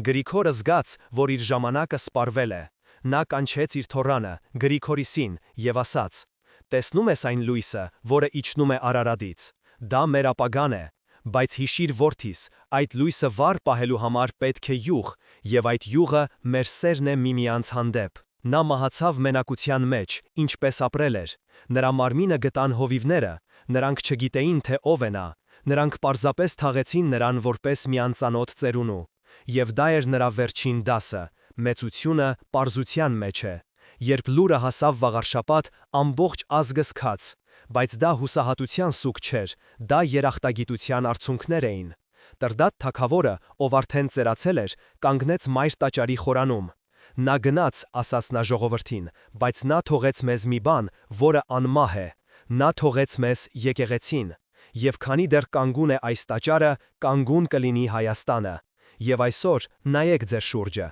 Գրիգորը զգաց, որ իր ժամանակը սպառվել է։ Նա կանչեց իր թոռանը, Գրիգորիսին, և ասաց. Տեսնում ես այն լույսը, որը իջնում է Արարատից։ Դա մեր ապագան է։ Բայց հիշիր որդիս, այդ լույսը վառ պահելու համար պետք է յուղ, եւ այդ յուղը մեր սերն է միմյանց հանդեպ։ Նա մահացավ մենակության մեջ, ինչպես ապրել էր։ Նրա մարմինը գտան հովիվները, նրանք չգիտեին, թե ով է նա։ Նրանք պարզապես թաղեցին նրան որպես մի անծանոթ ծերունու։ Եվ դա էր նրա վերջին դասը, մեծությունը պարզության մեջ է։ Երբ լուրը հասավ վաղարշաբաթ, ամբողջ ազգը սկաց, բայց դա հուսահատության սուգ չէր, դա երախտագիտության արցունքներ էին։ Տրդատ թագավորը, ով արդեն ծերացել էր, կանգնեց մայր տաճարի խորանում։ Նա գնաց, ասաց նա ժողովրդին, բայց նա թողեց մեզ մի բան, որը անմահ է։ Նա թողեց մեզ եկեղեցին։ Եվ քանի դեռ կանգուն է այս տաճարը, կանգուն կլինի Հայաստանը։ Եվ այսօր նայեք ձեր շուրջը։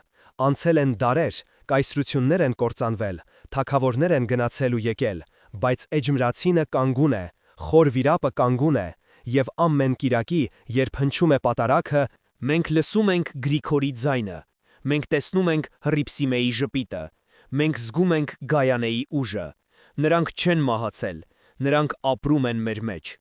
Անցել են դարեր, կայսրություններ են կործանվել, թագավորներ են գնացել ու եկել, բայց Էջմրացինը կանգուն է, խոր վիրապը կանգուն է, եւ ամեն կիրակի, երբ հնչում է պատարագը, Մենք լսում ենք Գրիգորի ձայնը, մենք տեսնում ենք Հռիփսիմեի ժպիտը, մենք զգում ենք Գայանեի ուժը։ Նրանք չեն մահացել, նրանք ապրում են մեր մեջ։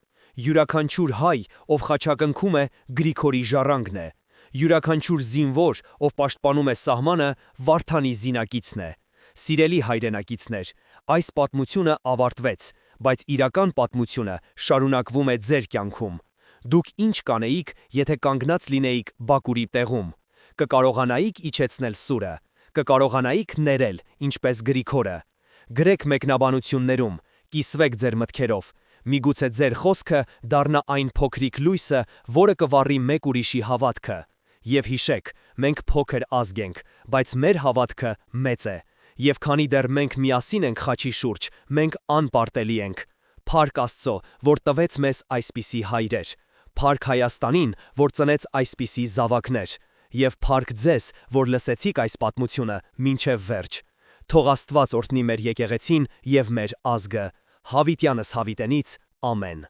Յուրաքանչյուր հայ, ով խաչակնքում է, Գրիգորի ժառանգն է։ Յուրաքանչյուր զինվոր, ով պաշտպանում է սահմանը, Վարդանի զինակիցն է։ Սիրելի հայրենակիցներ, այս պատմությունը ավարտվեց, բայց իրական պատմությունը շարունակվում է ձեր կյանքում։ Դուք ինչ կանեիք, եթե կանգնած լինեիք Բակուրի տեղում։ Կկարողանայիք իջեցնել սուրը, կկարողանայիք ներել, ինչպես Գրիգորը։ Գրեք մեկնաբանություններում, կիսվեք ձեր մտքերով։ Միգուցե ձեր խոսքը դառնա այն փոքրիկ լույսը, որը կվառի մեկ ուրիշի հավատքը։ Եվ հիշեք, մենք փոքր ազգ ենք, բայց մեր հավատքը մեծ է։ Եվ քանի դեռ մենք միասին ենք խաչի շուրջ, մենք անպարտելի ենք։ Փառք Աստծո, որ տվեց մեզ այսպիսի հայրեր։ Փառք Հայաստանին, որ ծնեց այսպիսի զավակներ։ Եվ փառք ձեզ, որ լսեցիք այս պատմությունը մինչև վերջ։ Թող Աստված օրհնի մեր եկեղեցին եւ մեր ազգը։ Հավիտյանս հավիտենից, ամեն։